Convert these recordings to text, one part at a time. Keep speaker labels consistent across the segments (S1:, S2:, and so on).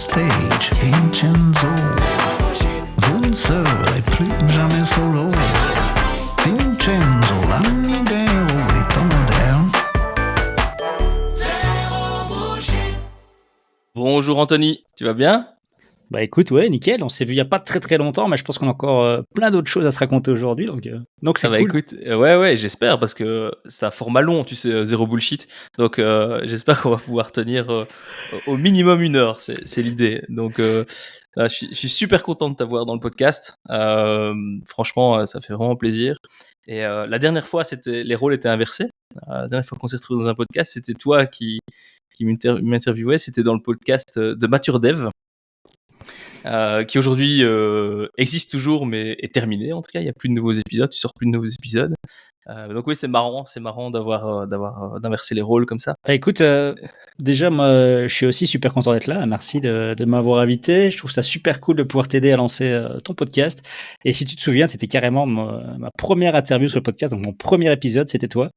S1: stage, Vincenzo. Vous ne serez plus jamais solo. Vincenzo, l'amideo est en moderne.
S2: Bonjour Anthony, tu vas bien ?
S3: Bah écoute, ouais, nickel, on s'est vu il y a pas très très longtemps, mais je pense qu'on a encore plein d'autres choses à se raconter aujourd'hui, donc c'est cool.
S2: Écoute, ouais, j'espère parce que c'est un format long, tu sais, zéro bullshit. Donc j'espère qu'on va pouvoir tenir au minimum 1 heure, c'est l'idée. Donc je suis super content de t'avoir dans le podcast. Franchement, ça fait vraiment plaisir. Et la dernière fois, les rôles étaient inversés. La dernière fois qu'on s'est retrouvé dans un podcast, c'était toi qui m'interviewais. C'était dans le podcast de Mature Dev. Qui aujourd'hui existe toujours mais est terminé. En tout cas, il n'y a plus de nouveaux épisodes, tu sors plus de nouveaux épisodes. Donc oui, c'est marrant d'inverser les rôles comme ça.
S3: Bah écoute, déjà moi je suis aussi super content d'être là, merci de m'avoir invité, je trouve ça super cool de pouvoir t'aider à lancer ton podcast. Et si tu te souviens, c'était carrément ma première interview sur le podcast, donc mon premier épisode, c'était toi.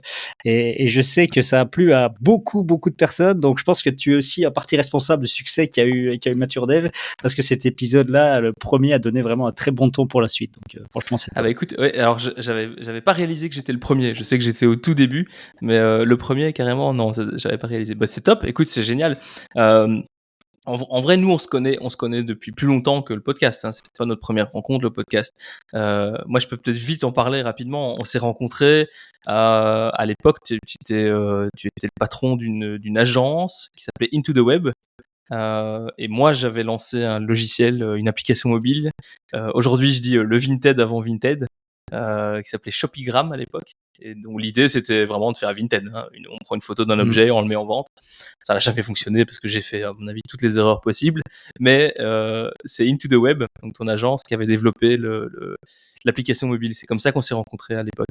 S3: Et je sais que ça a plu à beaucoup de personnes, donc je pense que tu es aussi en partie responsable du succès qu'a eu Mature Dev, parce que cet épisode-là, le premier, a donné vraiment un très bon ton pour la suite. Donc franchement, c'est top.
S2: Ah bah écoute, ouais, alors j'avais pas réalisé que j'étais le premier. Je sais que j'étais au tout début, mais le premier carrément non, j'avais pas réalisé. Bah c'est top. Écoute, c'est génial. En vrai, nous on se connaît depuis plus longtemps que le podcast. Hein. C'était pas notre première rencontre, le podcast. Moi, je peux peut-être vite en parler rapidement. On s'est rencontrés à l'époque. Tu étais le patron d'une agence qui s'appelait Into the Web. Et moi, j'avais lancé un logiciel, une application mobile. Aujourd'hui, je dis le Vinted avant Vinted, qui s'appelait Shopigram à l'époque. Et donc l'idée, c'était vraiment de faire Vinted. Hein. On prend une photo d'un objet, on le met en vente. Ça n'a jamais fonctionné parce que j'ai fait, à mon avis, toutes les erreurs possibles. Mais c'est Into the Web, donc ton agence, qui avait développé l'application mobile. C'est comme ça qu'on s'est rencontrés à l'époque.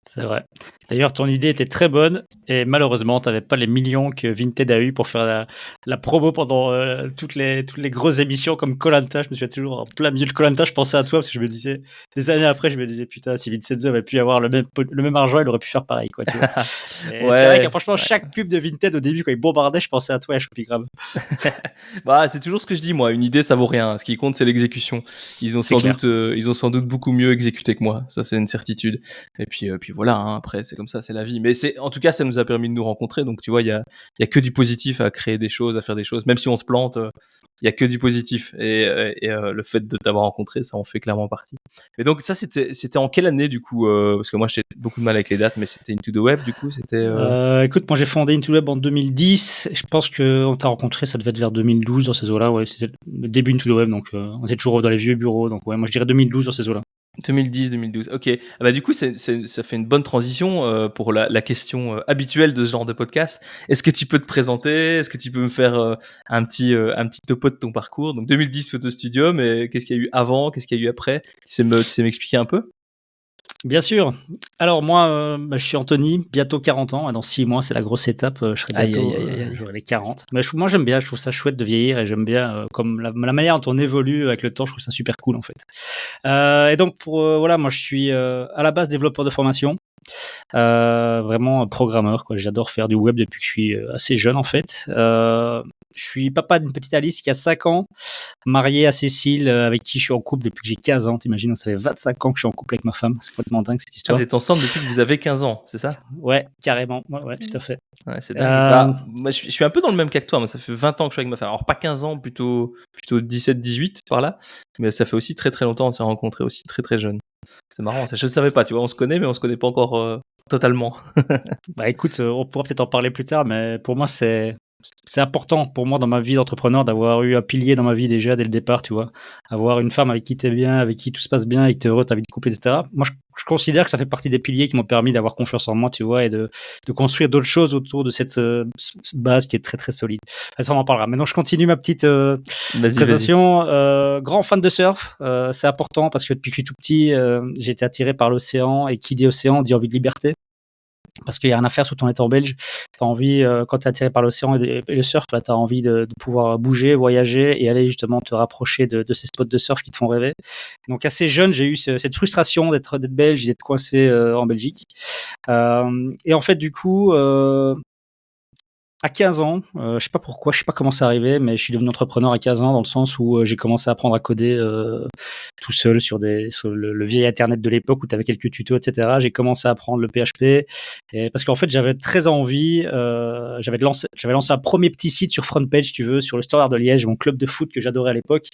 S3: C'est vrai. D'ailleurs, ton idée était très bonne et malheureusement, tu n'avais pas les millions que Vinted a eu pour faire la promo pendant toutes les grosses émissions comme koh Lanta. Je me souviens toujours en plein milieu de koh Lanta, je pensais à toi parce que je me disais, des années après, je me disais, putain, si Vincenzo avait pu avoir le même argent, il aurait pu faire pareil, quoi, tu vois. Ouais. C'est vrai que franchement, chaque pub de Vinted au début, quand il bombardait, je pensais à toi et à Shopigram.
S2: Bah, c'est toujours ce que je dis, moi. Une idée, ça vaut rien. Ce qui compte, c'est l'exécution. Ils ont sans doute beaucoup mieux exécuté que moi. Ça, c'est une certitude. Et puis voilà, hein, après, c'est comme ça, c'est la vie. Mais en tout cas, ça nous a permis de nous rencontrer. Donc, tu vois, il y a que du positif à créer des choses, à faire des choses. Même si on se plante, il y a que du positif. Et le fait de t'avoir rencontré, ça en fait clairement partie. Et donc, ça, c'était en quelle année, du coup, parce que moi, j'ai beaucoup de mal avec les dates, mais c'était Into the Web, du coup, c'était.
S3: Écoute, moi, j'ai fondé Into the Web en 2010. Je pense qu'on t'a rencontré, ça devait être vers 2012 dans ces eaux-là. Ouais, c'était le début Into the Web. Donc, on était toujours dans les vieux bureaux. Donc, ouais, moi, je dirais 2012 dans ces eaux-là.
S2: 2010-2012, ok. Ah bah du coup, ça fait une bonne transition pour la question habituelle de ce genre de podcast. Est-ce que tu peux te présenter ? Est-ce que tu peux me faire un petit topo de ton parcours ? Donc 2010 Photo Studio, mais qu'est-ce qu'il y a eu avant ? Qu'est-ce qu'il y a eu après ? Tu sais m'expliquer un peu ?
S3: Bien sûr. Alors moi, je suis Anthony, bientôt 40 ans. Dans 6 mois, c'est la grosse étape. Je serai bientôt, j'aurai les 40. Mais moi, j'aime bien. Je trouve ça chouette de vieillir et j'aime bien comme la manière dont on évolue avec le temps. Je trouve ça super cool en fait. Et donc voilà, moi, je suis à la base développeur de formation. Vraiment programmeur, quoi. J'adore faire du web depuis que je suis assez jeune en fait. Je suis papa d'une petite Alice qui a 5 ans, marié à Cécile avec qui je suis en couple depuis que j'ai 15 ans. T'imagines, ça fait 25 ans que je suis en couple avec ma femme. C'est complètement dingue cette histoire.
S2: Vous êtes ensemble depuis que vous avez 15 ans, c'est ça ?
S3: Ouais, carrément. Ouais, tout à fait.
S2: Ouais, c'est dingue. Moi, je suis un peu dans le même cas que toi. Moi, ça fait 20 ans que je suis avec ma femme. Alors, pas 15 ans, plutôt 17-18 par là. Mais ça fait aussi très très longtemps. On s'est rencontrés aussi très très jeunes. C'est marrant. Ça, je ne savais pas, tu vois. On se connaît, mais on ne se connaît pas encore totalement.
S3: Bah écoute, on pourra peut-être en parler plus tard, mais pour moi, c'est important pour moi dans ma vie d'entrepreneur d'avoir eu un pilier dans ma vie déjà dès le départ, tu vois. Avoir une femme avec qui t'es bien, avec qui tout se passe bien et que t'es heureux, ta vie de couple, etc. Moi, je considère que ça fait partie des piliers qui m'ont permis d'avoir confiance en moi, tu vois, et de construire d'autres choses autour de cette base qui est très très solide. Ça, on en parlera. Maintenant, je continue ma petite présentation. Grand fan de surf, c'est important parce que depuis que je suis tout petit, j'ai été attiré par l'océan et qui dit océan dit envie de liberté. Parce qu'il y a rien à faire, surtout en étant belge. T'as envie, quand t'es attiré par l'océan et le surf, t'as envie de pouvoir bouger, voyager et aller justement te rapprocher de ces spots de surf qui te font rêver. Donc assez jeune, j'ai eu cette frustration d'être belge, d'être coincé en Belgique. Et en fait, du coup, à 15 ans, je sais pas pourquoi, je sais pas comment c'est arrivé, mais je suis devenu entrepreneur à 15 ans dans le sens où j'ai commencé à apprendre à coder tout seul sur le vieil internet de l'époque où tu avais quelques tutos, etc. J'ai commencé à apprendre le PHP et parce qu'en fait j'avais très envie, j'avais lancé un premier petit site sur FrontPage, si tu veux, sur le Standard de Liège, mon club de foot que j'adorais à l'époque,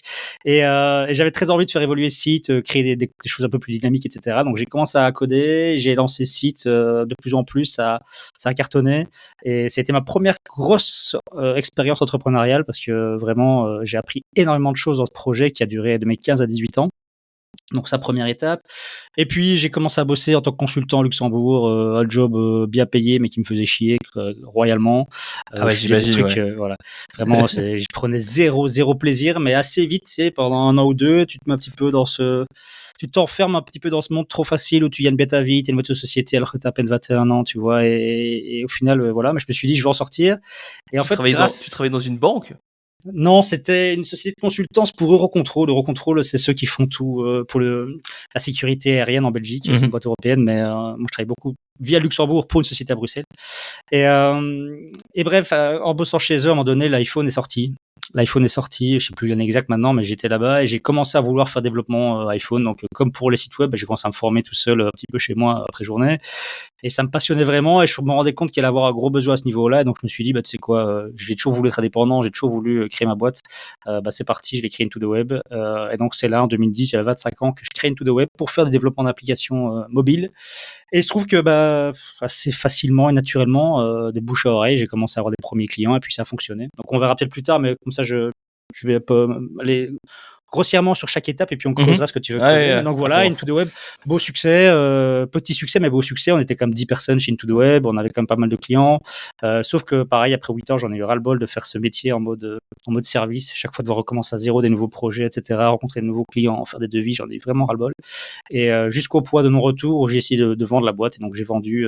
S3: et j'avais très envie de faire évoluer ce site, créer des choses un peu plus dynamiques, etc. Donc j'ai commencé à coder, j'ai lancé ce site de plus en plus, ça a cartonné. Et c'était ma première grosse expérience entrepreneuriale parce que vraiment, j'ai appris énormément de choses dans ce projet qui a duré de mes 15 à 18 ans. Donc, sa première étape. Et puis, j'ai commencé à bosser en tant que consultant à Luxembourg, un job bien payé, mais qui me faisait chier royalement.
S2: Ah ouais,
S3: Je faisais des
S2: j'imagine,
S3: trucs,
S2: ouais.
S3: voilà. Vraiment, je prenais zéro plaisir, mais assez vite, c'est pendant 1 an ou 2, tu te mets un petit peu tu t'enfermes un petit peu dans ce monde trop facile où tu gagnes bien ta vie, t'es une voiture de société alors que t'as à peine 21 ans, tu vois. Et au final, voilà, mais je me suis dit, je vais en sortir. Et en
S2: Tu
S3: fait,
S2: travaillais dans une banque?
S3: non, c'était une société de consultance pour Eurocontrol. Eurocontrol, c'est ceux qui font tout pour la sécurité aérienne en Belgique. C'est une boîte européenne, mais moi, je travaille beaucoup via Luxembourg pour une société à Bruxelles. Et bref, en bossant chez eux, à un moment donné, l'iPhone est sorti. L'iPhone est sorti, je sais plus l'année exacte maintenant, mais j'étais là-bas et j'ai commencé à vouloir faire développement iPhone. Donc, comme pour les sites web, j'ai commencé à me former tout seul un petit peu chez moi après journée. Et ça me passionnait vraiment et je me rendais compte qu'il allait avoir un gros besoin à ce niveau-là. Et donc, je me suis dit, bah, tu sais quoi, j'ai toujours voulu être indépendant, j'ai toujours voulu créer ma boîte. Bah, c'est parti, je vais créer Into the Web. Et donc, c'est là, en 2010, il y a 25 ans, que je crée Into the Web pour faire des développements d'applications mobiles. Et il se trouve que, bah, assez facilement et naturellement, de bouche à oreille, j'ai commencé à avoir des premiers clients et puis ça a fonctionné. Donc, on verra peut-être plus tard, mais comme ça, je vais un peu aller grossièrement sur chaque étape et puis on creusera ce que tu veux creuser.
S2: Ouais,
S3: Mais donc voilà, Into the Web, beau succès, petit succès mais beau succès. On était comme 10 personnes chez Into the Web, on avait quand même pas mal de clients. Sauf que pareil, après 8 ans, j'en ai eu ras-le-bol de faire ce métier en mode service, chaque fois devoir recommencer à zéro, des nouveaux projets, etc., rencontrer de nouveaux clients, faire des devis, j'en ai eu vraiment ras-le-bol. Et jusqu'au point de non-retour où j'ai essayé de vendre la boîte et donc j'ai vendu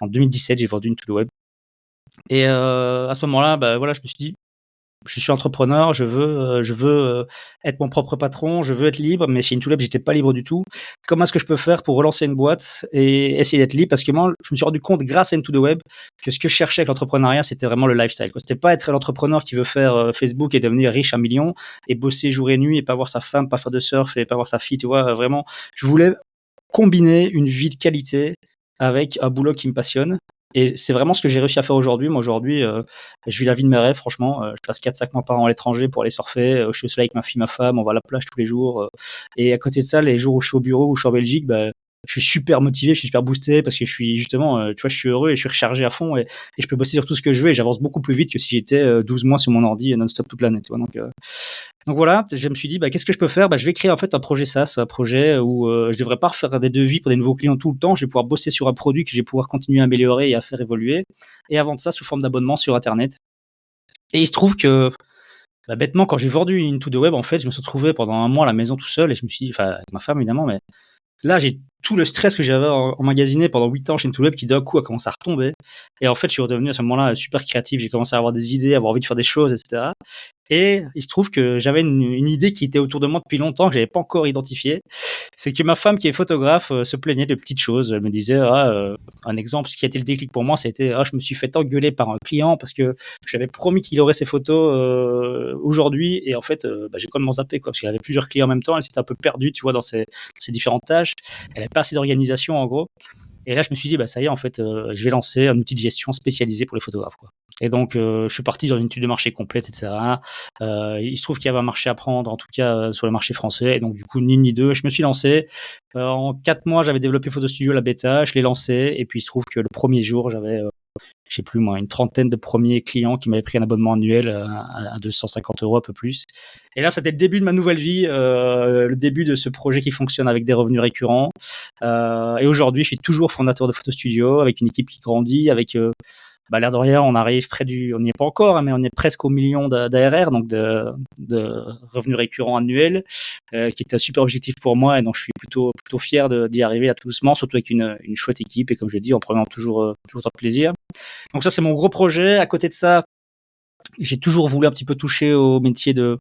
S3: en 2017, j'ai vendu Into the Web. Et à ce moment-là, bah voilà, je me suis dit, je suis entrepreneur, je veux être mon propre patron, je veux être libre, mais chez Intolab, j'étais pas libre du tout. Comment est-ce que je peux faire pour relancer une boîte et essayer d'être libre? Parce que moi, je me suis rendu compte grâce à Into the Web que ce que je cherchais avec l'entrepreneuriat, c'était vraiment le lifestyle, quoi. C'était pas être l'entrepreneur qui veut faire Facebook et devenir riche à millions et bosser jour et nuit et pas voir sa femme, pas faire de surf et pas voir sa fille, tu vois. Vraiment, je voulais combiner une vie de qualité avec un boulot qui me passionne. Et c'est vraiment ce que j'ai réussi à faire aujourd'hui. Moi, aujourd'hui, je vis la vie de mes rêves, franchement. Je passe 4-5 mois par an à l'étranger pour aller surfer. Je suis au soleil avec ma fille, ma femme. On va à la plage tous les jours. Et à côté de ça, les jours où je suis au bureau, où je suis en Belgique, bah, je suis super motivé, je suis super boosté parce que je suis justement, tu vois, je suis heureux et je suis rechargé à fond et je peux bosser sur tout ce que je veux et j'avance beaucoup plus vite que si j'étais 12 mois sur mon ordi non-stop toute l'année, tu vois. Donc voilà, je me suis dit, bah, qu'est-ce que je peux faire? Bah, je vais créer en fait un projet SaaS, un projet où je devrais pas refaire des devis pour des nouveaux clients tout le temps. Je vais pouvoir bosser sur un produit que je vais pouvoir continuer à améliorer et à faire évoluer et à vendre ça sous forme d'abonnement sur Internet. Et il se trouve que, bah, bêtement, quand j'ai vendu Into the Web, en fait, je me suis retrouvé pendant 1 mois à la maison tout seul et je me suis dit, enfin, avec ma femme évidemment, mais là, j'ai tout le stress que j'avais emmagasiné pendant 8 ans chez Into the Web qui d'un coup a commencé à retomber. Et en fait, je suis redevenu à ce moment-là super créatif. J'ai commencé à avoir des idées, à avoir envie de faire des choses, etc. Et il se trouve que j'avais une idée qui était autour de moi depuis longtemps, que j'avais pas encore identifiée. C'est que ma femme, qui est photographe, se plaignait de petites choses. Elle me disait, un exemple, ce qui a été le déclic pour moi, c'était, je me suis fait engueuler par un client parce que j'avais promis qu'il aurait ses photos aujourd'hui. Et en fait, bah, j'ai complètement zappé, quoi, parce qu'il avait plusieurs clients en même temps. Elle s'était un peu perdue, tu vois, dans ses différentes tâches. Elle n'avait pas assez d'organisation, en gros. Et là, je me suis dit, bah, ça y est, en fait, je vais lancer un outil de gestion spécialisé pour les photographes, quoi. Et donc, je suis parti dans une étude de marché complète, etc. Il se trouve qu'il y avait un marché à prendre, en tout cas, sur le marché français. Et donc, du coup, ni une ni deux, je me suis lancé. En 4 mois, j'avais développé Photo Studio, la bêta, je l'ai lancé. Et puis, il se trouve que le premier jour, j'avais, je sais plus moi, une trentaine de premiers clients qui m'avaient pris un abonnement annuel à 250 €, un peu plus. Et là, c'était le début de ma nouvelle vie, le début de ce projet qui fonctionne avec des revenus récurrents. Et aujourd'hui, je suis toujours fondateur de Photo Studio avec une équipe qui grandit, avec bah, l'air de rien, on arrive on n'y est pas encore, hein, mais on est presque au million d'ARR, donc de revenus récurrents annuels, qui est un super objectif pour moi et donc je suis plutôt fier d'y arriver là tout doucement, surtout avec une chouette équipe et comme je l'ai dit, en prenant toujours trop de plaisir. Donc ça, c'est mon gros projet. À côté de ça, j'ai toujours voulu un petit peu toucher au métier de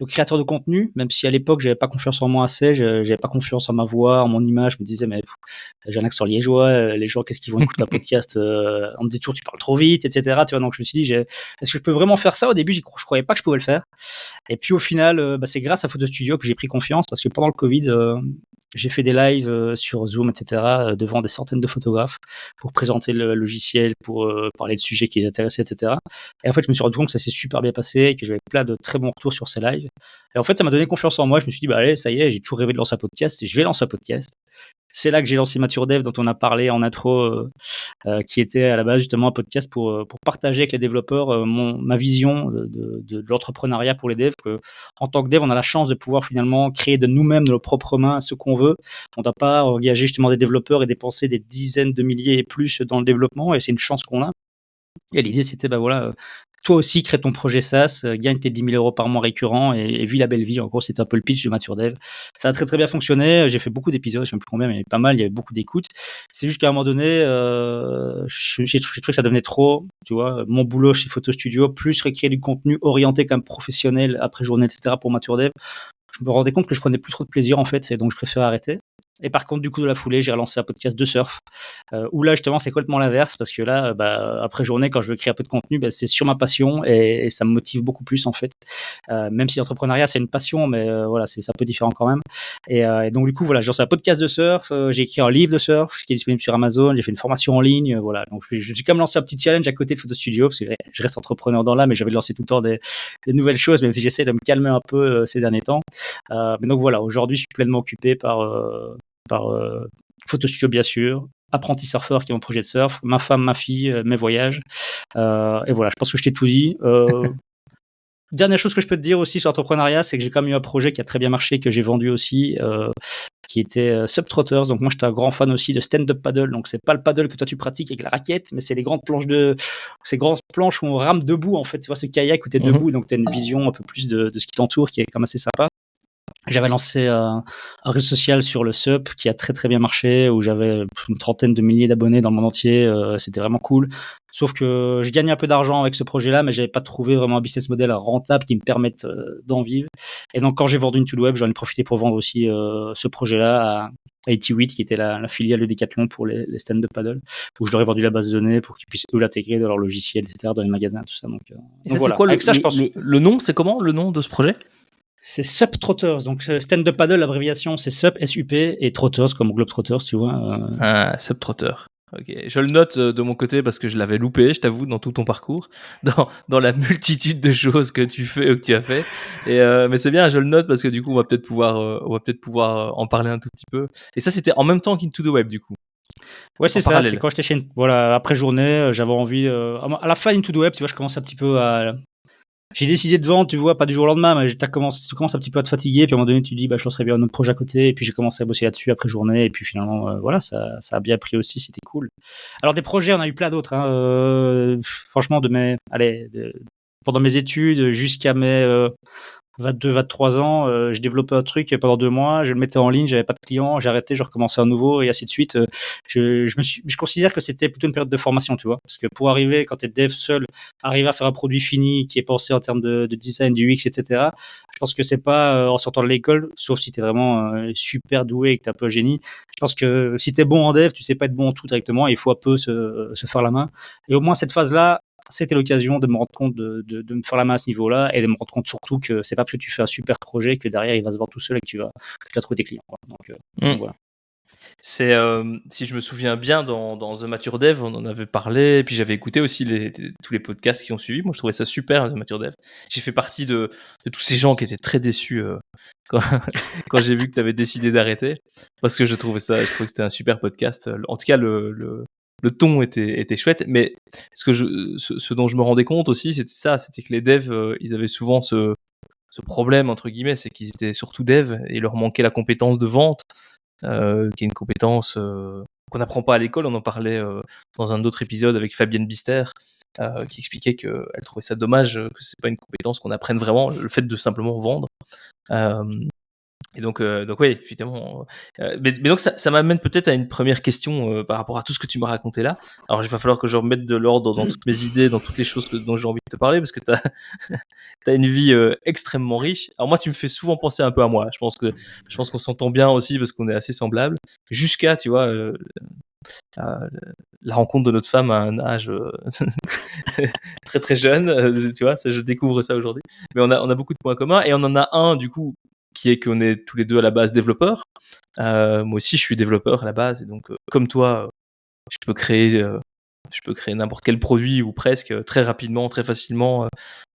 S3: de créateur de contenu, même si à l'époque j'avais pas confiance en moi assez, j'avais pas confiance en ma voix, en mon image. Je me disais mais j'ai un accent liégeois, les gens qu'est-ce qu'ils vont écouter un podcast, on me dit toujours tu parles trop vite, etc. Tu vois, donc je me suis dit est-ce que je peux vraiment faire ça? Au début je croyais pas que je pouvais le faire. Et puis au final, c'est grâce à Photo Studio que j'ai pris confiance parce que pendant le Covid, j'ai fait des lives sur Zoom, etc., devant des centaines de photographes pour présenter le logiciel, pour parler de sujets qui les intéressaient, etc. Et en fait, je me suis rendu compte que ça s'est super bien passé, que j'avais plein de très bons retours sur ces lives. Et en fait, ça m'a donné confiance en moi. Je me suis dit, bah allez, ça y est, j'ai toujours rêvé de lancer un podcast et je vais lancer un podcast. C'est là que j'ai lancé Mature Dev, dont on a parlé en intro, qui était à la base justement un podcast pour partager avec les développeurs ma vision de l'entrepreneuriat pour les devs. En tant que dev, on a la chance de pouvoir finalement créer de nous-mêmes, de nos propres mains, ce qu'on veut. On ne doit pas engager justement des développeurs et dépenser des dizaines de milliers et plus dans le développement, et c'est une chance qu'on a. Et l'idée, c'était, bah voilà, toi aussi, crée ton projet SaaS, gagne tes 10 000 euros par mois récurrents et vis la belle vie. En gros, c'était un peu le pitch de Mature Dev. Ça a très très bien fonctionné. J'ai fait beaucoup d'épisodes, je ne sais plus combien, mais il y avait pas mal, il y avait beaucoup d'écoutes. C'est juste qu'à un moment donné, j'ai trouvé que ça devenait trop, tu vois, mon boulot chez Photo Studio, plus créer du contenu orienté comme professionnel après journée, etc. pour Mature Dev. Je me rendais compte que je prenais plus trop de plaisir en fait, et donc je préférais arrêter. Et par contre, du coup, de la foulée, j'ai relancé un podcast de surf, où là, justement, c'est complètement l'inverse, parce que là, après journée, quand je veux créer un peu de contenu, c'est sur ma passion, et ça me motive beaucoup plus, en fait. Même si l'entrepreneuriat, c'est une passion, mais voilà, c'est un peu différent quand même. Et donc, du coup, voilà, j'ai lancé un podcast de surf, j'ai écrit un livre de surf, qui est disponible sur Amazon, j'ai fait une formation en ligne, voilà. Donc, je suis quand même lancé un petit challenge à côté de Photo Studio, parce que je reste entrepreneur dans l'âme, mais j'avais lancé tout le temps des nouvelles choses, même si j'essaie de me calmer un peu ces derniers temps. Mais donc, voilà, aujourd'hui, je suis pleinement occupé par Photo Studio, bien sûr, apprenti surfeur qui est mon projet de surf, ma femme, ma fille, mes voyages. Et voilà, je pense que je t'ai tout dit. Dernière chose que je peux te dire aussi sur l'entrepreneuriat, c'est que j'ai quand même eu un projet qui a très bien marché, que j'ai vendu aussi, qui était Subtrotters. Donc moi, j'étais un grand fan aussi de stand-up paddle. Donc c'est pas le paddle que toi tu pratiques avec la raquette, mais c'est les grandes planches ces grandes planches où on rame debout en fait. Tu vois ce kayak où t'es debout, donc t'as une vision un peu plus de ce qui t'entoure, qui est quand même assez sympa. J'avais lancé un réseau social sur le SUP qui a très très bien marché, où j'avais une trentaine de milliers d'abonnés dans le monde entier. C'était vraiment cool. Sauf que je gagnais un peu d'argent avec ce projet-là, mais j'avais pas trouvé vraiment un business model rentable qui me permette d'en vivre. Et donc quand j'ai vendu une Web, j'en ai profité pour vendre aussi ce projet-là à 88, qui était la filiale de Decathlon pour les stand-up paddle, où je leur ai vendu la base de données pour qu'ils puissent eux l'intégrer dans leur logiciel, etc., dans les magasins, tout ça. Donc
S2: ça,
S3: voilà.
S2: c'est quoi
S3: avec ça, je pense.
S2: le nom? C'est comment le nom de ce projet?
S3: C'est Subtrotters, donc stand-up paddle, l'abréviation c'est SUP, S-U-P, et Trotters comme Globetrotters, tu vois.
S2: Ah, Subtrotter. Ok, je le note de mon côté parce que je l'avais loupé, je t'avoue, dans tout ton parcours, dans la multitude de choses que tu fais ou que tu as fait. Et mais c'est bien, je le note parce que du coup, on va peut-être pouvoir en parler un tout petit peu. Et ça, c'était en même temps qu'Into the Web, du coup.
S3: Ouais, c'est ça.
S2: Parallèle.
S3: C'est quand j'étais chez voilà, après journée, j'avais envie. À la fin d'Into the Web, tu vois, je commence un petit peu à. J'ai décidé de vendre, tu vois, pas du jour au lendemain, mais tu commences un petit peu à te fatiguer, puis à un moment donné, tu te dis, je lancerais bien un autre projet à côté, et puis j'ai commencé à bosser là-dessus après journée, et puis finalement, voilà, ça a bien pris aussi, c'était cool. Alors, des projets, on a eu plein d'autres, hein, franchement, pendant mes études, jusqu'à mes 22, 23 ans, je développais un truc pendant 2 mois, je le mettais en ligne, j'avais pas de clients, j'ai arrêté, je recommençais à nouveau et ainsi de suite. Je considère que c'était plutôt une période de formation, tu vois, parce que pour arriver, quand tu es dev seul, arriver à faire un produit fini qui est pensé en termes de design, du UX, etc. Je pense que c'est pas en sortant de l'école, sauf si tu es vraiment super doué et que tu es un peu génie. Je pense que si tu es bon en dev, tu sais pas être bon en tout directement, il faut un peu se faire la main. Et au moins cette phase-là, c'était l'occasion de me rendre compte de me faire la main à ce niveau-là et de me rendre compte surtout que c'est pas parce que tu fais un super projet que derrière il va se vendre tout seul et que tu vas trouver tes clients, quoi. Donc voilà.
S2: C'est si je me souviens bien dans The Mature Dev, on en avait parlé, et puis j'avais écouté aussi tous les podcasts qui ont suivi. Moi, je trouvais ça super, The Mature Dev. J'ai fait partie de tous ces gens qui étaient très déçus quand j'ai vu que tu avais décidé d'arrêter, parce que je trouvais que c'était un super podcast. En tout cas, le ton était chouette, mais ce dont je me rendais compte aussi, c'était que les devs, ils avaient souvent ce problème entre guillemets, c'est qu'ils étaient surtout devs et il leur manquait la compétence de vente. Qui est une compétence qu'on n'apprend pas à l'école. On en parlait dans un autre épisode avec Fabienne Bister, qui expliquait qu'elle trouvait ça dommage, que c'est pas une compétence qu'on apprenne vraiment, le fait de simplement vendre. Et donc oui, effectivement. Mais donc ça m'amène peut-être à une première question par rapport à tout ce que tu m'as raconté là. Alors il va falloir que je remette de l'ordre dans toutes mes idées, dans toutes les choses dont j'ai envie de te parler, parce que t'as une vie extrêmement riche. Alors moi, tu me fais souvent penser un peu à moi. Je pense qu'on s'entend bien aussi parce qu'on est assez semblables. Jusqu'à, tu vois, la rencontre de notre femme à un âge très très jeune. Tu vois, ça, je découvre ça aujourd'hui. Mais on a beaucoup de points communs et on en a un du coup qui est qu'on est tous les deux à la base développeurs. Moi aussi, je suis développeur à la base et donc comme toi, je peux créer n'importe quel produit ou presque très rapidement, très facilement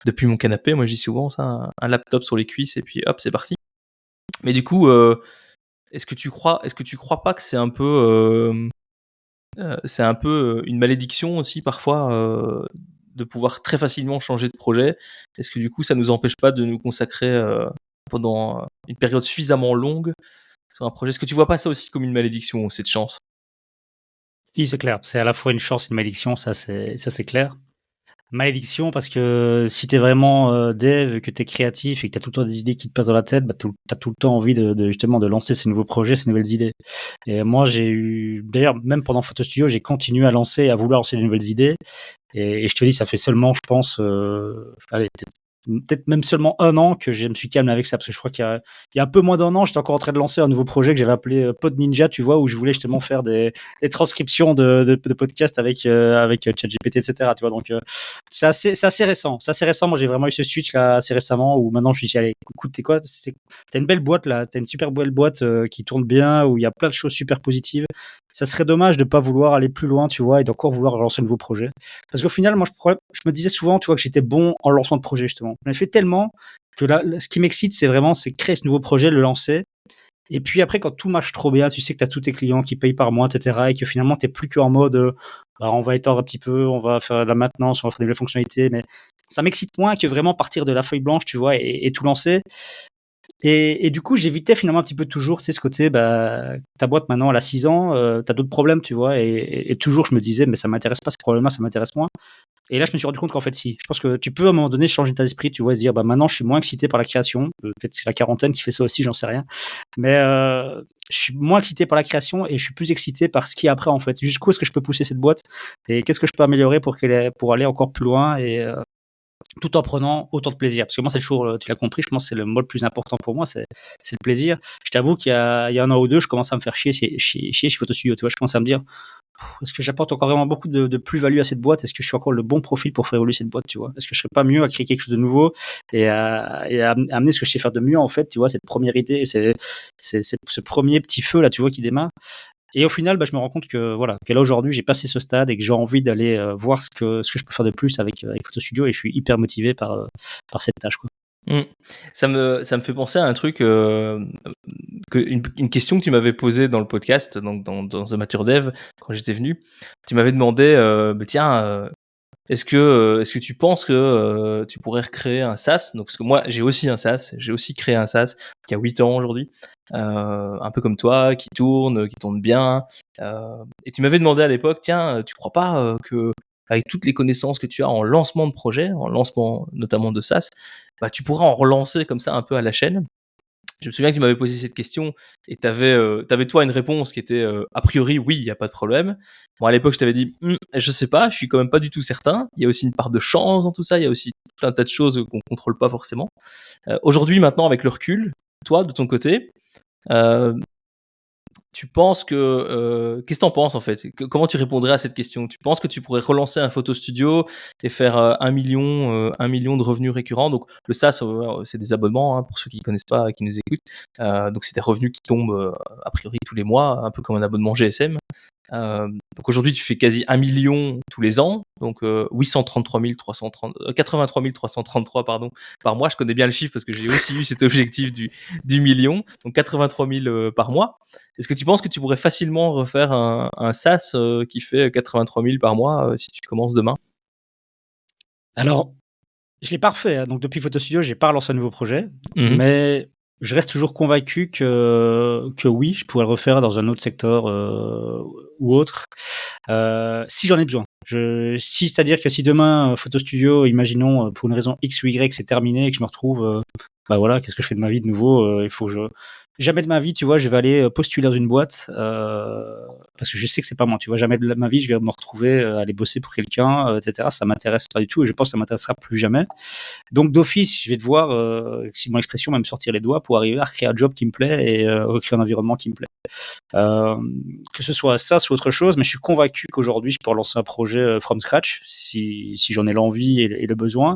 S2: depuis mon canapé. Moi, je dis souvent ça, un laptop sur les cuisses et puis hop, c'est parti. Mais du coup, est-ce que tu crois pas que c'est un peu une malédiction aussi parfois de pouvoir très facilement changer de projet? Est-ce que du coup, ça nous empêche pas de nous consacrer pendant une période suffisamment longue sur un projet? Est-ce que tu vois pas ça aussi comme une malédiction, cette chance?
S3: Si, c'est clair. C'est à la fois une chance et une malédiction, ça c'est clair. Malédiction parce que si t'es vraiment dev, que t'es créatif et que t'as tout le temps des idées qui te passent dans la tête, bah t'as tout le temps envie justement de lancer ces nouveaux projets, ces nouvelles idées. Et moi j'ai eu, d'ailleurs même pendant Photo Studio, j'ai continué à vouloir lancer de nouvelles idées. Et je te dis, ça fait seulement, je pense, allez, peut-être même seulement 1 an que je me suis calmé avec ça, parce que je crois qu'il y a un peu moins d'1 an, j'étais encore en train de lancer un nouveau projet que j'avais appelé Pod Ninja, tu vois, où je voulais justement faire des transcriptions de podcasts avec ChatGPT, etc. Tu vois, donc c'est assez récent. C'est assez récent. Moi, j'ai vraiment eu ce switch là assez récemment où maintenant je suis dit, allez, écoute, t'es quoi, t'as une belle boîte là, t'as une super belle boîte qui tourne bien, où il y a plein de choses super positives. Ça serait dommage de pas vouloir aller plus loin, tu vois, et d'encore vouloir lancer un nouveau projet. Parce qu'au final, moi, je me disais souvent, tu vois, que j'étais bon en lancement de projet, justement. J'en ai fait tellement que là, ce qui m'excite, c'est créer ce nouveau projet, le lancer. Et puis après, quand tout marche trop bien, tu sais que tu as tous tes clients qui payent par mois, etc. Et que finalement, tu n'es plus qu'en mode, bah, on va étendre un petit peu, on va faire de la maintenance, on va faire des nouvelles fonctionnalités. Mais ça m'excite moins que vraiment partir de la feuille blanche, tu vois, et tout lancer. Et du coup, j'évitais finalement un petit peu toujours, tu sais, ce côté, bah, ta boîte maintenant, elle a 6 ans, tu as d'autres problèmes, tu vois. Et toujours, je me disais, mais ça m'intéresse pas, ce problème-là, ça m'intéresse moins. Et là, je me suis rendu compte qu'en fait, si. Je pense que tu peux à un moment donné changer d'état d'esprit, tu vois, et se dire, bah maintenant, je suis moins excité par la création. Peut-être que c'est la quarantaine qui fait ça aussi, j'en sais rien. Mais je suis moins excité par la création et je suis plus excité par ce qui est après, en fait. Jusqu'où est-ce que je peux pousser cette boîte et qu'est-ce que je peux améliorer pour aller encore plus loin et tout en prenant autant de plaisir. Parce que moi, c'est toujours, tu l'as compris, je pense que c'est le mot le plus important pour moi, c'est le plaisir. Je t'avoue qu'il y a 1 an ou 2, je commence à me faire chier chez Photo Studio, tu vois. Je commence à me dire, est-ce que j'apporte encore vraiment beaucoup de plus-value à cette boîte? Est-ce que je suis encore le bon profil pour faire évoluer cette boîte, tu vois? Est-ce que je serais pas mieux à créer quelque chose de nouveau et à amener ce que je sais faire de mieux, en fait, tu vois, cette première idée, c'est ce premier petit feu, là, tu vois, qui démarre. Et au final, bah, je me rends compte que, voilà, que là, aujourd'hui, j'ai passé ce stade et que j'ai envie d'aller voir ce que je peux faire de plus avec Photo Studio et je suis hyper motivé par cette tâche, quoi.
S2: Mmh. Ça me fait penser à un truc, une question que tu m'avais posée dans le podcast, donc dans Amateur Dev, quand j'étais venu. Tu m'avais demandé, bah, tiens, est-ce que tu penses que tu pourrais recréer un SaaS? Donc, parce que moi, j'ai aussi un SaaS, j'ai aussi créé un SaaS qui a 8 ans aujourd'hui, un peu comme toi, qui tourne bien. Et tu m'avais demandé à l'époque, tiens, tu crois pas que avec toutes les connaissances que tu as en lancement de projet, en lancement notamment de SaaS, bah, tu pourrais en relancer comme ça un peu à la chaîne? Je me souviens que tu m'avais posé cette question et t'avais toi une réponse qui était a priori oui, il y a pas de problème. Moi à l'époque je t'avais dit je sais pas, je suis quand même pas du tout certain. Il y a aussi une part de chance dans tout ça. Il y a aussi tout un tas de choses qu'on contrôle pas forcément. Aujourd'hui maintenant avec le recul, toi de ton côté, euh, tu penses que qu'est-ce que t'en penses en fait? Comment tu répondrais à cette question? Tu penses que tu pourrais relancer un photo studio et faire 1 million de revenus récurrents? Donc le SaaS, c'est des abonnements hein, pour ceux qui connaissent pas, qui nous écoutent. Donc c'est des revenus qui tombent a priori tous les mois, un peu comme un abonnement GSM. Donc aujourd'hui tu fais quasi 1 million tous les ans, donc 83 333 pardon par mois. Je connais bien le chiffre parce que j'ai aussi eu cet objectif du million, donc 83 000 par mois. Est-ce que tu penses que tu pourrais facilement refaire un SaaS qui fait 83 000 par mois si tu commences demain?
S3: Alors, je l'ai pas refait, hein, donc depuis Photo Studio, j'ai pas relancé un nouveau projet,
S2: Mhm.
S3: mais je reste toujours convaincu que oui, je pourrais le refaire dans un autre secteur ou autre, si j'en ai besoin. C'est-à-dire que si demain, Photo Studio, imaginons, pour une raison X ou Y, c'est terminé et que je me retrouve, bah voilà, qu'est-ce que je fais de ma vie de nouveau? Il faut que jamais de ma vie, tu vois, je vais aller postuler dans une boîte, parce que je sais que c'est pas moi, tu vois, jamais de ma vie, je vais me retrouver, aller bosser pour quelqu'un, etc. Ça m'intéresse pas du tout et je pense que ça m'intéressera plus jamais. Donc d'office, je vais devoir, si mon expression, même sortir les doigts pour arriver à recréer un job qui me plaît et recréer un environnement qui me plaît. Euh, que ce soit ça, soit autre chose, mais je suis convaincu qu'aujourd'hui, je peux relancer un projet from scratch si j'en ai l'envie et le besoin.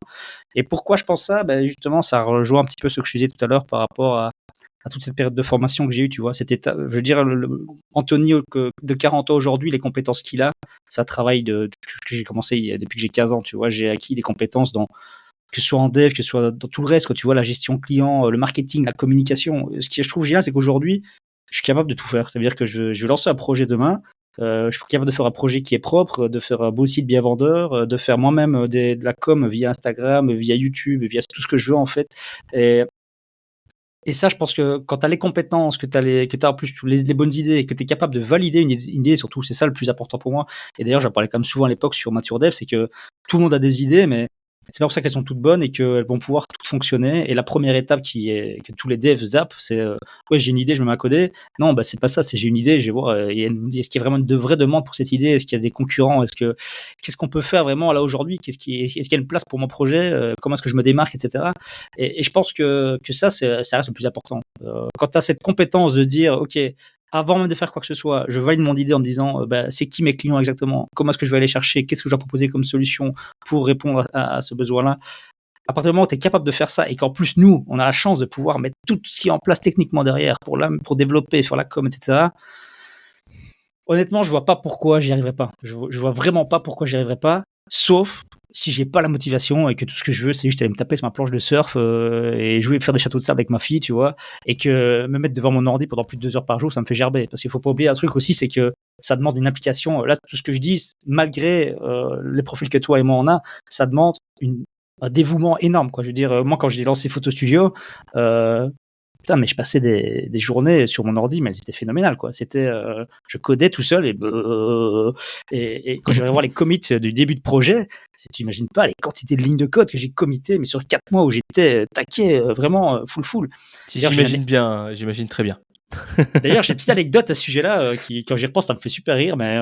S3: Et pourquoi je pense ça? Ben justement, ça rejoint un petit peu ce que je disais tout à l'heure par rapport à toute cette période de formation que j'ai eue, tu vois. Je veux dire, Anthony de 40 ans aujourd'hui, les compétences qu'il a, ça travaille que j'ai commencé depuis que j'ai 15 ans, tu vois. J'ai acquis des compétences que ce soit en dev, que ce soit dans tout le reste, quoi, tu vois, la gestion client, le marketing, la communication. Ce qui je trouve génial, c'est qu'aujourd'hui, je suis capable de tout faire. C'est-à-dire que je vais lancer un projet demain. Je suis capable de faire un projet qui est propre, de faire un beau site bien vendeur, de faire moi-même de la com via Instagram, via YouTube, via tout ce que je veux en fait. Et ça, je pense que quand tu as les compétences, que tu as en plus les bonnes idées, et que tu es capable de valider une idée, surtout, c'est ça le plus important pour moi. Et d'ailleurs, j'en parlais quand même souvent à l'époque sur Mature Dev, c'est que tout le monde a des idées, mais c'est pas pour ça qu'elles sont toutes bonnes et qu'elles vont pouvoir toutes fonctionner. Et la première étape que tous les devs zappent, c'est ouais, j'ai une idée, je me mets à coder. Non, bah c'est pas ça. C'est j'ai une idée, je vais voir. Est-ce qu'il y a vraiment de vraies demandes pour cette idée? Est-ce qu'il y a des concurrents? Qu'est-ce qu'on peut faire vraiment là aujourd'hui? Est-ce qu'il y a une place pour mon projet? Comment est-ce que je me démarque, etc. Et je pense que ça reste le plus important. Quand tu as cette compétence de dire, ok, avant même de faire quoi que ce soit, je valide mon idée en me disant c'est qui mes clients exactement, comment est-ce que je vais aller chercher, qu'est-ce que je dois proposer comme solution pour répondre à ce besoin-là. À partir du moment où tu es capable de faire ça et qu'en plus, nous, on a la chance de pouvoir mettre tout ce qui est en place techniquement derrière pour développer, faire la com, etc. Honnêtement, je vois pas pourquoi j'y arriverai pas. Je vois vraiment pas pourquoi j'y arriverai pas, sauf si j'ai pas la motivation et que tout ce que je veux, c'est juste aller me taper sur ma planche de surf et jouer, faire des châteaux de sable avec ma fille, tu vois, et que me mettre devant mon ordi pendant plus de 2 heures par jour, ça me fait gerber. Parce qu'il faut pas oublier un truc aussi, c'est que ça demande une application. Là, tout ce que je dis, malgré les profils que toi et moi on a, ça demande un dévouement énorme, quoi. Je veux dire, moi, quand j'ai lancé Photo Studio, putain, mais je passais des journées sur mon ordi, mais c'était phénoménal, quoi. C'était, je codais tout seul et quand je vais voir les commits du début de projet, tu imagines pas les quantités de lignes de code que j'ai committées, mais sur 4 mois où j'étais taqué, vraiment full.
S2: J'imagine très bien.
S3: D'ailleurs, j'ai une petite anecdote à ce sujet-là qui, quand j'y repense, ça me fait super rire, mais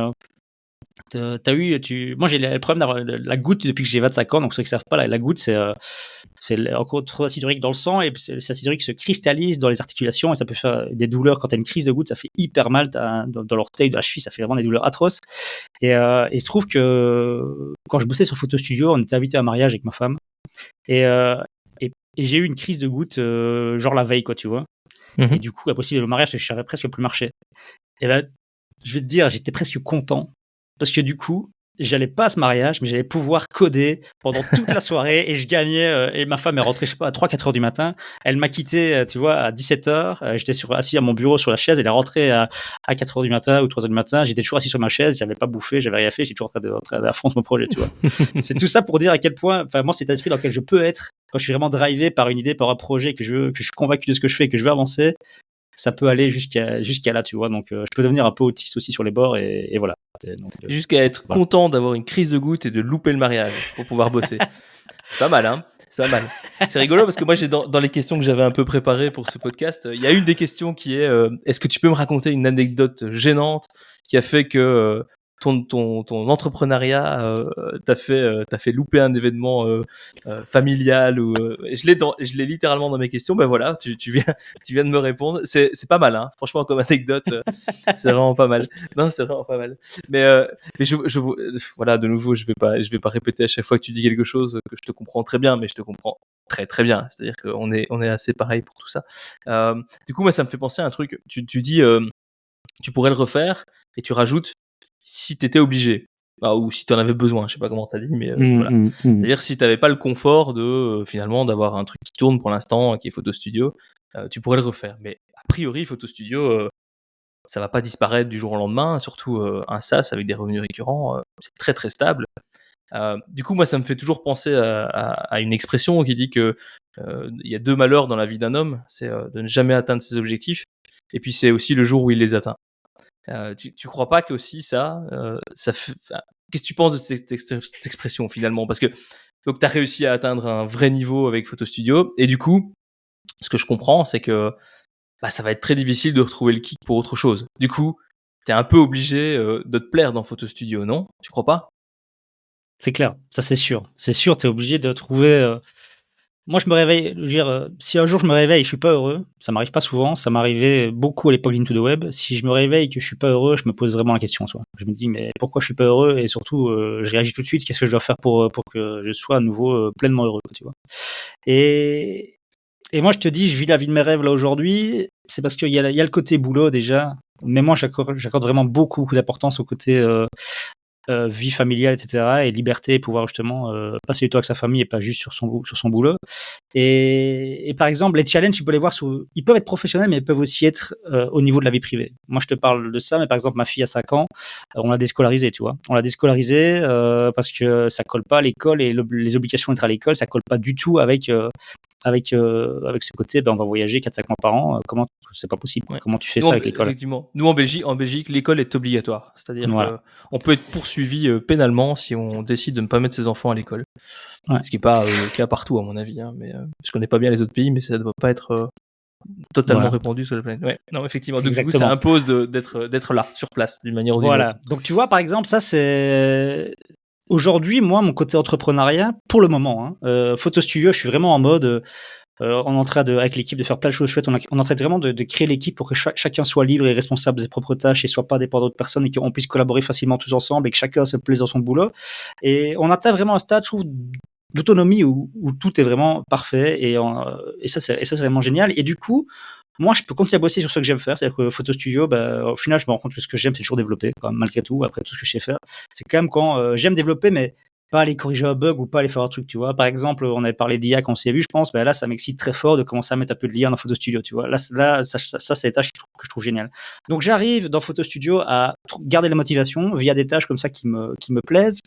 S3: moi j'ai le problème d'avoir la goutte depuis que j'ai 25 ans, donc ceux qui ne savent pas, la goutte c'est encore trop d'acide urique dans le sang et cet acide urique se cristallise dans les articulations et ça peut faire des douleurs. Quand tu as une crise de goutte, ça fait hyper mal dans l'orteil, dans la cheville, ça fait vraiment des douleurs atroces. Et il se trouve que quand je bossais sur Photo Studio, on était invité à un mariage avec ma femme et j'ai eu une crise de goutte genre la veille, quoi, tu vois. Et du coup, impossible le mariage, parce que je savais presque plus marcher. Et ben, je vais te dire, j'étais presque content parce que du coup, j'allais pas à ce mariage, mais j'allais pouvoir coder pendant toute la soirée et je gagnais. Et ma femme est rentrée, je sais pas, à 3-4 heures du matin. Elle m'a quitté, tu vois, à 17 heures. J'étais assis à mon bureau sur la chaise. Elle est rentrée à 4 heures du matin ou 3 heures du matin. J'étais toujours assis sur ma chaise. J'avais pas bouffé, j'avais rien fait. J'étais toujours en train d'affronter mon projet, tu vois. C'est tout ça pour dire à quel point, enfin, moi, c'est un esprit dans lequel je peux être quand je suis vraiment drivé par une idée, par un projet que je suis convaincu de ce que je fais, que je veux avancer. Ça peut aller jusqu'à là, tu vois. Donc, je peux devenir un peu autiste aussi sur les bords et voilà.
S2: Jusqu'à être content d'avoir une crise de goutte et de louper le mariage pour pouvoir bosser. C'est pas mal, hein. C'est pas mal. C'est rigolo parce que moi, j'ai dans les questions que j'avais un peu préparées pour ce podcast, il y a une des questions qui est est-ce que tu peux me raconter une anecdote gênante qui a fait que ton entrepreneuriat t'a fait louper un événement familial ou je l'ai littéralement dans mes questions. Ben voilà, tu viens de me répondre. C'est pas mal, hein. Franchement, comme anecdote, c'est vraiment pas mal. Non, c'est vraiment pas mal. Mais voilà, de nouveau, je vais pas répéter à chaque fois que tu dis quelque chose que je te comprends très bien, mais je te comprends très très bien. C'est-à-dire qu'on est assez pareil pour tout ça. Du coup, moi, ça me fait penser à un truc. Tu dis tu pourrais le refaire et tu rajoutes si t'étais obligé. Ou si t'en avais besoin, je sais pas comment t'as dit, mais voilà. C'est-à-dire si t'avais pas le confort de finalement d'avoir un truc qui tourne pour l'instant, qui est Photo Studio, tu pourrais le refaire. Mais a priori, Photo Studio, ça va pas disparaître du jour au lendemain. Surtout un SaaS avec des revenus récurrents, c'est très très stable. Du coup, moi, ça me fait toujours penser à une expression qui dit que il y a 2 malheurs dans la vie d'un homme, c'est de ne jamais atteindre ses objectifs, et puis c'est aussi le jour où il les atteint. Tu crois pas que aussi ça fait, qu'est-ce que tu penses de cette expression finalement? Parce que donc tu as réussi à atteindre un vrai niveau avec Photo Studio et du coup, ce que je comprends, c'est que bah, ça va être très difficile de retrouver le kick pour autre chose. Du coup, tu es un peu obligé de te plaire dans Photo Studio, non? Tu crois pas?
S3: C'est clair, ça c'est sûr. C'est sûr, tu es obligé de trouver, moi je me réveille, je veux dire, si un jour je me réveille et je suis pas heureux, ça m'arrive pas souvent, ça m'arrivait beaucoup à l'époque d'Into the Web. Si je me réveille et que je suis pas heureux, je me pose vraiment la question, tu vois? Je me dis: «Mais pourquoi je suis pas heureux?» et surtout, je réagis tout de suite, qu'est-ce que je dois faire pour que je sois à nouveau, pleinement heureux, tu vois? Et et moi je te dis, je vis la vie de mes rêves là aujourd'hui, c'est parce qu'il y a le côté boulot déjà, mais moi j'accorde vraiment beaucoup d'importance au côté, vie familiale, et cetera, et liberté, pouvoir justement, passer du temps avec sa famille et pas juste sur son boulot. Et par exemple, les challenges, tu peux les voir ils peuvent être professionnels, mais ils peuvent aussi être au niveau de la vie privée. Moi, je te parle de ça, mais par exemple, ma fille a 5 ans, on l'a déscolarisée, tu vois. On l'a déscolarisée parce que ça colle pas à l'école et les obligations d'être à l'école, ça colle pas du tout avec ce côté, ben, on va voyager 4-5 mois par an. Comment c'est pas possible, quoi.
S2: Ouais.
S3: Comment tu fais
S2: Nous,
S3: ça avec l'école?
S2: effectivement, nous en Belgique, l'école est obligatoire. C'est-à-dire
S3: Voilà.
S2: qu'on peut être poursuivi pénalement si on décide de ne pas mettre ses enfants à l'école.
S3: Ouais.
S2: Ce qui n'est pas le cas partout, à mon avis. Hein, mais je connais pas bien les autres pays, mais ça ne doit pas être totalement
S3: Voilà.
S2: répandu sur la planète. Ouais, non, effectivement. Donc, du coup, ça
S3: Exactement.
S2: impose d'être là, sur place, d'une manière ou d'une autre.
S3: Voilà. Donc, tu vois, par exemple, ça, c'est aujourd'hui, moi, mon côté entrepreneuriat, pour le moment, hein, Photo Studio, je suis vraiment en mode, on est en train avec l'équipe de faire plein de choses chouettes. On est en train vraiment de créer l'équipe pour que chacun soit libre et responsable de ses propres tâches et soit pas dépendant d'autres personnes et qu'on puisse collaborer facilement tous ensemble et que chacun se plaise dans son boulot. Et on atteint vraiment un stade, je trouve, d'autonomie où tout est vraiment parfait et ça, c'est vraiment génial. Et du coup, moi, je peux continuer à bosser sur ce que j'aime faire. C'est-à-dire que Photo Studio, bah, au final, je me rends compte que ce que j'aime, c'est toujours développer, quand même, malgré tout, après tout ce que je sais faire. C'est quand même quand j'aime développer, mais pas aller corriger un bug ou pas aller faire un truc, tu vois. Par exemple, on avait parlé d'IA quand on s'est vu, je pense. Ben là, ça m'excite très fort de commencer à mettre un peu de l'IA dans Photo Studio, tu vois. Là, c'est des tâches que je trouve géniales. Donc, j'arrive dans Photo Studio à garder la motivation via des tâches comme ça qui me plaisent.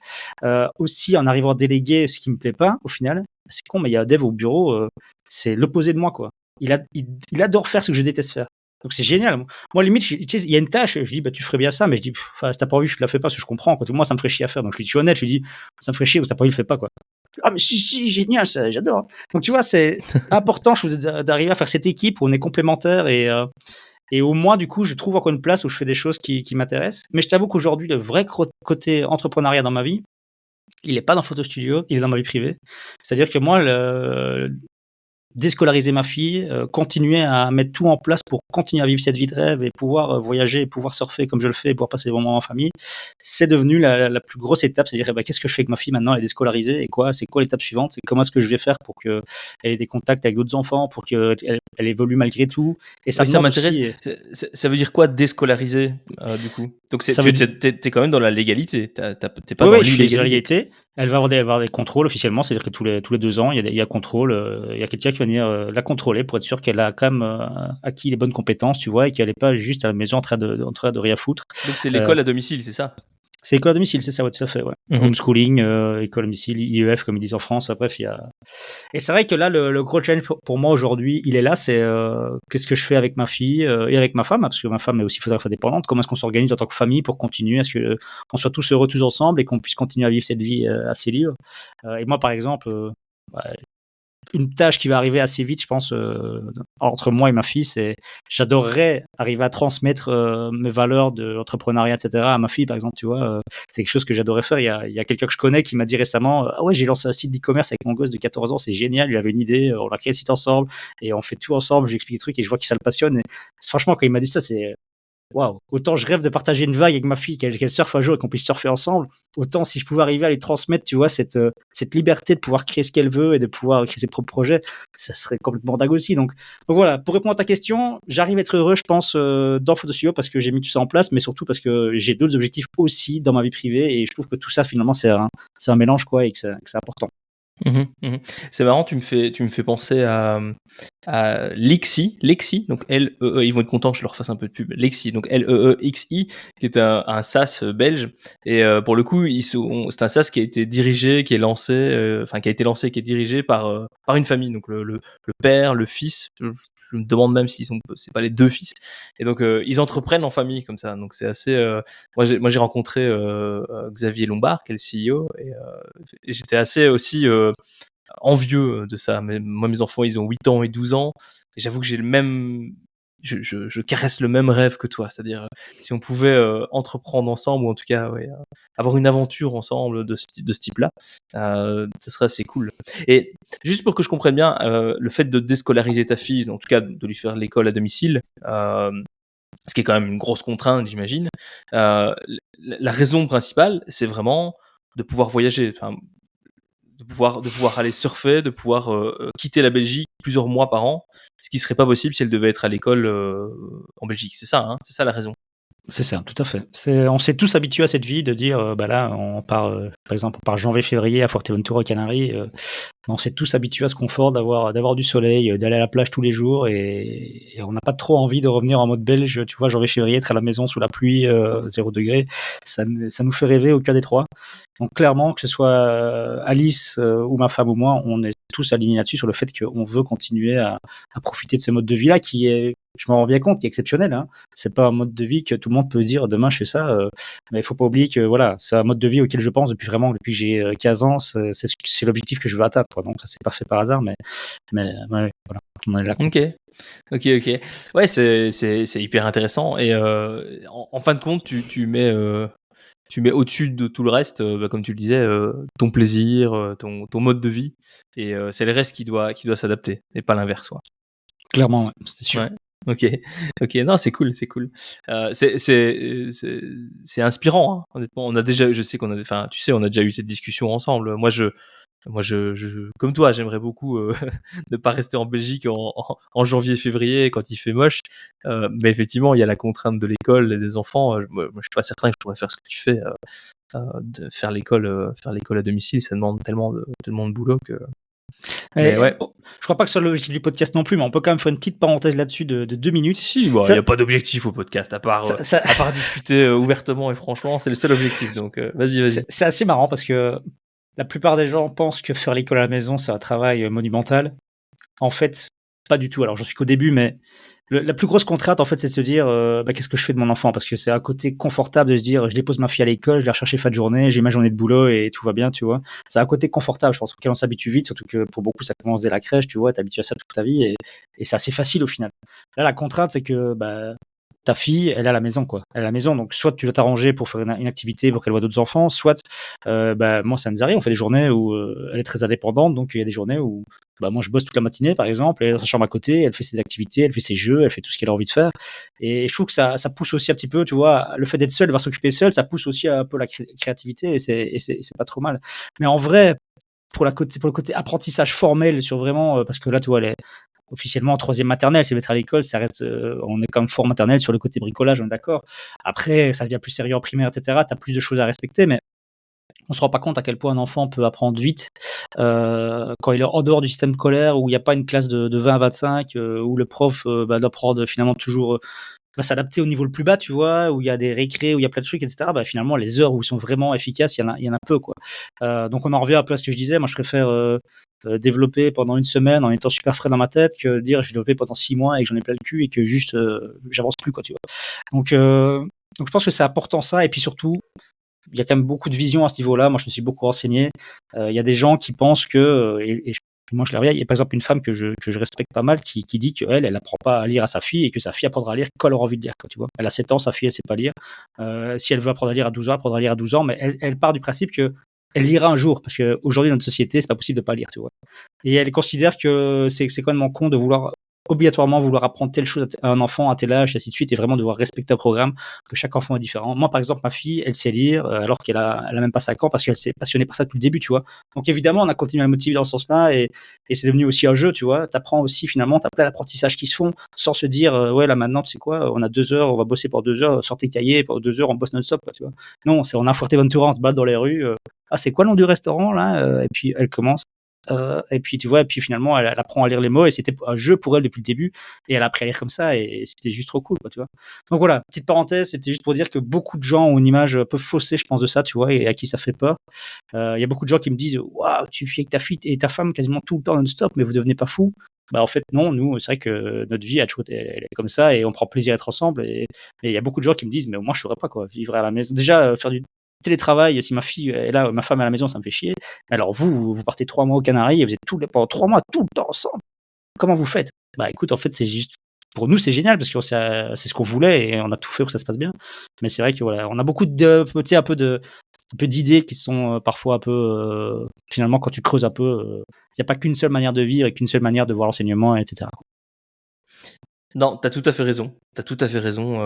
S3: Aussi, en arrivant à déléguer ce qui me plaît pas, au final. C'est con, mais il y a un dev au bureau, c'est l'opposé de moi, quoi. Il adore faire ce que je déteste faire. Donc c'est génial. Moi, limite, tu sais, il y a une tâche, je dis, bah, tu ferais bien ça, mais je dis, si t'as pas envie, je te la fais pas, parce que je comprends. Quoi. Moi, ça me ferait chier à faire. Donc je suis honnête, je dis, ça me ferait chier, ou si t'as pas envie, le fais pas, quoi. Ah, mais si, génial, ça, j'adore. Donc tu vois, c'est important, je trouve, d'arriver à faire cette équipe où on est complémentaires et au moins, du coup, je trouve encore une place où je fais des choses qui m'intéressent. Mais je t'avoue qu'aujourd'hui, le vrai côté entrepreneuriat dans ma vie, il est pas dans Photo Studio, il est dans ma vie privée. C'est-à-dire que moi, déscolariser ma fille, continuer à mettre tout en place pour continuer à vivre cette vie de rêve et pouvoir voyager, et pouvoir surfer comme je le fais, et pouvoir passer des moments en famille, c'est devenu la plus grosse étape. C'est-à-dire, eh ben, qu'est-ce que je fais avec ma fille maintenant? Elle est déscolarisée et c'est quoi l'étape suivante? C'est comment est-ce que je vais faire pour qu'elle ait des contacts avec d'autres enfants, pour qu'elle évolue malgré tout. Et ça,
S2: Oui, ça
S3: demande
S2: m'intéresse.
S3: aussi,
S2: Ça veut dire quoi déscolariser, du coup? Donc
S3: ça veut dire
S2: t'es quand même dans la légalité. T'es pas
S3: oui,
S2: dans
S3: oui, je suis sur
S2: l'illégalité.
S3: l'égalité. Elle va avoir des contrôles officiellement, c'est-à-dire que tous les 2 ans, il y a contrôle, il y a quelqu'un qui va venir la contrôler pour être sûr qu'elle a quand même acquis les bonnes compétences, tu vois, et qu'elle n'est pas juste à la maison en train de rien foutre.
S2: Donc c'est
S3: Euh,
S2: l'école à domicile, c'est ça?
S3: c'est école à domicile, c'est ça, ouais, tout à fait, ouais.
S2: Mhm.
S3: Homeschooling, école à domicile, IEF, comme ils disent en France. Bref, il y a. Et c'est vrai que là, le gros challenge pour moi aujourd'hui, il est là, c'est qu'est-ce que je fais avec ma fille et avec ma femme, hein, parce que ma femme est aussi photographe indépendante. Comment est-ce qu'on s'organise en tant que famille pour continuer à ce que on soit tous heureux tous ensemble et qu'on puisse continuer à vivre cette vie assez libre. Et moi, par exemple, ouais, une tâche qui va arriver assez vite, je pense, entre moi et ma fille, c'est j'adorerais arriver à transmettre mes valeurs de l'entrepreneuriat, etc. à ma fille, par exemple, tu vois. C'est quelque chose que j'adorerais faire. Il y a quelqu'un que je connais qui m'a dit récemment, ah ouais, j'ai lancé un site d'e-commerce avec mon gosse de 14 ans, c'est génial, il avait une idée, on a créé le site ensemble et on fait tout ensemble, j'explique des trucs et je vois que ça le passionne. Et franchement, quand il m'a dit ça, c'est waouh, autant je rêve de partager une vague avec ma fille, qu'elle surfe un jour et qu'on puisse surfer ensemble, autant si je pouvais arriver à lui transmettre, tu vois, cette liberté de pouvoir créer ce qu'elle veut et de pouvoir créer ses propres projets, ça serait complètement dingue aussi. Donc voilà, pour répondre à ta question, j'arrive à être heureux, je pense, dans Photo Studio parce que j'ai mis tout ça en place, mais surtout parce que j'ai d'autres objectifs aussi dans ma vie privée et je trouve que tout ça, finalement, c'est un mélange, quoi, et que c'est important.
S2: C'est marrant, tu me fais penser à Lexi, donc L-E-E, ils vont être contents que je leur fasse un peu de pub. Lexi, donc L-E-E-X-I, qui est un SaaS belge. Et pour le coup, c'est un SaaS qui a été dirigé, qui est lancé, qui a été lancé, qui est dirigé par une famille. Donc le père, le fils. Je me demande même c'est pas les deux fils. Et donc ils entreprennent en famille comme ça. Donc c'est assez. Moi j'ai rencontré Xavier Lombard, qui est le CEO, et j'étais assez aussi envieux de ça. Mais moi, mes enfants, ils ont 8 ans et 12 ans. Et j'avoue que j'ai le même. Je caresse le même rêve que toi. C'est-à-dire, si on pouvait entreprendre ensemble, ou en tout cas, avoir une aventure ensemble de ce type-là, ça serait assez cool. Et juste pour que je comprenne bien, le fait de déscolariser ta fille, en tout cas de lui faire l'école à domicile, ce qui est quand même une grosse contrainte, j'imagine, la raison principale, c'est vraiment de pouvoir voyager. Enfin, de pouvoir aller surfer, de pouvoir quitter la Belgique plusieurs mois par an, ce qui serait pas possible si elle devait être à l'école en Belgique. C'est ça, hein, c'est ça la raison.
S3: C'est ça, tout à fait. On s'est tous habitués à cette vie de dire, là, on part, par exemple, on part janvier-février à Fuerteventura aux Canaries. On s'est tous habitués à ce confort d'avoir du soleil, d'aller à la plage tous les jours, et on n'a pas trop envie de revenir en mode belge. Tu vois, janvier-février, être à la maison sous la pluie, 0 degré, ça nous fait rêver au cœur des trois. Donc clairement, que ce soit Alice ou ma femme ou moi, on est tous alignés là-dessus sur le fait qu'on veut continuer à profiter de ce mode de vie-là qui est, je m'en rends bien compte, qui est exceptionnel. Hein. C'est pas un mode de vie que tout le monde peut dire demain je fais ça, mais il faut pas oublier que voilà, c'est un mode de vie auquel je pense depuis que j'ai 15 ans. C'est l'objectif que je veux atteindre. Donc ça s'est pas fait par hasard, mais ouais, voilà, on est là.
S2: Ok. Ouais, c'est hyper intéressant. Et en fin de compte, tu mets au-dessus de tout le reste, comme tu le disais, ton plaisir, ton mode de vie, et c'est le reste qui doit s'adapter, et pas l'inverse, ouais.
S3: Clairement, ouais, c'est sûr.
S2: Ouais. Ok, non, c'est cool. C'est inspirant, hein, honnêtement. Je sais qu'on a, enfin, tu sais, on a déjà eu cette discussion ensemble. Moi, comme toi, j'aimerais beaucoup ne pas rester en Belgique en janvier-février quand il fait moche. Mais effectivement, il y a la contrainte de l'école et des enfants. Moi, je suis pas certain que je pourrais faire ce que tu fais. De faire l'école à domicile, ça demande tellement de boulot que.
S3: Ouais. Je crois pas que ce soit l'objectif du podcast non plus, mais on peut quand même faire une petite parenthèse là-dessus de 2 minutes.
S2: Si, il n'y a pas d'objectif au podcast, à part discuter ouvertement et franchement, c'est le seul objectif. Donc, vas-y.
S3: C'est assez marrant parce que la plupart des gens pensent que faire l'école à la maison, c'est un travail monumental. En fait, pas du tout. Alors, j'en suis qu'au début, mais la plus grosse contrainte, en fait, c'est de se dire qu'est-ce que je fais de mon enfant, parce que c'est un côté confortable de se dire je dépose ma fille à l'école, je vais la rechercher fin de journée, j'ai ma journée de boulot et tout va bien, tu vois. C'est un côté confortable, je pense, auquel on s'habitue vite, surtout que pour beaucoup, ça commence dès la crèche, tu vois, t'habitues à ça toute ta vie et c'est assez facile au final. Là, la contrainte, c'est que ta fille, elle est à la maison, quoi. Elle est à la maison, donc soit tu dois t'arranger pour faire une activité pour qu'elle voit d'autres enfants, soit, moi, ça nous arrive, on fait des journées où elle est très indépendante, donc il y a des journées où, moi, je bosse toute la matinée, par exemple, elle est dans sa chambre à côté, elle fait ses activités, elle fait ses jeux, elle fait tout ce qu'elle a envie de faire. Et je trouve que ça pousse aussi un petit peu, tu vois, le fait d'être seule, de devoir s'occuper seule, ça pousse aussi un peu la créativité, et c'est pas trop mal. Mais en vrai, pour le côté apprentissage formel sur vraiment, parce que là, tu vois, officiellement en 3e maternelle, si elle veut être à l'école, ça reste, on est quand même fort maternelle sur le côté bricolage, on est d'accord. Après, ça devient plus sérieux en primaire, etc. T'as plus de choses à respecter, mais on se rend pas compte à quel point un enfant peut apprendre vite quand il est en dehors du système scolaire, où il n'y a pas une classe de 20 à 25, où le prof doit prendre finalement toujours va s'adapter au niveau le plus bas, tu vois, où il y a des récrés, où il y a plein de trucs, etc. Finalement, les heures où ils sont vraiment efficaces, il y en a peu, quoi. Donc on en revient un peu à ce que je disais. Moi, je préfère développer pendant une semaine en étant super frais dans ma tête que dire je vais développer pendant 6 mois et que j'en ai plein le cul et que juste j'avance plus, quoi, tu vois. Donc je pense que c'est important ça, et puis surtout, il y a quand même beaucoup de vision à ce niveau-là. Moi, je me suis beaucoup renseigné. Il y a des gens qui pensent que, moi je l'ai regarde, il y a par exemple une femme que je respecte pas mal qui dit qu'elle apprend pas à lire à sa fille et que sa fille apprendra à lire quand elle aura envie de lire, quoi, tu vois. Elle a 7 ans, sa fille, elle sait pas lire. Si elle veut apprendre à lire à 12 ans, elle apprendra à lire à 12 ans, mais elle part du principe que elle lira un jour, parce qu'aujourd'hui, dans notre société, c'est pas possible de pas lire, tu vois. Et elle considère que c'est quand même con de obligatoirement vouloir apprendre telle chose à un enfant à tel âge, et ainsi de suite, et vraiment devoir respecter un programme, que chaque enfant est différent. Moi, par exemple, ma fille, elle sait lire, alors qu'elle a même pas 5 ans, parce qu'elle s'est passionnée par ça depuis le début, tu vois. Donc évidemment, on a continué à la motiver dans ce sens-là, et c'est devenu aussi un jeu, tu vois. T'apprends aussi, finalement, t'as plein d'apprentissages qui se font, sans se dire, ouais, là maintenant, tu sais quoi, on a 2 heures, on va bosser pour 2 heures, sortez cahier, pour 2 heures, on bosse non-stop, quoi, tu vois. Non, on a Fuerteventura, on se balade dans les rues, c'est quoi le nom du restaurant, là? Et puis, elle commence. Et puis tu vois, et puis finalement elle apprend à lire les mots et c'était un jeu pour elle depuis le début et elle a appris à lire comme ça et c'était juste trop cool, quoi, tu vois. Donc voilà, petite parenthèse, c'était juste pour dire que beaucoup de gens ont une image un peu faussée, je pense, de ça, tu vois, et à qui ça fait peur. Il y a beaucoup de gens qui me disent waouh, tu vis avec ta fille et ta femme quasiment tout le temps non-stop, mais vous devenez pas fou. Bah en fait non, nous c'est vrai que notre vie elle est comme ça et on prend plaisir à être ensemble et il y a beaucoup de gens qui me disent mais moi je saurais pas quoi vivre à la maison. Déjà faire du télétravail, si ma fille est là, ma femme est à la maison, ça me fait chier. Alors vous partez 3 mois aux Canaries et vous êtes pendant 3 mois tout le temps ensemble. Comment vous faites? Bah écoute, en fait c'est juste pour nous c'est génial parce que c'est ce qu'on voulait et on a tout fait pour que ça se passe bien. Mais c'est vrai que voilà, on a beaucoup de tu sais, un peu d'idées qui sont parfois un peu finalement quand tu creuses un peu, il y a pas qu'une seule manière de vivre et qu'une seule manière de voir l'enseignement, etc.
S2: Non, t'as tout à fait raison. T'as tout à fait raison.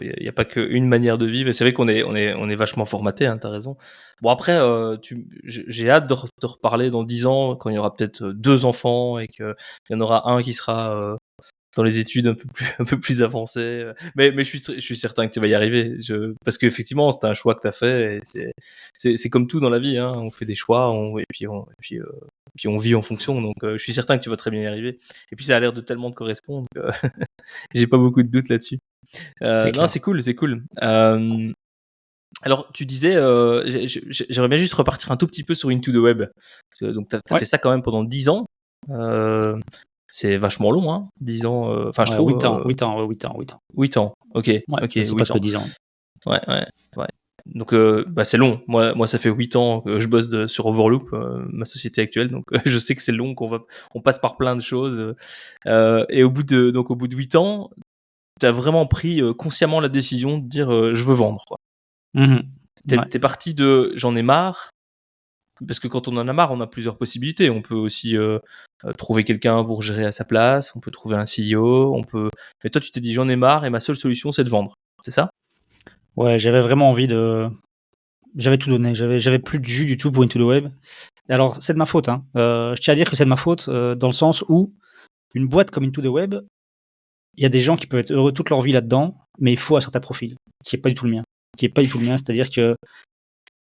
S2: Y a pas qu'une manière de vivre. Et c'est vrai qu'on est vachement formaté. Hein, t'as raison. Bon après, j'ai hâte de reparler dans 10 ans quand il y aura peut-être 2 enfants et qu'il y en aura un qui sera dans les études un peu plus avancées. Mais je suis certain que tu vas y arriver. Parce qu'effectivement, c'est un choix que t'as fait. Et c'est comme tout dans la vie. Hein, on fait des choix. Puis on vit en fonction. Donc, je suis certain que tu vas très bien y arriver. Et puis, ça a l'air de tellement te correspondre que j'ai pas beaucoup de doutes là-dessus.
S3: C'est
S2: Non,
S3: clair.
S2: c'est cool, c'est cool. Alors, tu disais, j'aimerais bien juste repartir un tout petit peu sur Into the Web. Donc, t'as
S3: Ouais.
S2: fait ça quand même pendant 10 ans. C'est vachement long, hein, 10 ans. Enfin, je
S3: Ouais,
S2: trouve.
S3: 8 ans, 8 ans, ouais, 8 ans, 8 ans.
S2: 8 ans. Ok,
S3: Ouais,
S2: ok,
S3: c'est
S2: 8
S3: presque
S2: ans.
S3: 10 ans.
S2: Ouais, ouais, ouais. Donc, bah, c'est long. Moi, ça fait 8 ans que je bosse sur Overloop, ma société actuelle. Donc, je sais que c'est long, on passe par plein de choses. Et au bout de 8 ans, tu as vraiment pris consciemment la décision de dire je veux vendre, quoi.
S3: Mmh. Ouais.
S2: T'es parti de j'en ai marre, parce que quand on en a marre, on a plusieurs possibilités. On peut aussi trouver quelqu'un pour gérer à sa place, on peut trouver un CEO, mais toi, tu t'es dit j'en ai marre et ma seule solution, c'est de vendre. C'est ça?
S3: Ouais, j'avais vraiment envie de j'avais tout donné, j'avais plus de jus du tout pour Into the Web. Et alors, c'est de ma faute, hein. Je tiens à dire que c'est de ma faute, dans le sens où une boîte comme Into the Web, il y a des gens qui peuvent être heureux toute leur vie là-dedans, mais il faut un certain profil, qui est pas du tout le mien. Qui est pas du tout le mien, c'est-à-dire que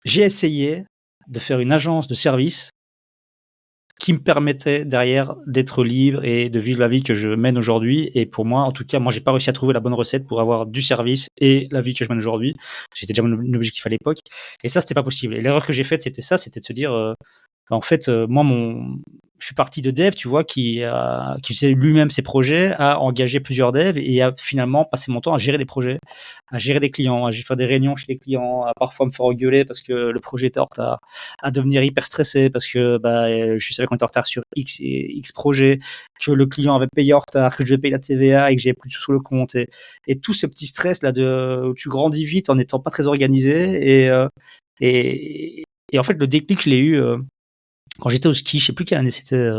S3: j'ai essayé de faire une agence de service qui me permettait derrière d'être libre et de vivre la vie que je mène aujourd'hui. Et pour moi, en tout cas, moi, j'ai pas réussi à trouver la bonne recette pour avoir du service et la vie que je mène aujourd'hui. C'était déjà mon objectif à l'époque. Et ça, c'était pas possible. Et l'erreur que j'ai faite, c'était ça, c'était de se dire, en fait, moi, je suis parti de dev, tu vois, qui faisait lui-même ses projets, a engagé plusieurs devs et a finalement passé mon temps à gérer des projets, à gérer des clients, à faire des réunions chez les clients, à parfois me faire engueuler parce que le projet était en retard, à devenir hyper stressé parce que je savais qu'on était en retard sur X projets, que le client avait payé en retard, que je devais payer la TVA et que j'avais plus de sous sur le compte et tout ce petit stress là où tu grandis vite en n'étant pas très organisé et en fait le déclic je l'ai eu quand j'étais au ski, je sais plus quelle année c'était.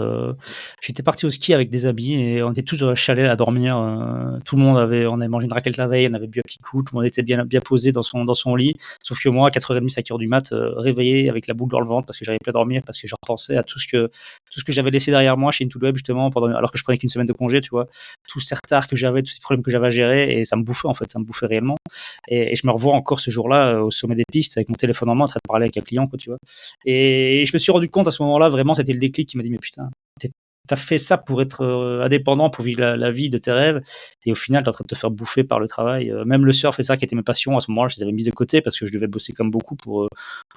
S3: J'étais parti au ski avec des amis et on était tous dans le chalet à dormir. Tout le monde on avait mangé une raclette la veille, on avait bu un petit coup, tout le monde était bien posé dans son lit. Sauf que moi, à 4h30, 5h du mat, réveillé avec la boule dans le ventre parce que j'arrivais plus à dormir, parce que je repensais à tout ce que j'avais laissé derrière moi chez Into the Web justement alors que je prenais qu'une semaine de congé, tu vois. Tous ces retards que j'avais, tous ces problèmes que j'avais à gérer et ça me bouffait en fait, ça me bouffait réellement. Et je me revois encore ce jour-là au sommet des pistes avec mon téléphone en main en train de parler avec un client, quoi, tu vois. Et je me suis rendu compte à ce moment-là, vraiment, c'était le déclic qui m'a dit, mais putain, t'as fait ça pour être indépendant, pour vivre la vie de tes rêves, et au final, t'es en train de te faire bouffer par le travail. Même le surf et ça, qui était mes passions, à ce moment-là, je les avais mises de côté parce que je devais bosser comme beaucoup pour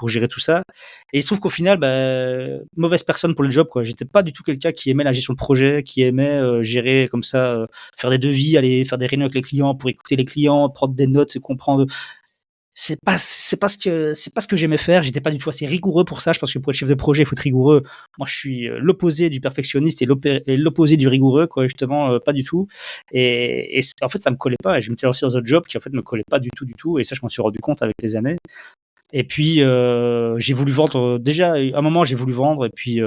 S3: gérer tout ça. Et il se trouve qu'au final, mauvaise personne pour le job, quoi. J'étais pas du tout quelqu'un qui aimait la gestion de projet, qui aimait gérer comme ça, faire des devis, aller faire des réunions avec les clients pour écouter les clients, prendre des notes, comprendre. C'est pas ce que j'aimais faire. J'étais pas du tout assez rigoureux pour ça. Je pense que pour être chef de projet, il faut être rigoureux. Moi, je suis l'opposé du perfectionniste et l'opposé du rigoureux, quoi. Justement, pas du tout. Et en fait, ça me collait pas. Et je m'étais lancé dans un job qui en fait me collait pas du tout. Et ça, je m'en suis rendu compte avec les années. Et puis, j'ai voulu vendre. Déjà, à un moment, j'ai voulu vendre. Et puis,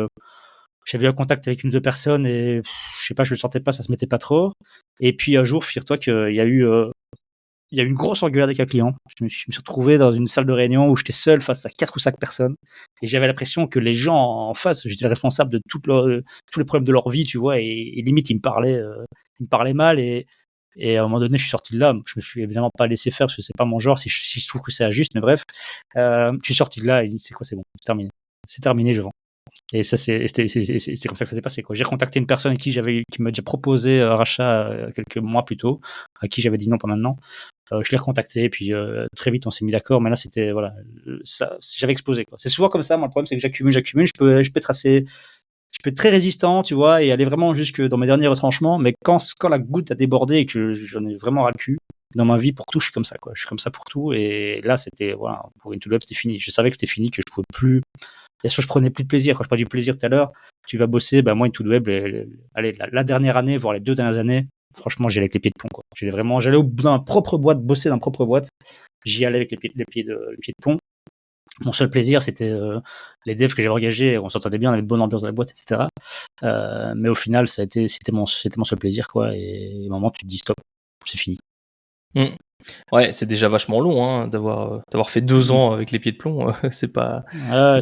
S3: j'avais eu un contact avec une ou deux personnes et je sais pas, je le sentais pas, ça se mettait pas trop. Et puis un jour, figure-toi qu'il y a eu une grosse engueulade avec un client. Je me suis retrouvé dans une salle de réunion où j'étais seul face à 4 ou 5 personnes et j'avais l'impression que les gens en face, j'étais le responsable de tous les problèmes de leur vie, tu vois, et limite ils me parlaient mal et à un moment donné, je suis sorti de là. Je me suis évidemment pas laissé faire parce que c'est pas mon genre si je trouve que c'est injuste, mais bref, je suis sorti de là et c'est quoi, c'est bon, c'est terminé, je vends. Et ça, c'est comme ça que ça s'est passé, quoi. J'ai recontacté une personne qui m'a déjà proposé un rachat quelques mois plus tôt, à qui j'avais dit non, pas maintenant. Je l'ai recontacté, et puis très vite, on s'est mis d'accord. Mais là, c'était, voilà, j'avais explosé, quoi. C'est souvent comme ça. Moi, le problème, c'est que j'accumule. Je peux être très résistant, tu vois, et aller vraiment jusque dans mes derniers retranchements. Mais quand la goutte a débordé et que j'en ai vraiment ras le cul, dans ma vie, pour tout, je suis comme ça, quoi. Je suis comme ça pour tout. Et là, c'était, voilà, pour Into the Web, c'était fini. Je savais que c'était fini, que je pouvais plus. Bien sûr, je prenais plus de plaisir. Quand je parlais du plaisir tout à l'heure, tu vas bosser, moi, Into the Web, allez, la dernière année, voire les 2 dernières années, franchement, j'y allais avec les pieds de plomb, quoi. J'allais dans ma propre boîte, bosser dans ma propre boîte. J'y allais avec les pieds de plomb. Mon seul plaisir, c'était les devs que j'avais engagés. On s'entendait bien, on avait de bonne ambiance dans la boîte, etc. Mais au final, c'était mon seul plaisir, quoi. Et au moment, tu te dis stop, c'est fini.
S2: Ouais, c'est déjà vachement long, hein, d'avoir fait 2 ans avec les pieds de plomb. C'est pas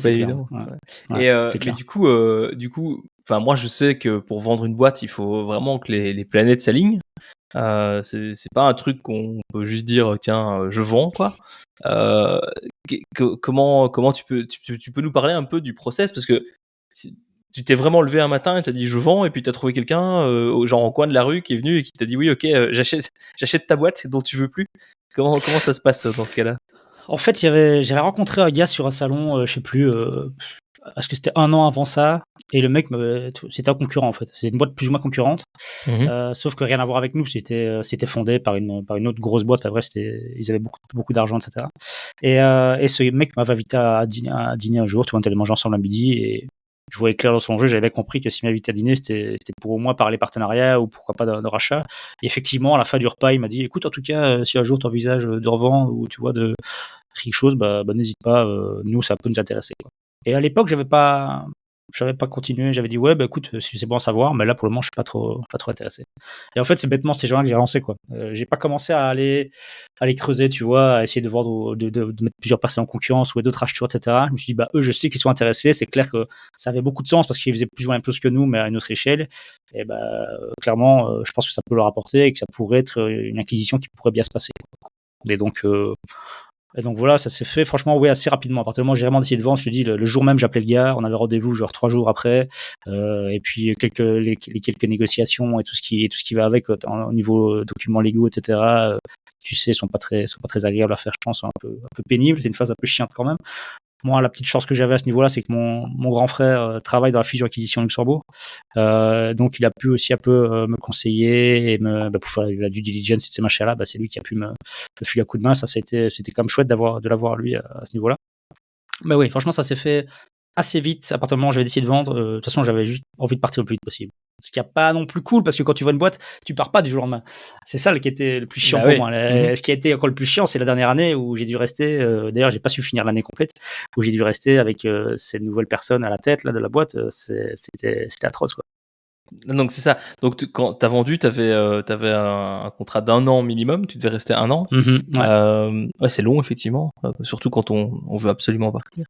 S2: évident.
S3: Ouais,
S2: Et mais du coup, enfin moi je sais que pour vendre une boîte, il faut vraiment que les planètes s'alignent. C'est pas un truc qu'on peut juste dire tiens je vends, quoi. Comment tu peux nous parler un peu du process, parce que tu t'es vraiment levé un matin et t'as dit je vends, et puis t'as trouvé quelqu'un genre en coin de la rue qui est venu et qui t'a dit oui, ok, j'achète ta boîte dont tu veux plus. Comment ça se passe dans ce cas-là?
S3: En fait, j'avais rencontré un gars sur un salon, je sais plus, est-ce que c'était 1 an avant ça, et le mec, c'était un concurrent, en fait. C'est une boîte plus ou moins concurrente, sauf que rien à voir avec nous. C'était fondé par une autre grosse boîte. Après, ils avaient beaucoup d'argent, etc. Et ce mec m'avait invité à dîner un jour. Tu vois, on allait manger ensemble à midi, et je voyais clair dans son jeu. J'avais compris que s'il m'invitait à dîner, c'était pour au moins parler partenariat, ou pourquoi pas de rachat. Et effectivement, à la fin du repas, il m'a dit, écoute, en tout cas, si un jour tu envisages de revendre, ou tu vois, de quelque chose, n'hésite pas, nous, ça peut nous intéresser, quoi. Et à l'époque, j'avais pas continué. J'avais dit, ouais, écoute, si c'est bon à savoir, mais là, pour le moment, je suis pas trop intéressé. Et en fait, c'est bêtement ces gens-là que j'ai relancé, quoi. J'ai pas commencé à aller creuser, tu vois, à essayer de vendre, de mettre plusieurs personnes en concurrence, ou d'autres acheteurs, etc. Je me suis dit, eux, je sais qu'ils sont intéressés. C'est clair que ça avait beaucoup de sens parce qu'ils faisaient plus ou moins la même chose que nous, mais à une autre échelle. Et clairement, je pense que ça peut leur apporter, et que ça pourrait être une acquisition qui pourrait bien se passer, quoi. Et donc voilà, ça s'est fait franchement, oui, assez rapidement. À partir du moment où j'ai vraiment décidé de vendre, je te dis, le jour même, j'appelais le gars, on avait rendez-vous genre 3 jours après, et puis les quelques négociations et tout ce qui va avec au niveau documents légaux, etc. Tu sais, sont pas très agréables à faire, je pense, un peu pénibles. C'est une phase un peu chiante quand même. Moi, la petite chance que j'avais à ce niveau-là, c'est que mon grand frère travaille dans la fusion-acquisition Luxembourg. Donc, il a pu aussi un peu me conseiller et pour faire la due diligence de ces machins-là. C'est lui qui a pu me filer un coup de main. Ça, c'était quand même chouette de l'avoir lui à ce niveau-là. Mais oui, franchement, ça s'est fait assez vite. À partir du moment où j'avais décidé de vendre, de toute façon, j'avais juste envie de partir le plus vite possible. Ce qui n'est pas non plus cool, parce que quand tu vends une boîte, tu pars pas du jour au lendemain. C'est ça qui était le plus chiant pour moi. Ce qui a été encore le plus chiant, c'est la dernière année où j'ai dû rester. D'ailleurs, j'ai pas su finir l'année complète, où j'ai dû rester avec ces nouvelles personnes à la tête là de la boîte. C'était atroce, quoi.
S2: Donc c'est ça. Donc quand t'as vendu, t'avais un contrat d'1 an minimum. Tu devais rester 1 an. Ouais, c'est long effectivement, surtout quand on veut absolument partir.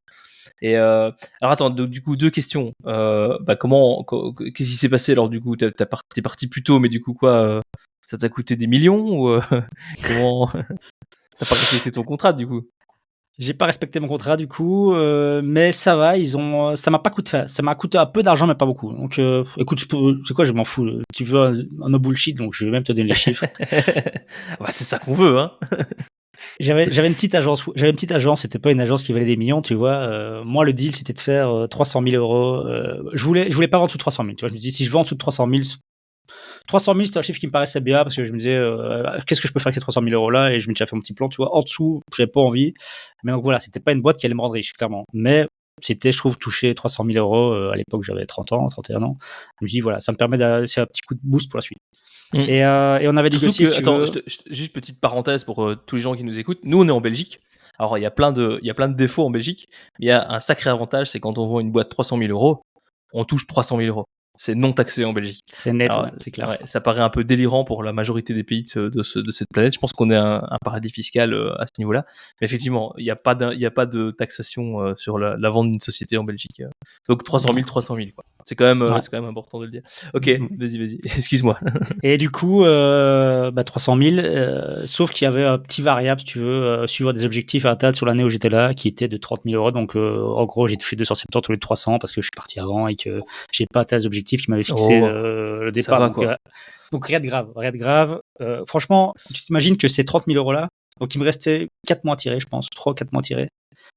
S2: Et alors attends, du coup 2 questions. Qu'est-ce qui s'est passé alors du coup? T'es parti plus tôt, mais du coup quoi, ça t'a coûté des millions, ou comment? T'as pas respecté ton contrat du coup?
S3: J'ai pas respecté mon contrat du coup, mais ça va, ça m'a pas coûté, ça m'a coûté un peu d'argent, mais pas beaucoup. Donc écoute, c'est quoi, je m'en fous. Tu veux un no bullshit, donc je vais même te donner les chiffres.
S2: C'est ça qu'on veut, hein.
S3: J'avais une petite agence, c'était pas une agence qui valait des millions, tu vois. Moi, le deal, c'était de faire 300 000 euros. Je voulais pas vendre en dessous de 300 000, tu vois. Je me dis, si je vends en dessous de 300 000, c'était un chiffre qui me paraissait bien, parce que je me disais, qu'est-ce que je peux faire avec ces 300 000 euros là, et je me suis fait un petit plan, tu vois. En dessous, j'avais pas envie. Mais donc voilà, c'était pas une boîte qui allait me rendre riche, clairement. Mais c'était, je trouve, toucher 300 000 euros. À l'époque, j'avais 30 ans, 31 ans. Je me dis, voilà, ça me permet c'est un petit coup de boost pour la suite. Et on avait négocié.
S2: Juste petite parenthèse pour tous les gens qui nous écoutent. Nous, on est en Belgique. Alors, il y a plein de défauts en Belgique. Mais il y a un sacré avantage, c'est quand on vend une boîte 300 000 euros, on touche 300 000 euros. C'est non taxé en Belgique.
S3: C'est net, c'est clair.
S2: Ouais, ça paraît un peu délirant pour la majorité des pays de cette planète. Je pense qu'on est un paradis fiscal à ce niveau-là. Mais effectivement, il n'y a pas de taxation sur la vente d'une société en Belgique. Donc 300 000, quoi. C'est quand même,
S3: Ouais.
S2: c'est quand même important de le dire. Ok,
S3: Mhm.
S2: vas-y. Excuse-moi.
S3: Et du coup, 300 000, sauf qu'il y avait un petit variable, si tu veux, suivre des objectifs à atteindre sur l'année où j'étais là, qui était de 30 000 euros. Donc, en gros, j'ai touché 270 au lieu de 300 parce que je suis parti avant et que j'ai pas atteint les objectifs qui m'avaient fixé
S2: Oh,
S3: le
S2: ça
S3: départ.
S2: va,
S3: Donc,
S2: quoi.
S3: donc, rien de grave, rien de grave. Franchement, tu t'imagines que ces 30 000 euros-là, donc il me restait 4 mois à tirer, je pense, 3 ou 4 mois à tirer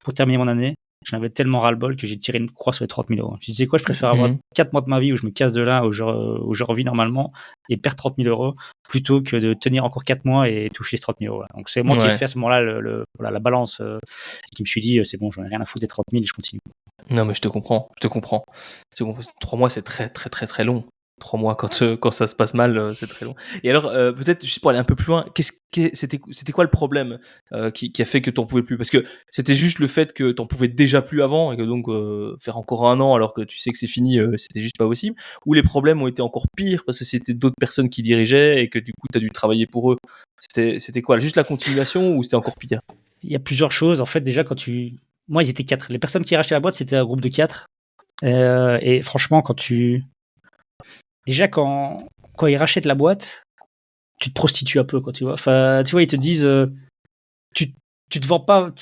S3: pour terminer mon année. J'en avais tellement ras-le-bol que j'ai tiré une croix sur les 30 000 euros. Je disais quoi, je préfère avoir
S2: Mhm.
S3: 4 mois de ma vie où je me casse de là, où je revis normalement et perdre 30 000 euros plutôt que de tenir encore 4 mois et toucher ces 30 000 euros. Là. Donc c'est moi qui ai
S2: Ouais.
S3: fait à ce moment-là voilà, la balance et qui me suis dit c'est bon, j'en ai rien à foutre des 30 000 et je continue.
S2: Non, mais je te comprends. 3 mois, c'est très, très, très, très long. 3 mois, quand ça se passe mal, c'est très long. Et alors, peut-être, juste pour aller un peu plus loin, c'était quoi le problème qui a fait que t'en pouvais plus? Parce que c'était juste le fait que t'en pouvais déjà plus avant et que donc faire encore un an alors que tu sais que c'est fini, c'était juste pas possible. Ou les problèmes ont été encore pires parce que c'était d'autres personnes qui dirigeaient et que du coup, t'as dû travailler pour eux. C'était quoi? Juste la continuation ou c'était encore pire?
S3: Il y a plusieurs choses. En fait, déjà, moi, ils étaient 4. Les personnes qui rachetaient la boîte, c'était un groupe de 4. Et franchement, Déjà, quand ils rachètent la boîte, tu te prostitues un peu, quoi, tu vois. Enfin, tu vois, ils te disent, tu te vends pas.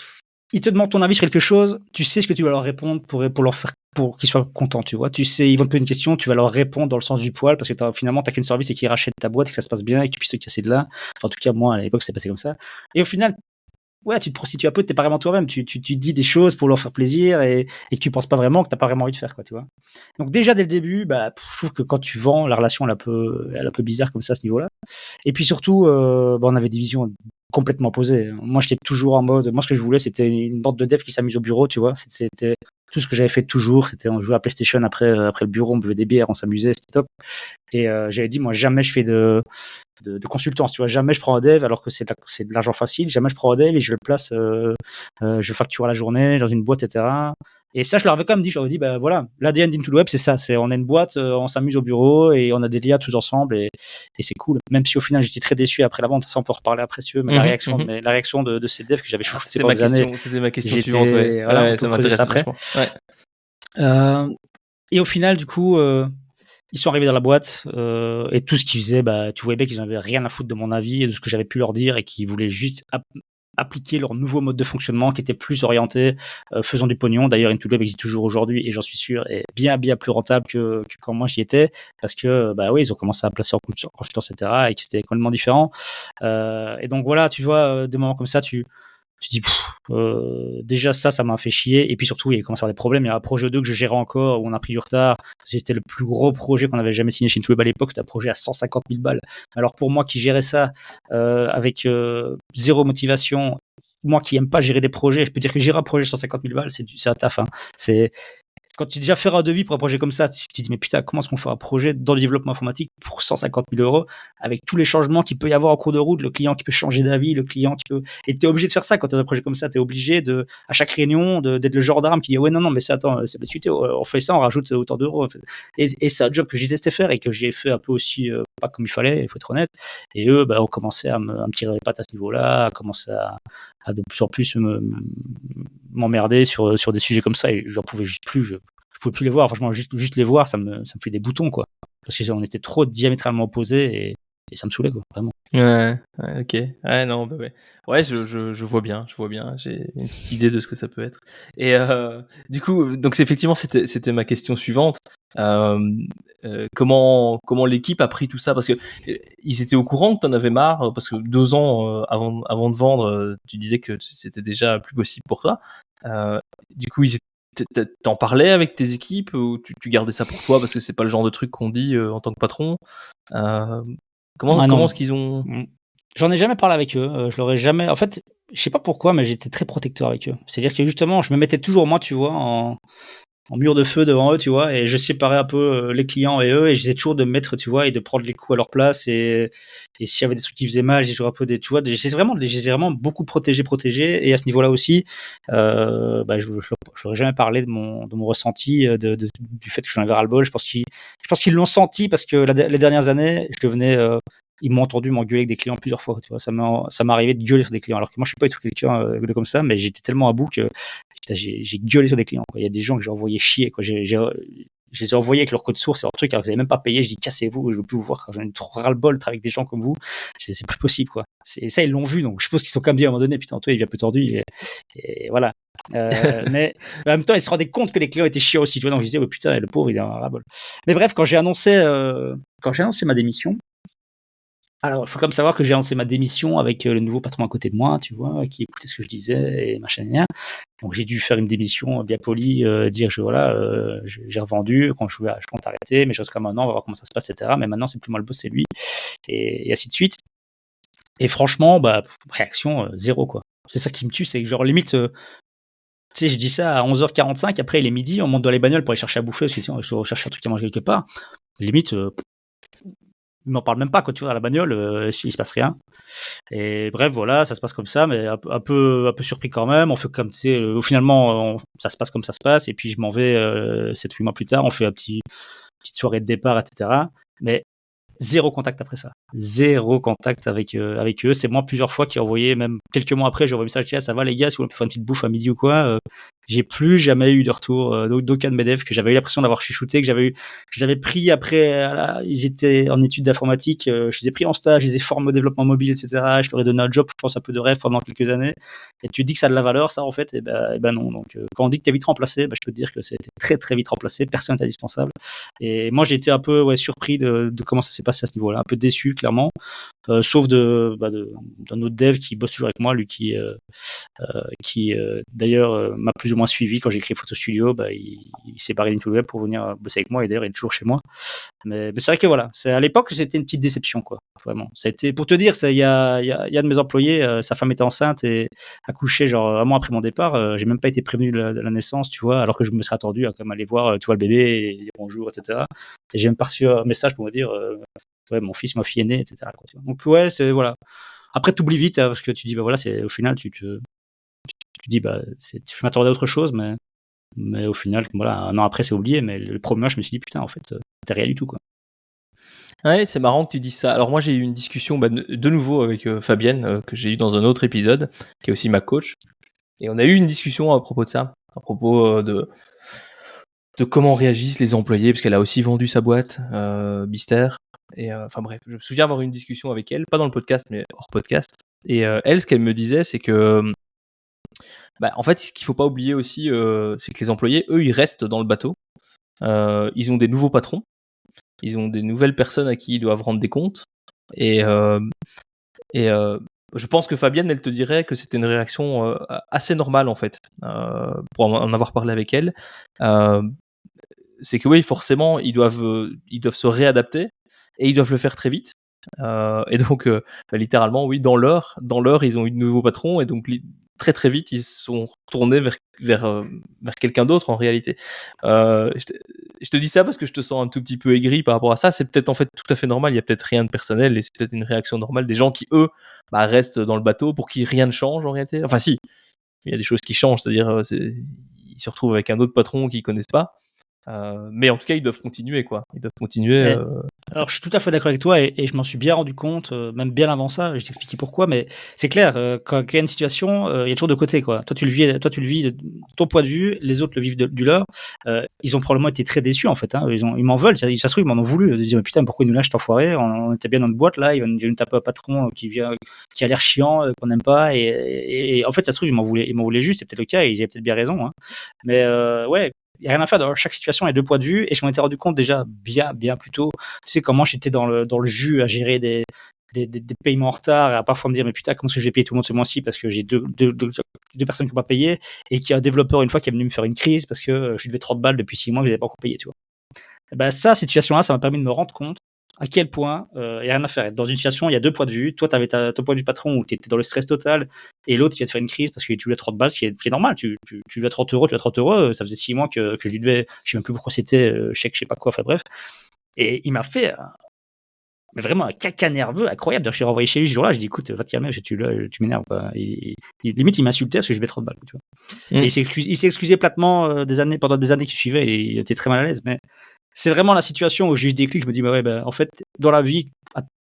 S3: Ils te demandent ton avis sur quelque chose, tu sais ce que tu vas leur répondre pour qu'ils soient contents, tu vois. Tu sais, ils vont te poser une question, tu vas leur répondre dans le sens du poil parce que finalement, t'as qu'une service et qu'ils rachètent ta boîte et que ça se passe bien et que tu puisses te casser de là. Enfin, en tout cas, moi, à l'époque, c'est passé comme ça. Et au final, ouais, tu te prostitues un peu, t'es pas vraiment toi-même. Tu dis des choses pour leur faire plaisir et que tu penses pas vraiment, que t'as pas vraiment envie de faire, quoi, tu vois. Donc déjà dès le début, je trouve que quand tu vends, la relation elle est un peu bizarre comme ça à ce niveau-là. Et puis surtout, on avait des visions complètement opposées. Moi, j'étais toujours en mode, moi ce que je voulais, c'était une bande de devs qui s'amuse au bureau, tu vois. C'était tout ce que j'avais fait toujours. C'était on jouait à PlayStation après le bureau, on buvait des bières, on s'amusait, c'était top. Et j'avais dit, moi jamais je fais de consultance, tu vois, jamais je prends un dev alors que c'est de l'argent facile, jamais je prends un dev et je le place, je facture à la journée dans une boîte, etc. Et ça, je leur avais quand même dit, bah voilà, l'ADN d'Into the Web, c'est ça, on a une boîte, on s'amuse au bureau et on a des liens tous ensemble et c'est cool. Même si au final j'étais très déçu après la vente, ça on peut en reparler après si tu veux, mais la réaction de ces devs que j'avais chouchouté pendant des années,
S2: C'était ma question suivante, ouais.
S3: voilà, on
S2: Ouais,
S3: peut
S2: ça
S3: creuser
S2: m'intéresse
S3: ça après.
S2: vachement. Ouais.
S3: Et au final, du coup, ils sont arrivés dans la boîte et tout ce qu'ils faisaient, tu voyais bien qu'ils n'avaient rien à foutre de mon avis et de ce que j'avais pu leur dire et qu'ils voulaient juste appliquer leur nouveau mode de fonctionnement qui était plus orienté faisant du pognon. D'ailleurs, Into the Web existe toujours aujourd'hui et j'en suis sûr est bien plus rentable que quand moi j'y étais parce que oui, ils ont commencé à placer en consultance, etc. et que c'était complètement différent. Et donc voilà, tu vois, des moments comme ça, tu dis déjà ça m'a fait chier et puis surtout il y a commencé à avoir des problèmes. Il y a un projet 2 que je gérais encore où on a pris du retard. C'était le plus gros projet qu'on avait jamais signé chez Into the Web à l'époque. C'était un projet à 150 000 balles. Alors pour moi qui gérais ça avec zéro motivation, moi qui aime pas gérer des projets, je peux dire que gérer un projet à 150 000 balles, c'est un taf. Hein. C'est quand tu déjà faire un devis pour un projet comme ça, tu te dis mais putain, comment est-ce qu'on fait un projet dans le développement informatique pour 150 000 euros avec tous les changements qu'il peut y avoir en cours de route, le client qui peut changer d'avis, le client qui peut... Et t'es obligé de faire ça quand tu as un projet comme ça, t'es obligé à chaque réunion d'être le gendarme qui dit ouais non mais ça attends, c'est pas on fait ça, on rajoute autant d'euros. En fait. Et c'est un job que j'ai détesté faire et que j'ai fait un peu aussi pas comme il fallait, il faut être honnête. Et eux ont commencé à me tirer les pattes à ce niveau-là, à commencer à de plus en plus m'emmerder sur des sujets comme ça et je n'en pouvais juste plus. Je pouvais plus les voir. Franchement, juste les voir, ça me fait des boutons, quoi. Parce qu'on était trop diamétralement opposés et ça me saoulait, quoi, vraiment.
S2: Ouais, ok. Ouais, non, bah ouais. Ouais, je vois bien, j'ai une petite idée de ce que ça peut être. Et du coup, donc effectivement, c'était ma question suivante. Comment l'équipe a pris tout ça? Parce que ils étaient au courant que t'en avais marre, parce que 2 ans avant de vendre, tu disais que c'était déjà plus possible pour toi. Du coup, t'en parlais avec tes équipes ou tu gardais ça pour toi parce que c'est pas le genre de truc qu'on dit en tant que patron? Comment est-ce qu'ils ont...
S3: J'en ai jamais parlé avec eux. Je leur ai jamais. En fait, je sais pas pourquoi, mais j'étais très protecteur avec eux. C'est-à-dire que justement, je me mettais toujours moi, tu vois, en mur de feu devant eux, tu vois, et je séparais un peu les clients et eux, et j'essayais toujours de me mettre, tu vois, et de prendre les coups à leur place, et s'il y avait des trucs qui faisaient mal, j'ai toujours un peu des, tu vois, j'essayais vraiment beaucoup protégé, et à ce niveau-là aussi, je n'aurais jamais parlé de mon ressenti, du fait que j'en avais ras-le-bol. Je pense qu'ils l'ont senti parce que les dernières années, ils m'ont entendu m'engueuler avec des clients plusieurs fois, tu vois, ça m'est arrivé de gueuler sur des clients, alors que moi je suis pas du tout quelqu'un comme ça, mais j'étais tellement à bout que putain, j'ai gueulé sur des clients, quoi. Il y a des gens que j'ai envoyé chier, quoi. je les ai envoyés avec leur code source et leur truc alors que vous n'avez même pas payé. Je dis cassez-vous, je veux plus vous voir, j'en ai trop ras-le-bol de travailler avec des gens comme vous. C'est plus possible, quoi. Ça, ils l'ont vu, donc je suppose qu'ils sont quand même dit à un moment donné, putain, toi, il vient un peu tordu, et voilà. Mais en même temps, ils se rendaient compte que les clients étaient chiants aussi, tu vois, donc je disais, putain, le pauvre, il est un ras-le-bol. Mais bref, quand j'ai annoncé ma démission, alors, il faut quand même savoir que j'ai lancé ma démission avec le nouveau patron à côté de moi, tu vois, qui écoutait ce que je disais et machin. Donc, j'ai dû faire une démission bien polie, dire j'ai revendu, quand je compte arrêter, mais je reste comme un an, on va voir comment ça se passe, etc. Mais maintenant, c'est plus moi le boss, c'est lui, et ainsi de suite. Et franchement, réaction zéro, quoi. C'est ça qui me tue, c'est que genre limite, tu sais, je dis ça à 11h45, après il est midi, on monte dans les bagnoles pour aller chercher à bouffer, parce que sinon, il faut chercher un truc à manger quelque part. Limite, il m'en parle même pas, quoi, tu vois, à la bagnole, il se passe rien. Et bref, voilà, ça se passe comme ça, mais un peu surpris quand même. On fait comme, tu sais, finalement, ça se passe comme ça se passe, et puis je m'en vais 7-8 mois plus tard, on fait une petite soirée de départ, etc. Mais zéro contact après ça. Zéro contact avec eux. C'est moi plusieurs fois qui ai envoyé, même quelques mois après, j'ai envoyé un message, ça va les gars, si vous voulez faire une petite bouffe à midi ou quoi. J'ai plus jamais eu de retour d'aucun de mes devs, que j'avais eu l'impression d'avoir chuchoté, que j'avais pris après, ils étaient en études d'informatique, je les ai pris en stage, je les ai formés au développement mobile, etc. Je leur ai donné un job, je pense un peu de rêve pendant quelques années. Et tu dis que ça a de la valeur, ça, en fait, et ben non. Donc, quand on dit que t'es vite remplacé, je peux te dire que c'était très, très vite remplacé. Personne n'est indispensable. Et moi, j'ai été un peu surpris de comment ça s'est passé à ce niveau-là. Un peu déçu, clairement. Sauf d'un autre dev qui bosse toujours avec moi, lui qui d'ailleurs m'a plus ou moins suivi quand j'ai créé Photo Studio. Il s'est barré d'Into Web pour venir bosser avec moi, et d'ailleurs il est toujours chez moi. Mais c'est vrai que voilà, à l'époque c'était une petite déception, quoi. Vraiment, ça a été, pour te dire, il y a de mes employés, sa femme était enceinte et accouchait genre un mois après mon départ. J'ai même pas été prévenu de la naissance, tu vois, alors que je me serais attendu à comme aller voir, tu vois, le bébé et dire bonjour, etc. Et j'ai même pas reçu un message pour me dire ouais, mon fils, ma fille est née, etc. quoi, tu vois. Donc ouais, c'est voilà. Après, t'oublies vite, hein, parce que tu dis voilà, c'est au final tu dis je m'attendais à autre chose, mais au final, voilà, un an après c'est oublié. Mais le premier mois, je me suis dit putain, en fait, c'était rien du tout, quoi.
S2: Ouais, c'est marrant que tu dises ça. Alors moi, j'ai eu une discussion de nouveau avec Fabienne, que j'ai eu dans un autre épisode, qui est aussi ma coach. Et on a eu une discussion à propos de ça, à propos de comment réagissent les employés, parce qu'elle a aussi vendu sa boîte, Bister. Et enfin bref, je me souviens avoir eu une discussion avec elle, pas dans le podcast, mais hors podcast. Et elle, ce qu'elle me disait, c'est que en fait, ce qu'il faut pas oublier aussi, c'est que les employés, eux, ils restent dans le bateau. Ils ont des nouveaux patrons. Ils ont des nouvelles personnes à qui ils doivent rendre des comptes. Et je pense que Fabienne, elle te dirait que c'était une réaction assez normale, en fait, pour en avoir parlé avec elle. C'est que oui, forcément, ils doivent se réadapter et ils doivent le faire très vite. Et donc, littéralement, oui, dans l'heure, ils ont eu de nouveaux patrons et donc très très vite, ils se sont tournés vers quelqu'un d'autre en réalité. Je te dis ça parce que je te sens un tout petit peu aigri par rapport à ça. C'est peut-être en fait tout à fait normal. Il y a peut-être rien de personnel et c'est peut-être une réaction normale des gens qui eux restent dans le bateau pour qui rien ne change en réalité. Enfin si, il y a des choses qui changent, c'est-à-dire ils se retrouvent avec un autre patron qu'ils connaissent pas. Mais en tout cas, ils doivent continuer, quoi. Ils doivent continuer.
S3: Alors, je suis tout à fait d'accord avec toi et je m'en suis bien rendu compte, même bien avant ça. Je t'expliquais pourquoi, mais c'est clair. Quand il y a une situation, il y a toujours deux côtés, quoi. Toi, tu le vis de ton point de vue. Les autres le vivent du leur. Ils ont probablement été très déçus, en fait. Hein. Ils m'en veulent. Ça se trouve, ils m'en ont voulu. De dire, mais putain, pourquoi ils nous lâchent, cet enfoiré? On était bien dans notre boîte là. Ils viennent nous taper un patron qui a l'air chiant, qu'on n'aime pas. Et en fait, ça se trouve, ils m'en voulaient juste. C'est peut-être le cas. Ils avaient peut-être bien raison. Hein. Mais ouais. Il n'y a rien à faire. Dans chaque situation, il y a deux points de vue. Et je m'en étais rendu compte déjà bien plus tôt. Tu sais, comment j'étais dans le jus à gérer des paiements en retard et à parfois me dire, mais putain, comment est-ce que je vais payer tout le monde ce mois-ci parce que j'ai deux personnes qui n'ont pas payé et qu'il y a un développeur une fois qui est venu me faire une crise parce que je lui devais 30 balles depuis 6 mois que je n'avais pas encore payé, tu vois. Cette situation-là, ça m'a permis de me rendre compte à quel point il n'y a rien à faire. Dans une situation, il y a deux points de vue. Toi, tu avais ton point de vue patron où tu étais dans le stress total et l'autre, il vient te faire une crise parce que tu lui as 30 balles, ce qui est normal. Tu lui as 30 euros, tu as 30 euros. Ça faisait 6 mois que je lui devais, je sais même plus pourquoi c'était, chèque, je sais pas quoi, enfin bref. Et il m'a fait mais vraiment un caca nerveux incroyable. D'ailleurs, je suis renvoyé chez lui ce jour-là. Je dis, écoute, va te calmer, tu m'énerves, quoi. Limite, il m'insultait parce que je vais 30 balles, tu vois. Et il s'est excusé platement pendant des années qui suivaient et il était très mal à l'aise. Mais c'est vraiment la situation où j'ai eu des déclic. Je me dis, en fait, dans la vie,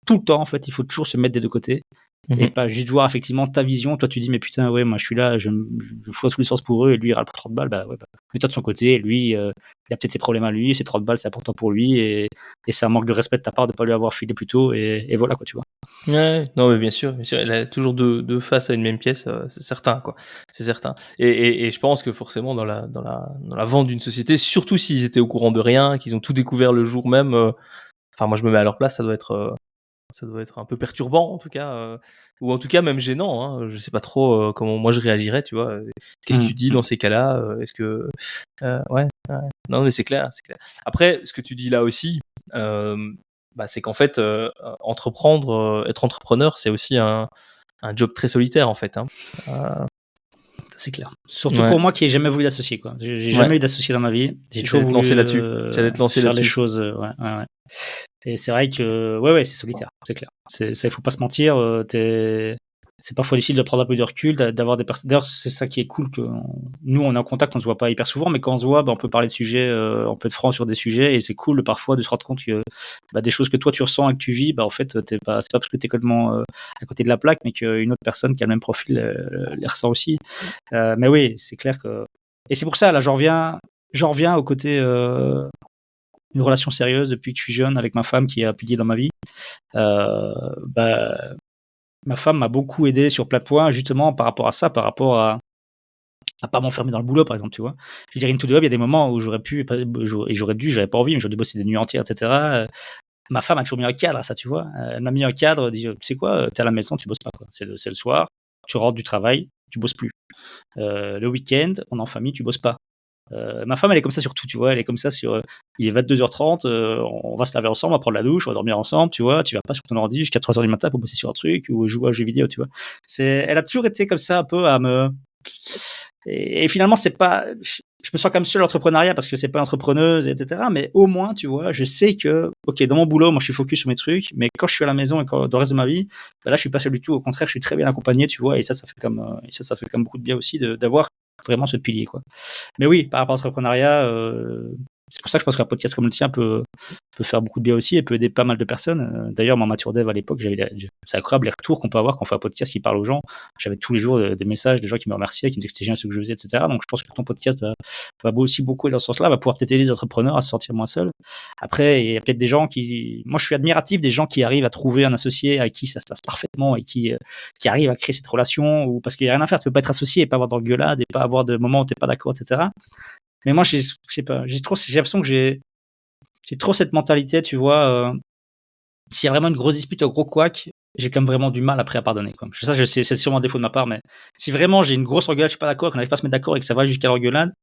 S3: tout le temps, en fait, il faut toujours se mettre des deux côtés. et pas juste voir effectivement ta vision. Toi, tu dis, mais putain, ouais, moi je suis là, je me fous à tous les sens pour eux, et lui il râle pour 30 balles, bah ouais, mets-toi de son côté, et lui, il a peut-être ses problèmes à lui, ses 30 balles c'est important pour lui, et c'est un manque de respect de ta part de pas lui avoir filé plus tôt, et voilà quoi, tu vois.
S2: Ouais, non, mais bien sûr, elle a toujours deux faces à une même pièce, c'est certain, quoi. C'est certain. Et je pense que forcément, dans la vente d'une société, surtout s'ils étaient au courant de rien, qu'ils ont tout découvert le jour même, enfin, moi, je me mets à leur place, ça doit être un peu perturbant, en tout cas, ou en tout cas, même gênant, hein. Je sais pas trop comment moi je réagirais, tu vois. Qu'est-ce que tu dis dans ces cas-là? Est-ce que. Ouais. Non, mais c'est clair, c'est clair. Après, ce que tu dis là aussi, c'est qu'en fait, être entrepreneur, c'est aussi un job très solitaire, en fait, hein.
S3: C'est clair. Surtout
S2: Ouais.
S3: pour moi qui ai jamais voulu d'associé, quoi. J'ai jamais eu d'associé dans ma vie. J'ai toujours voulu
S2: J'allais te lancer
S3: faire
S2: là-dessus.
S3: les choses. Ouais. Et c'est vrai que ouais, c'est solitaire, c'est clair. Il faut pas se mentir. C'est parfois difficile de prendre un peu de recul, d'avoir des personnes. D'ailleurs, c'est ça qui est cool que nous on est en contact, on se voit pas hyper souvent, mais quand on se voit, on peut parler de sujets, on peut être franc sur des sujets, et c'est cool parfois de se rendre compte que des choses que toi tu ressens et que tu vis, en fait, c'est pas parce que t'es complètement à côté de la plaque, mais qu'une autre personne qui a le même profil les ressent aussi. Mais oui, c'est clair que. Et c'est pour ça, là, j'en reviens au côté une relation sérieuse depuis que je suis jeune avec ma femme qui est un pilier dans ma vie. Ma femme m'a beaucoup aidé sur plein de points, justement par rapport à ça, par rapport à pas m'enfermer dans le boulot, par exemple, tu vois. Je veux dire, into the hub, il y a des moments où j'aurais pu, et j'aurais dû, j'avais pas envie, mais j'aurais dû bosser des nuits entières, etc. Ma femme a toujours mis un cadre à ça, tu vois. Elle m'a mis un cadre, dit, tu sais quoi, t'es à la maison, tu bosses pas, quoi. C'est le soir, tu rentres du travail, tu bosses plus. Le week-end, on est en famille, tu bosses pas. Ma femme, elle est comme ça sur tout, tu vois. Elle est comme ça sur. Il est 22h30, on va se laver ensemble, on va prendre la douche, on va dormir ensemble, tu vois. Tu vas pas sur ton ordi jusqu'à 3h du matin pour bosser sur un truc ou jouer à un jeu vidéo, tu vois. Elle a toujours été comme ça, un peu à me. Et finalement, c'est pas. Je me sens quand même seul l'entrepreneuriat parce que c'est pas entrepreneuse, etc. Mais au moins, tu vois, je sais que, ok, dans mon boulot, moi, je suis focus sur mes trucs, mais quand je suis à la maison et dans le reste de ma vie, là, je suis pas seul du tout. Au contraire, je suis très bien accompagné, tu vois. Et ça fait comme beaucoup de bien aussi d'avoir vraiment ce pilier, quoi. Mais oui, par rapport à l'entrepreneuriat, c'est pour ça que je pense qu'un podcast comme le tien peut faire beaucoup de bien aussi et peut aider pas mal de personnes. D'ailleurs, moi, Mature Dev, à l'époque, c'est incroyable les retours qu'on peut avoir quand on fait un podcast qui parle aux gens. J'avais tous les jours des messages de gens qui me remerciaient, qui me disaient que c'était génial ce que je faisais, etc. Donc, je pense que ton podcast va aussi beaucoup dans ce sens-là, va pouvoir peut-être aider les entrepreneurs à se sentir moins seuls. Après, il y a peut-être des gens moi, je suis admiratif des gens qui arrivent à trouver un associé à qui ça se passe parfaitement et qui arrivent à créer cette relation, ou parce qu'il n'y a rien à faire. Tu peux pas être associé et pas avoir d'engueulade et pas avoir de moments où t'es pas d'accord, etc. Mais moi, je sais pas, j'ai l'impression que j'ai trop cette mentalité, tu vois. S'il y a vraiment une grosse dispute, un gros couac, j'ai quand même vraiment du mal après à pardonner, quoi. Ça, c'est sûrement un défaut de ma part, mais si vraiment j'ai une grosse engueulade, je suis pas d'accord, qu'on n'arrive pas à se mettre d'accord et que ça va jusqu'à l'engueulade,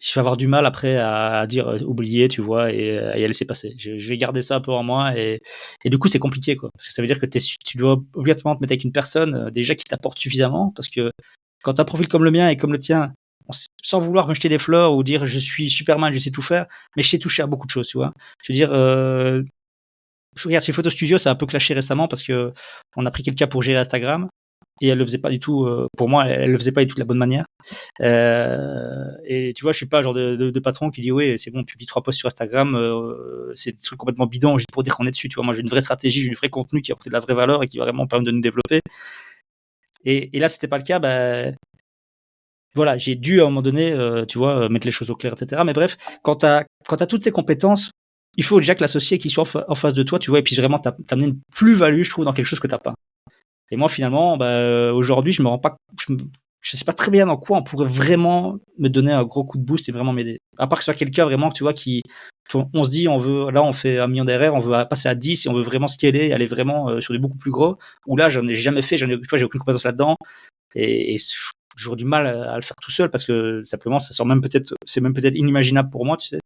S3: je vais avoir du mal après à dire oublier, tu vois, et à laisser passer. Je vais garder ça un peu en moi, et du coup, c'est compliqué, quoi. Parce que ça veut dire que tu dois obligatoirement te mettre avec une personne déjà qui t'apporte suffisamment, parce que quand tu as un profil comme le mien et comme le tien, sans vouloir me jeter des fleurs ou dire je suis Superman, je sais tout faire, mais je sais toucher à beaucoup de choses, tu vois. Je veux dire, je regarde chez Photo Studio, ça a un peu clashé récemment parce que on a pris quelqu'un pour gérer Instagram et elle le faisait pas du tout, pour moi, elle le faisait pas du tout de la bonne manière. Et tu vois, je suis pas le genre de patron qui dit ouais, c'est bon, publie 3 posts sur Instagram, c'est des trucs complètement bidons juste pour dire qu'on est dessus, tu vois. Moi, j'ai une vraie stratégie, j'ai du vrai contenu qui apporte de la vraie valeur et qui va vraiment permettre de nous développer. Et là, c'était pas le cas, voilà, j'ai dû à un moment donné, tu vois, mettre les choses au clair, etc. Mais bref, quand t'as toutes ces compétences, il faut déjà que l'associé qui soit en face de toi, tu vois, et puis vraiment t'amener une plus-value, je trouve, dans quelque chose que t'as pas. Et moi, finalement, aujourd'hui, je me rends pas, je sais pas très bien dans quoi on pourrait vraiment me donner un gros coup de boost et vraiment m'aider. À part que ce soit quelqu'un vraiment, tu vois, on se dit, on fait 1 million d'RR, on veut passer à 10 et on veut vraiment scaler et aller vraiment sur des beaucoup plus gros. Où là, j'en ai jamais fait, tu vois, j'ai aucune compétence là-dedans. Et j'ai toujours du mal à le faire tout seul parce que simplement c'est même peut-être inimaginable pour moi, tu sais.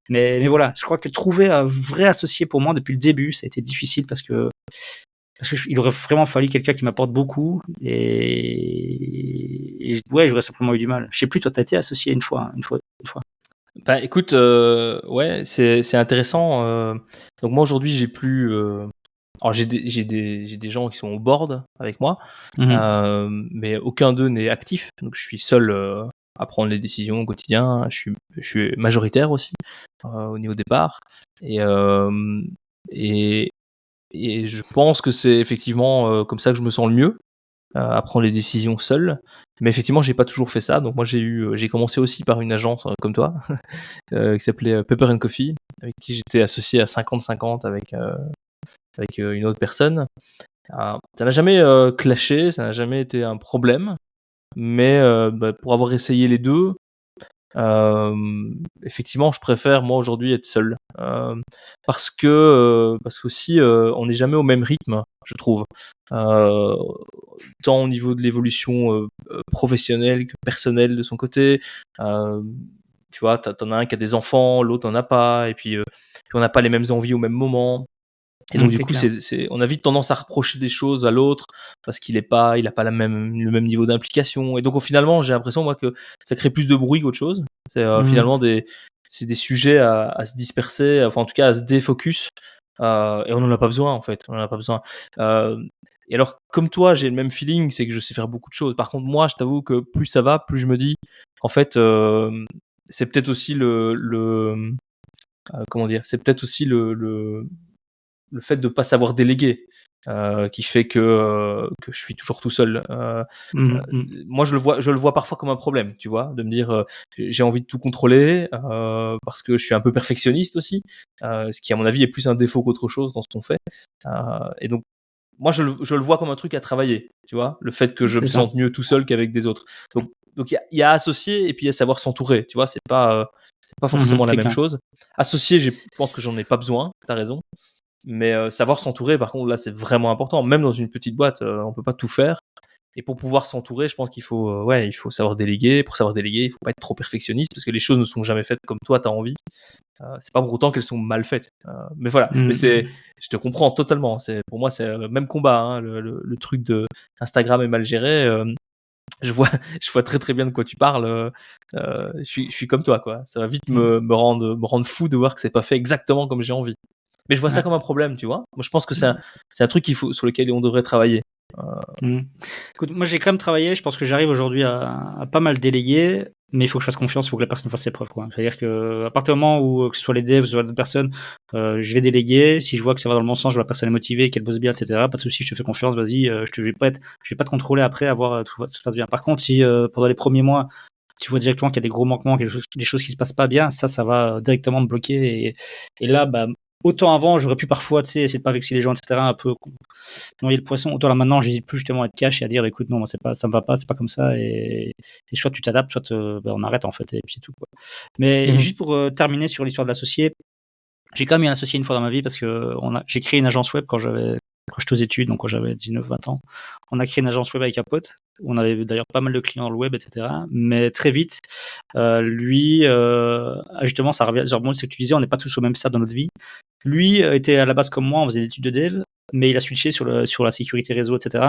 S3: Mais voilà, je crois que trouver un vrai associé pour moi depuis le début, ça a été difficile parce que il aurait vraiment fallu quelqu'un qui m'apporte beaucoup et ouais, j'aurais simplement eu du mal. Je sais plus, toi t'as été associé une fois.
S2: Bah écoute, ouais, c'est intéressant. Donc moi aujourd'hui j'ai plus. Alors j'ai des gens qui sont au board avec moi, mais aucun d'eux n'est actif. Donc je suis seul à prendre les décisions au quotidien. Je suis majoritaire aussi au niveau départ. Et et je pense que c'est effectivement comme ça que je me sens le mieux, à prendre les décisions seul. Mais effectivement, j'ai pas toujours fait ça. Donc moi, j'ai commencé aussi par une agence comme toi, qui s'appelait Pepper and Coffee, avec qui j'étais associé à 50-50 avec une autre personne. Ça n'a jamais clashé, ça n'a jamais été un problème. Mais pour avoir essayé les deux, effectivement, je préfère moi aujourd'hui être seul, parce qu'aussi on n'est jamais au même rythme, je trouve, euh, tant au niveau de l'évolution professionnelle que personnelle de son côté. Euh, Tu vois, t'en as un qui a des enfants, l'autre n'en a pas, et puis on n'a pas les mêmes envies au même moment. Et donc du
S3: C'est
S2: coup,
S3: clair.
S2: on a vite tendance à reprocher des choses à l'autre parce qu'il a pas le même niveau d'implication. Et donc finalement, j'ai l'impression moi que ça crée plus de bruit qu'autre chose. C'est finalement c'est des sujets à se disperser, enfin en tout cas à se défocus. Et on n'en a pas besoin en fait. On en a pas besoin. Et alors comme toi, j'ai le même feeling, c'est que je sais faire beaucoup de choses. Par contre, moi, je t'avoue que plus ça va, plus je me dis, en fait, c'est peut-être aussi comment dire, c'est peut-être aussi le fait de pas savoir déléguer qui fait que je suis toujours tout seul. Moi, je le vois parfois comme un problème, tu vois, de me dire j'ai envie de tout contrôler parce que je suis un peu perfectionniste aussi, ce qui à mon avis est plus un défaut qu'autre chose dans ce qu'on fait. Et donc moi, je le vois comme un truc à travailler, tu vois, le fait que je me
S3: C'est ça.
S2: sente mieux tout seul qu'avec des autres. Donc il y a associer et puis il y a savoir s'entourer, tu vois, c'est pas forcément la
S3: C'est
S2: même
S3: clair.
S2: chose. Associer, je pense que j'en ai pas besoin, t'as raison. Mais savoir s'entourer, par contre, là, c'est vraiment important. Même dans une petite boîte, on peut pas tout faire. Et pour pouvoir s'entourer, je pense qu'il faut, il faut savoir déléguer. Pour savoir déléguer, il faut pas être trop perfectionniste parce que les choses ne sont jamais faites comme toi, t'as envie. C'est pas pour autant qu'elles sont mal faites. Mais voilà. Mais je te comprends totalement. Pour moi, c'est le même combat. Hein, le truc de Instagram est mal géré. Je vois, je vois très très bien de quoi tu parles. Je suis comme toi, quoi. Ça va vite me rendre fou de voir que c'est pas fait exactement comme j'ai envie. Mais je vois ça
S3: Ouais.
S2: comme un problème, tu vois. Moi, je pense que c'est un truc sur lequel on devrait travailler.
S3: Écoute, moi j'ai quand même travaillé, je pense que j'arrive aujourd'hui à pas mal déléguer, mais il faut que je fasse confiance, il faut que la personne fasse ses preuves, quoi. C'est-à-dire que à partir du moment où que ce soit les devs, que ce soit d'autres personnes, je vais déléguer. Si je vois que ça va dans le bon sens, je vois la personne est motivée, qu'elle bosse bien, etc. Pas de souci, je te fais confiance, vas-y, je vais pas te contrôler après, avoir tout se passe bien. Par contre, si pendant les premiers mois tu vois directement qu'il y a des gros manquements, des choses qui se passent pas bien, ça va directement me bloquer. Et là, bah, autant avant, j'aurais pu parfois, tu sais, essayer de pas vexer les gens, etc., un peu noyer le poisson. Autant là maintenant, j'hésite plus justement à être cash et à dire, écoute, non, c'est pas, ça me va pas, c'est pas comme ça. Et soit tu t'adaptes, soit bah, on arrête en fait, et puis c'est tout, quoi. Mais juste pour terminer sur l'histoire de l'associé, j'ai quand même eu un associé une fois dans ma vie parce que j'ai créé une agence web quand j'étais aux études, donc quand j'avais 19-20 ans. On a créé une agence web avec un pote. On avait d'ailleurs pas mal de clients dans le web, etc. Mais très vite, lui, justement, ça revient, genre, ce que tu disais, on n'est pas tous au même stade dans notre vie. Lui était à la base comme moi, on faisait des études de dev, mais il a switché sur la sécurité réseau, etc.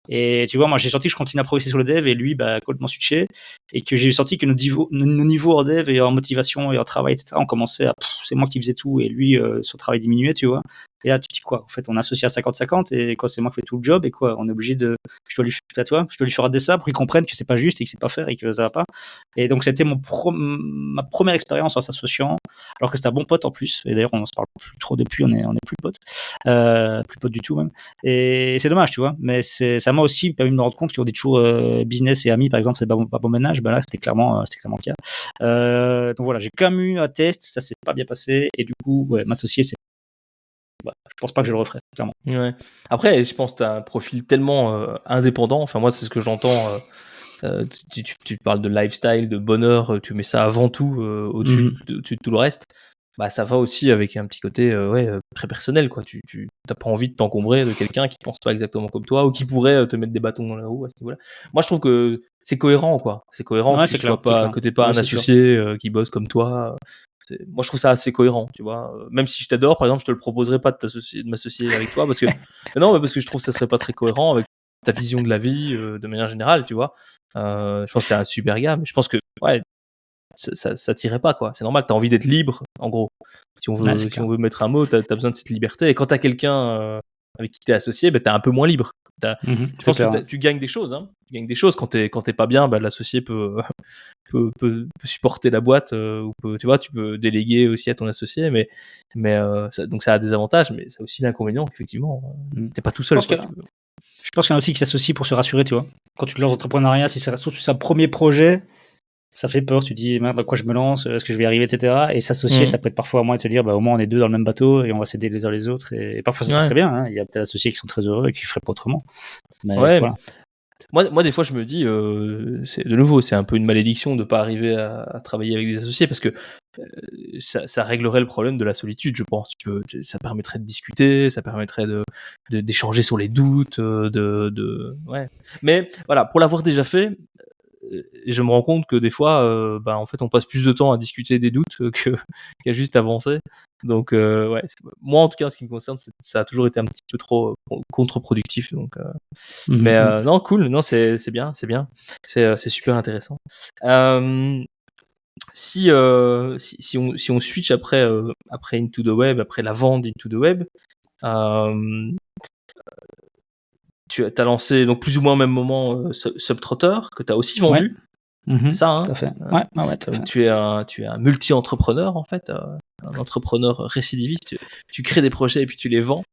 S3: Et tu vois, moi, j'ai senti que je continuais à progresser sur le dev et lui, bah, complètement switché. Et que j'ai senti que nos niveaux en dev et en motivation et en travail, etc., on commençait c'est moi qui faisais tout et lui, son travail diminuait, tu vois. Et là, tu te dis quoi? En fait, on est associé à 50-50 et quoi, c'est moi qui fais tout le job et quoi, on est obligé je dois lui faire des ça pour qu'il comprenne que c'est pas juste et que c'est pas faire et que ça va pas. Et donc, c'était ma première expérience en s'associant, alors que c'était un bon pote en plus. Et d'ailleurs, on se parle plus trop depuis, on est plus potes, plus potes du tout même. Et c'est dommage, tu vois. Mais ça m'a aussi permis de me rendre compte qu'on dit toujours business et amis, par exemple, c'est pas bon ménage. Ben là, c'était clairement le cas. Donc voilà, j'ai quand même eu un test, ça s'est pas bien passé. Et du coup, ouais, m'associer, je pense pas que je le referai, clairement.
S2: Ouais. Après, je pense que tu as un profil tellement indépendant. Enfin, moi, c'est ce que j'entends. Tu parles de lifestyle, de bonheur, tu mets ça avant tout, au-dessus de tout le reste. Bah, ça va aussi avec un petit côté très personnel, quoi. Tu n'as pas envie de t'encombrer de quelqu'un qui pense pas exactement comme toi ou qui pourrait te mettre des bâtons dans la roue à ce niveau-là. Moi, je trouve que c'est cohérent, quoi. C'est cohérent
S3: Ouais,
S2: que
S3: c'est clair, c'est clair.
S2: que t'aies pas
S3: Ouais,
S2: un
S3: c'est sûr.
S2: associé qui bosse comme toi. Moi, je trouve ça assez cohérent, tu vois. Même si je t'adore, par exemple, je te le proposerais pas de m'associer avec toi parce que non, mais parce que je trouve que ça serait pas très cohérent avec ta vision de la vie de manière générale, tu vois. Je pense que t'es un super gars, mais je pense que ouais, ça tirait pas, quoi. C'est normal, t'as envie d'être libre, en gros.
S3: Ouais, c'est
S2: Si
S3: clair.
S2: on veut mettre un mot, t'as besoin de cette liberté. Et quand t'as quelqu'un avec qui t'es associé, ben t'es un peu moins libre. Je
S3: C'est
S2: pense que
S3: clair. Ouais.
S2: tu gagnes des choses, hein. gagnes des choses. Quand t'es pas bien, bah, l'associé peut supporter la boîte, ou tu vois, tu peux déléguer aussi à ton associé, mais donc ça a des avantages, mais ça a aussi l'inconvénient qu'effectivement, t'es pas tout seul.
S3: Je pense qu'il y en a aussi qui s'associent pour se rassurer, tu vois. Quand tu te lances d'entrepreneuriat, si c'est surtout un premier projet, ça fait peur. Tu te dis, merde, dans quoi je me lance, est-ce que je vais y arriver, etc. Et s'associer, ça peut être parfois à moins de se dire, bah, au moins on est deux dans le même bateau et on va s'aider les uns les autres. Et parfois ça passe très bien, hein. Il y a des associés qui sont très heureux et qui feraient pas autrement. Mais voilà.
S2: Moi, des fois, je me dis, c'est un peu une malédiction de pas arriver à travailler avec des associés, parce que ça réglerait le problème de la solitude, je pense. Ça permettrait de discuter, ça permettrait d'échanger sur les doutes, ouais. Mais voilà, pour l'avoir déjà fait, et je me rends compte que des fois, en fait, on passe plus de temps à discuter des doutes qu'à juste avancer. Donc, ouais, moi, en tout cas, en ce qui me concerne, ça a toujours été un petit peu trop contre-productif. Donc, mais non, cool, non, c'est bien, c'est super intéressant. Si on switch après Into the Web, après la vente d'Into the Web, tu as lancé donc plus ou moins au même moment Subtrotter, que tu as aussi vendu. C'est ça, hein?
S3: Tout à fait. Ouais, tout à fait.
S2: Tu es un multi-entrepreneur, en fait, un entrepreneur récidiviste. Tu crées des projets et puis tu les vends.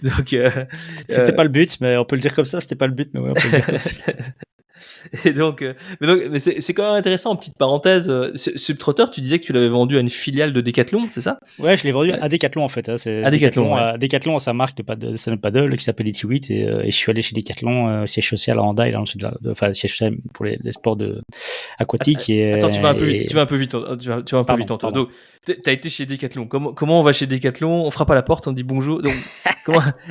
S2: Donc,
S3: c'était pas le but, mais on peut le dire comme ça. C'était pas le but, mais ouais, on peut le dire comme ça.
S2: Et donc, mais c'est quand même intéressant, en petite parenthèse. Subtrotter, tu disais que tu l'avais vendu à une filiale de Decathlon, c'est ça?
S3: Ouais, je l'ai vendu à Decathlon, en fait. Hein. C'est
S2: à Decathlon, ouais.
S3: Decathlon, sa marque de stand-up paddle qui s'appelle Ity8, et je suis allé chez Decathlon, siège social à Hendaye, là, enfin, siège social pour les sports aquatiques.
S2: Attends, tu vas un peu vite. Tu vas un peu vite, Antoine. Donc, t'as été chez Decathlon. Comment on va chez Decathlon? On frappe à la porte, on dit bonjour. Donc,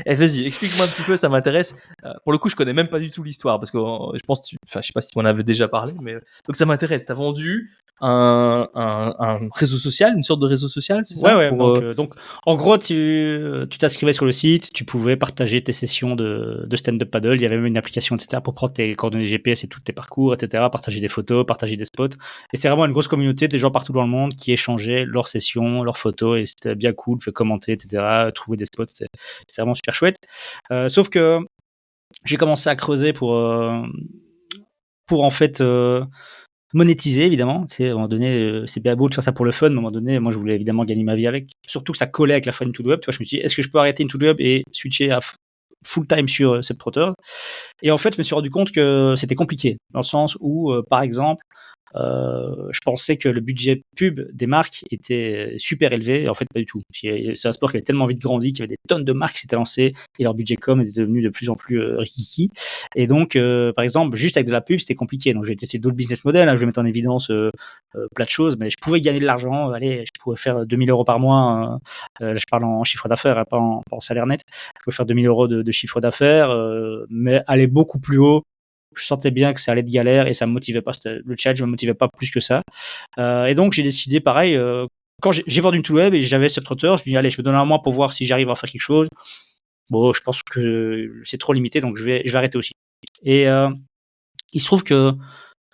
S2: vas-y, explique-moi un petit peu, ça m'intéresse. Pour le coup, je connais même pas du tout l'histoire, parce que je pense, je sais pas si tu en avais déjà parlé, mais donc ça m'intéresse. T'as vendu un réseau social, une sorte de réseau social, c'est ça?
S3: Ouais. Donc, en gros, tu t'inscrivais sur le site, tu pouvais partager tes sessions de stand-up paddle. Il y avait même une application, etc., pour prendre tes coordonnées GPS et tous tes parcours, etc., partager des photos, partager des spots. Et c'est vraiment une grosse communauté des gens partout dans le monde qui échangeaient leurs sessions, leurs photos, et c'était bien cool, fait commenter, etc., trouver des spots, c'est vraiment super chouette. Sauf que j'ai commencé à creuser pour en fait monétiser, évidemment. Tu sais, à un moment donné, c'est bien beau de faire ça pour le fun, mais à un moment donné, moi, je voulais évidemment gagner ma vie avec. Surtout que ça collait avec la fin d'Into the Web. Tu vois, je me suis dit, est-ce que je peux arrêter Into the Web et switcher à full time sur Subtrotter? Et en fait, je me suis rendu compte que c'était compliqué, dans le sens où, par exemple, je pensais que le budget pub des marques était super élevé, en fait pas du tout. C'est un sport qui avait tellement vite grandi qu'il y avait des tonnes de marques qui s'étaient lancées et leur budget com était devenu de plus en plus rikiki. Et donc, par exemple, juste avec de la pub, c'était compliqué. Donc j'ai testé d'autres business models, hein. Je vais mettre en évidence plein de choses, mais je pouvais gagner de l'argent. Allez, je pouvais faire 2000 € par mois. Là, je parle en chiffre d'affaires, hein, pas en salaire net. Je pouvais faire 2000 € de chiffre d'affaires, mais aller beaucoup plus haut. Je sentais bien que ça allait être galère et ça me motivait pas. Le challenge me motivait pas plus que ça. Et donc, j'ai décidé, pareil, quand j'ai vendu Into the Web et j'avais Subtrotter, je me suis dit, allez, je me donne un mois pour voir si j'arrive à faire quelque chose. Bon, je pense que c'est trop limité, donc je vais arrêter aussi. Et il se trouve que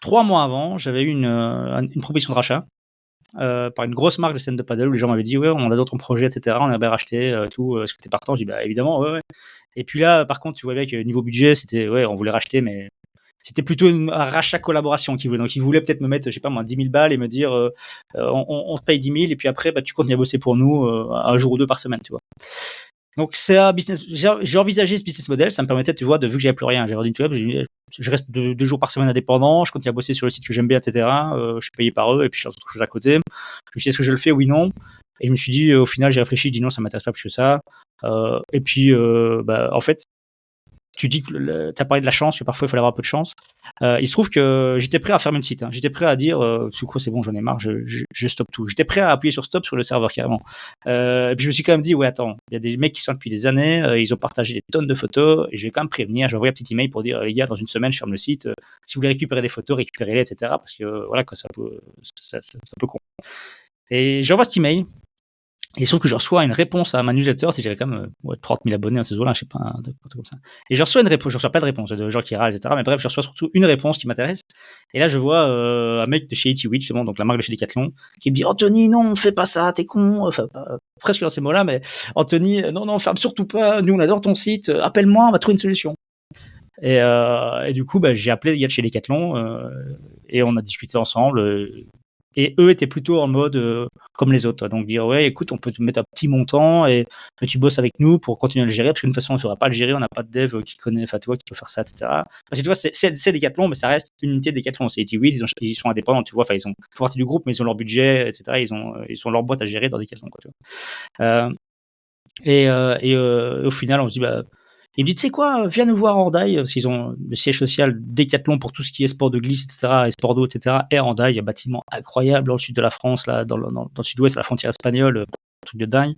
S3: 3 mois avant, j'avais eu une proposition de rachat par une grosse marque de stand-up paddle où les gens m'avaient dit, ouais, on adore ton projet, etc. On a bien racheté, tout. Est-ce que t'es partant? J'ai dit, bah, évidemment, ouais. Et puis là, par contre, tu vois bien que niveau budget, c'était, ouais, on voulait racheter, mais c'était plutôt un rachat collaboration qu'ils voulaient. Donc, ils voulaient peut-être me mettre, je sais pas moi, 10 000 balles et me dire, on te paye 10 000 et puis après, bah, tu continues à bosser pour nous un jour ou deux par semaine, tu vois. Donc, c'est un business. J'ai envisagé ce business model. Ça me permettait, tu vois, vu que j'avais plus rien, j'avais Into the Web, je reste 2 jours par semaine indépendant, je continue à bosser sur le site que j'aime bien, etc. Je suis payé par eux et puis je fais autre chose à côté. Je me suis dit, est-ce que je le fais? Oui, non. Et je me suis dit, au final, j'ai réfléchi, je dis non, ça m'intéresse pas plus que ça. Et puis, en fait, tu dis que tu as parlé de la chance, que parfois il fallait avoir un peu de chance. Il se trouve que j'étais prêt à fermer le site. Hein. J'étais prêt à dire, c'est bon, j'en ai marre, je stoppe tout. J'étais prêt à appuyer sur stop sur le serveur carrément. Et puis je me suis quand même dit, ouais, attends, il y a des mecs qui sont là depuis des années, ils ont partagé des tonnes de photos, et je vais quand même prévenir, je vais envoyer un petit email pour dire, les gars, dans une semaine, je ferme le site. Si vous voulez récupérer des photos, récupérez-les, etc. Parce que voilà, quoi, c'est un peu con. Et j'envoie cet email. Et sauf que je reçois une réponse à ma newsletter, si j'avais quand même 30 000 abonnés à ce jour-là, je sais pas, un truc comme ça. Et je reçois une réponse, je reçois pas de réponse de gens qui râlent, etc. Mais bref, je reçois surtout une réponse qui m'intéresse. Et là, je vois un mec de chez Ity8, justement, donc la marque de chez Decathlon, qui me dit, Anthony, non, fais pas ça, t'es con. Enfin, presque dans ces mots-là, mais Anthony, non, ferme surtout pas. Nous, on adore ton site. Appelle-moi, on va trouver une solution. Et du coup, j'ai appelé les gars de chez Decathlon et on a discuté ensemble. Et eux étaient plutôt en mode comme les autres. Donc dire, ouais, écoute, on peut te mettre un petit montant et tu bosses avec nous pour continuer à le gérer, parce qu'une façon, on ne saura pas le gérer, on n'a pas de dev qui connaît, enfin, tu vois, qui peut faire ça, etc. Parce que tu vois, c'est Decathlon, mais ça reste une unité de Decathlon. C'est oui, ils sont indépendants, tu vois, enfin, ils font partie du groupe, mais ils ont leur budget, etc. Ils ont leur boîte à gérer dans Decathlon, quoi, tu vois. Au final, on se dit, il me dit, tu sais quoi, viens nous voir à Hendaye, parce qu'ils ont le siège social Decathlon pour tout ce qui est sport de glisse, etc., et sport d'eau, etc. Et Hendaye, un bâtiment incroyable dans le sud de la France, là, dans le sud-ouest, à la frontière espagnole, un truc de dingue.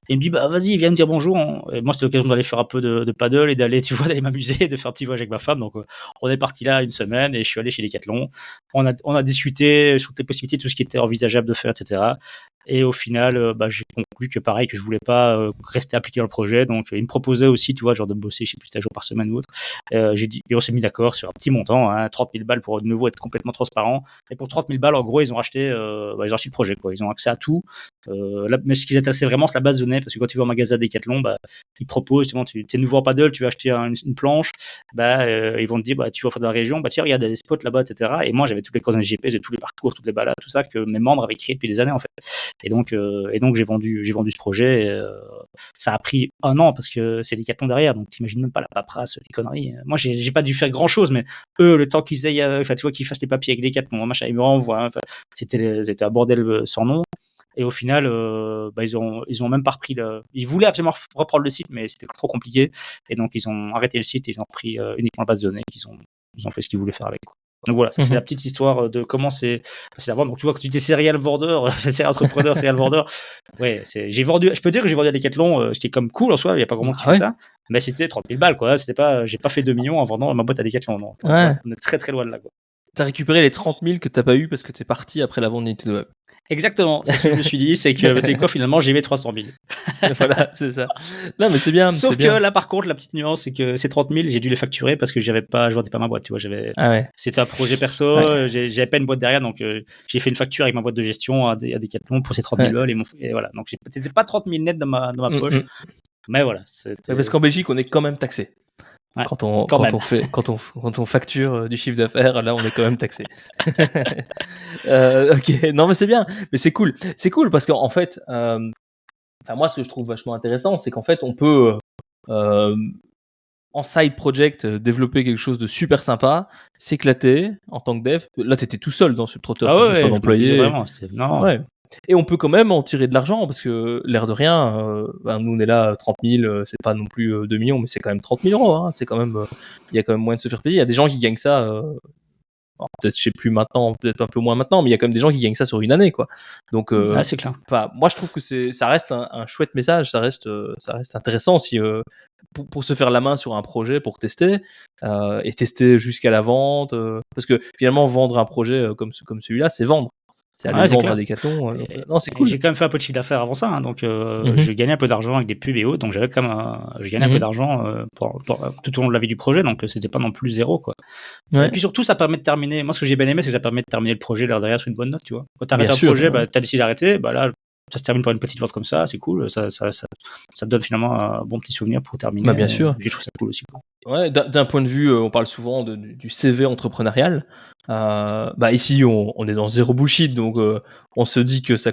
S3: Et il me dit, vas-y, viens me dire bonjour. Et moi, c'était l'occasion d'aller faire un peu de paddle et d'aller, tu vois, d'aller m'amuser, de faire un petit voyage avec ma femme. Donc, on est parti là une semaine et je suis allé chez Decathlon. On a discuté sur les possibilités, tout ce qui était envisageable de faire, etc. Et au final, j'ai conclu que pareil, que je voulais pas rester appliqué dans le projet. Donc, il me proposait aussi, tu vois, genre de bosser, je sais plus, 7 jours par semaine ou autre. J'ai dit, et on s'est mis d'accord sur un petit montant, 30 000 balles pour de nouveau être complètement transparent. Et pour 30 000 balles, en gros, ils ont racheté le projet, quoi. Ils ont accès à tout. Mais ce qui les intéressait vraiment, c'est la base de données, parce que quand tu vas au magasin Decathlon, ils proposent, justement, tu es nouveau en paddle, tu vas acheter une planche, ils vont te dire, tu vas faire de la région, tiens, regarde, il y a des spots là-bas, etc. Et moi, j'avais toutes les coordonnées GPS et tous les parcours, toutes les balades, tout ça que mes membres avaient créé depuis des années, en fait. Et donc j'ai vendu ce projet. Ça a pris 1 an parce que c'est Decathlon derrière, donc t'imagines même pas la paperasse, les conneries. Moi, j'ai pas dû faire grand chose, mais eux, le temps qu'ils aient, tu vois, qu'ils fassent les papiers avec Decathlon, machin, ils me renvoient. C'était un bordel sans nom. Et au final, ils ont même pas repris ils voulaient absolument reprendre le site, mais c'était trop compliqué. Et donc ils ont arrêté le site et ils ont repris uniquement la base de données. Ils ont fait ce qu'ils voulaient faire avec, quoi. Donc voilà, ça, c'est la petite histoire de comment c'est avant. Donc tu vois que tu dis serial vendeur, serial entrepreneur, serial vendeur. Ouais, j'ai vendu, je peux dire que j'ai vendu à Decathlon, ce qui est comme cool en soi, il y a pas grand monde qui fait ça, mais c'était 30 000 balles, quoi. C'était pas, j'ai pas fait 2 millions en vendant ma boîte à Decathlon, non.
S2: Ouais.
S3: On est très très loin de là, quoi.
S2: T'as récupéré les 30 000 que t'as pas eu parce que t'es parti après la vente d'Nintendo Web.
S3: Exactement, c'est ce que je me suis dit, c'est que c'est quoi finalement, j'y vais 300 000.
S2: Voilà, c'est ça. Non, mais c'est bien.
S3: Sauf
S2: c'est
S3: que
S2: bien.
S3: là, par contre, la petite nuance, c'est que ces 30 000, j'ai dû les facturer parce que je vendais pas ma boîte, tu vois. C'était un projet perso, j'avais pas une boîte derrière, donc j'ai fait une facture avec ma boîte de gestion à Decathlon pour ces 30 000 balles et voilà. Donc c'était pas 30 000 net dans ma poche, mais voilà.
S2: Parce qu'en Belgique, on est quand même taxé. Ouais, quand on facture du chiffre d'affaires, là, on est quand même taxé. Ok, non, mais c'est bien, mais c'est cool parce qu'en fait, moi, ce que je trouve vachement intéressant, c'est qu'en fait, on peut en side project développer quelque chose de super sympa, s'éclater en tant que dev. Là, t'étais tout seul dans Subtrotter, pas d'employé.
S3: Vraiment, non.
S2: Ouais. Et on peut quand même en tirer de l'argent parce que l'air de rien, nous on est là 30 000, c'est pas non plus 2 millions, mais c'est quand même 30 000 euros. Hein, c'est quand même, il y a quand même moyen de se faire plaisir. Il y a des gens qui gagnent ça. Peut-être je sais plus maintenant, peut-être un peu moins maintenant, mais il y a quand même des gens qui gagnent ça sur une année, quoi. Donc,
S3: c'est clair.
S2: Moi je trouve que ça reste un chouette message, ça reste intéressant si pour se faire la main sur un projet, pour tester et tester jusqu'à la vente, parce que finalement vendre un projet comme celui-là, c'est vendre. C'est aller vendre à Decathlon. Non, c'est cool.
S3: J'ai quand même fait un peu de chiffre d'affaires avant ça, hein, donc j'ai gagné un peu d'argent avec des pubs et autres, donc j'avais quand même j'ai gagné un peu d'argent tout au long de la vie du projet, donc c'était pas non plus zéro, quoi. Ouais. Et puis surtout, ça permet de terminer. Moi, ce que j'ai bien aimé, c'est que ça permet de terminer le projet là derrière sur une bonne note, tu vois. Quand t'arrêtes un projet, t'as décidé d'arrêter, là, ça se termine par une petite vente comme ça, c'est cool. Ça te donne finalement un bon petit souvenir pour terminer.
S2: Bien sûr.
S3: J'ai trouvé ça cool aussi, quoi.
S2: Ouais, d'un point de vue, on parle souvent du CV entrepreneurial. Ici, on est dans zéro bullshit, donc on se dit que ça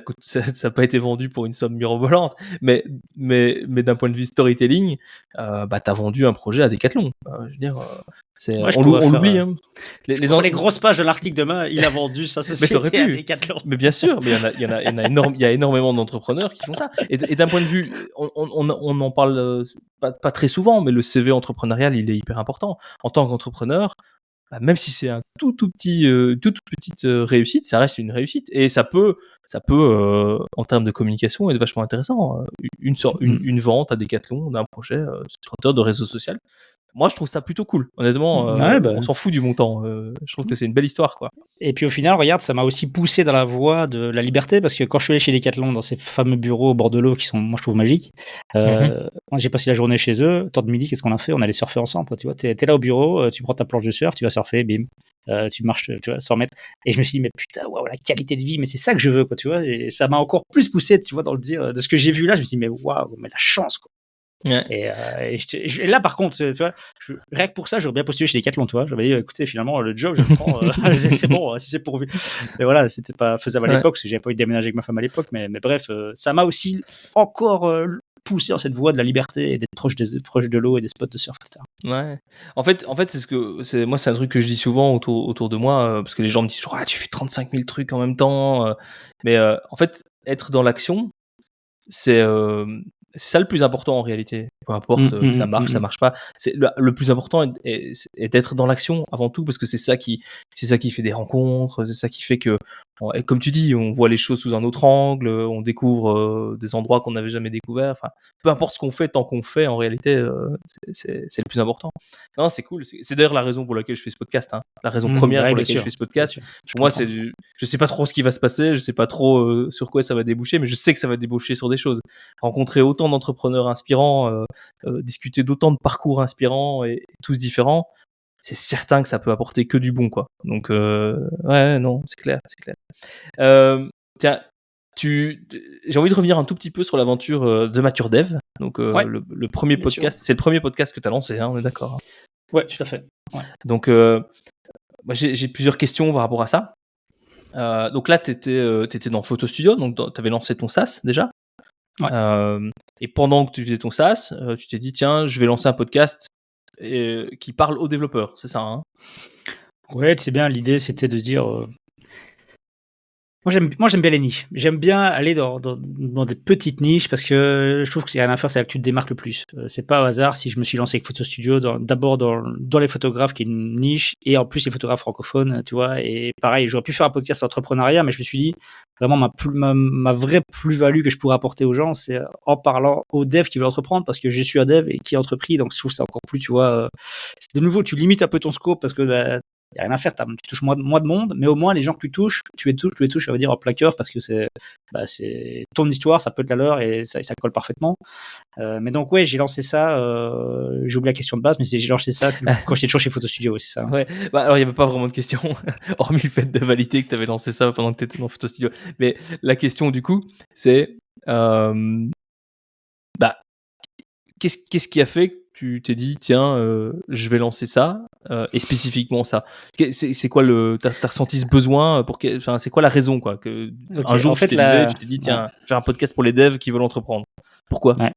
S2: n'a pas été vendu pour une somme mirobolante. Mais d'un point de vue storytelling, t'as vendu un projet à Decathlon. Je veux dire, on l'oublie. Hein.
S3: Les grosses pages de l'article demain, il a vendu sa société à Decathlon.
S2: Mais bien sûr, mais il y a énormément d'entrepreneurs qui font ça. Et d'un point de vue, on en parle pas très souvent, mais le CV entrepreneurial, il est hyper important. En tant qu'entrepreneur, même si c'est un toute petite réussite, ça reste une réussite. Et ça peut en termes de communication, être vachement intéressant. Une vente à Decathlon d'un projet sur Twitter, de réseau social. Moi, je trouve ça plutôt cool. Honnêtement, on s'en fout du montant. Je trouve que c'est une belle histoire, quoi.
S3: Et puis au final, regarde, ça m'a aussi poussé dans la voie de la liberté, parce que quand je suis allé chez Decathlon, dans ces fameux bureaux au bord de l'eau qui sont, moi, je trouve magiques, j'ai passé la journée chez eux. Temps de midi, qu'est-ce qu'on a fait? On allait surfer ensemble, quoi, tu vois. T'es là au bureau, tu prends ta planche de surf, tu vas surfer, bim. Tu marches, tu vois, 100 mètres. Et je me suis dit, mais putain, waouh, la qualité de vie, mais c'est ça que je veux, quoi, tu vois. Et ça m'a encore plus poussé, tu vois, dans le dire de ce que j'ai vu là. Je me suis dit, mais waouh, mais la chance, quoi.
S2: Ouais.
S3: Et là, par contre, tu vois, rien que pour ça, j'aurais bien postulé chez Decathlon, tu vois. J'aurais dit, écoutez, finalement, le job, je le prends, c'est bon, si c'est pourvu. Mais voilà, c'était pas faisable à
S2: Ouais.
S3: l'époque, parce que j'avais pas envie de déménager avec ma femme à l'époque. Mais bref, ça m'a aussi encore poussé dans cette voie de la liberté et d'être proche de l'eau et des spots de surf, etc.
S2: Ouais. En fait, moi, c'est un truc que je dis souvent autour de moi, parce que les gens me disent toujours, ah, tu fais 35 000 trucs en même temps. Mais en fait, être dans l'action, c'est ça le plus important en réalité. Peu importe, ça marche pas. C'est le plus important est d'être dans l'action avant tout, parce que c'est ça qui fait des rencontres, c'est ça qui fait que, et comme tu dis, on voit les choses sous un autre angle, on découvre des endroits qu'on n'avait jamais découverts. Enfin, peu importe ce qu'on fait, tant qu'on fait, en réalité, c'est le plus important. Non, c'est cool. C'est d'ailleurs la raison pour laquelle je fais ce podcast. Hein. La raison première
S3: Ouais,
S2: pour
S3: bien
S2: laquelle
S3: sûr,
S2: je fais ce
S3: bien
S2: podcast.
S3: sûr.
S2: Pour moi,
S3: comprends.
S2: je sais pas trop ce qui va se passer, je sais pas trop sur quoi ça va déboucher, mais je sais que ça va déboucher sur des choses. Rencontrer autant d'entrepreneurs inspirants, discuter d'autant de parcours inspirants et tous différents, c'est certain que ça peut apporter que du bon, quoi. Donc, ouais, non, c'est clair, c'est clair. Tiens, j'ai envie de revenir un tout petit peu sur l'aventure de Mature Dev. Donc,
S3: Ouais,
S2: le premier
S3: bien sûr.
S2: podcast, c'est le premier podcast que tu as lancé, hein, on est d'accord. Hein.
S3: Ouais, tout à fait. Ouais.
S2: Donc, moi, j'ai plusieurs questions par rapport à ça. Donc là, tu étais dans Photo Studio, donc tu avais lancé ton SaaS déjà.
S3: Ouais.
S2: Et pendant que tu faisais ton SaaS, tu t'es dit, tiens, je vais lancer un podcast qui parle aux développeurs, c'est ça, hein?
S3: Ouais, c'est bien. L'idée, c'était de se dire. Moi, j'aime bien les niches. J'aime bien aller dans des petites niches parce que je trouve que c'est rien à faire, c'est là que tu te démarques le plus. C'est pas au hasard si je me suis lancé avec Photo Studio d'abord dans les photographes, qui est une niche, et en plus les photographes francophones, tu vois. Et pareil, j'aurais pu faire un podcast sur l'entrepreneuriat, mais je me suis dit, vraiment, ma vraie plus-value que je pourrais apporter aux gens, c'est en parlant aux devs qui veulent entreprendre, parce que je suis un dev et qui est entrepris, donc je trouve ça encore plus, tu vois. De nouveau, tu limites un peu ton scope parce que il n'y a rien à faire, tu touches moins de monde, mais au moins les gens que tu les touches, ça veut dire en plaqueur, parce que c'est ton histoire, ça peut être la leur, et ça colle parfaitement. Mais donc, ouais, j'ai lancé ça, j'ai oublié la question de base, mais j'ai lancé ça quand j'étais toujours chez Photo Studio, c'est ça.
S2: Ouais, bah, alors il n'y avait pas vraiment de question, hormis le fait de valider que tu avais lancé ça pendant que tu étais dans Photo Studio. Mais la question, du coup, c'est bah, qu'est-ce qui a fait que tu t'es dit, tiens, je vais lancer ça, et spécifiquement ça? C'est quoi t'as ressenti ce besoin enfin, c'est quoi la raison, quoi, que
S3: Ok,
S2: un jour
S3: en
S2: tu
S3: fait,
S2: t'es levé, tu t'es dit, tiens,
S3: ouais.
S2: je vais faire un podcast pour les devs qui veulent entreprendre. Pourquoi?
S3: Ouais.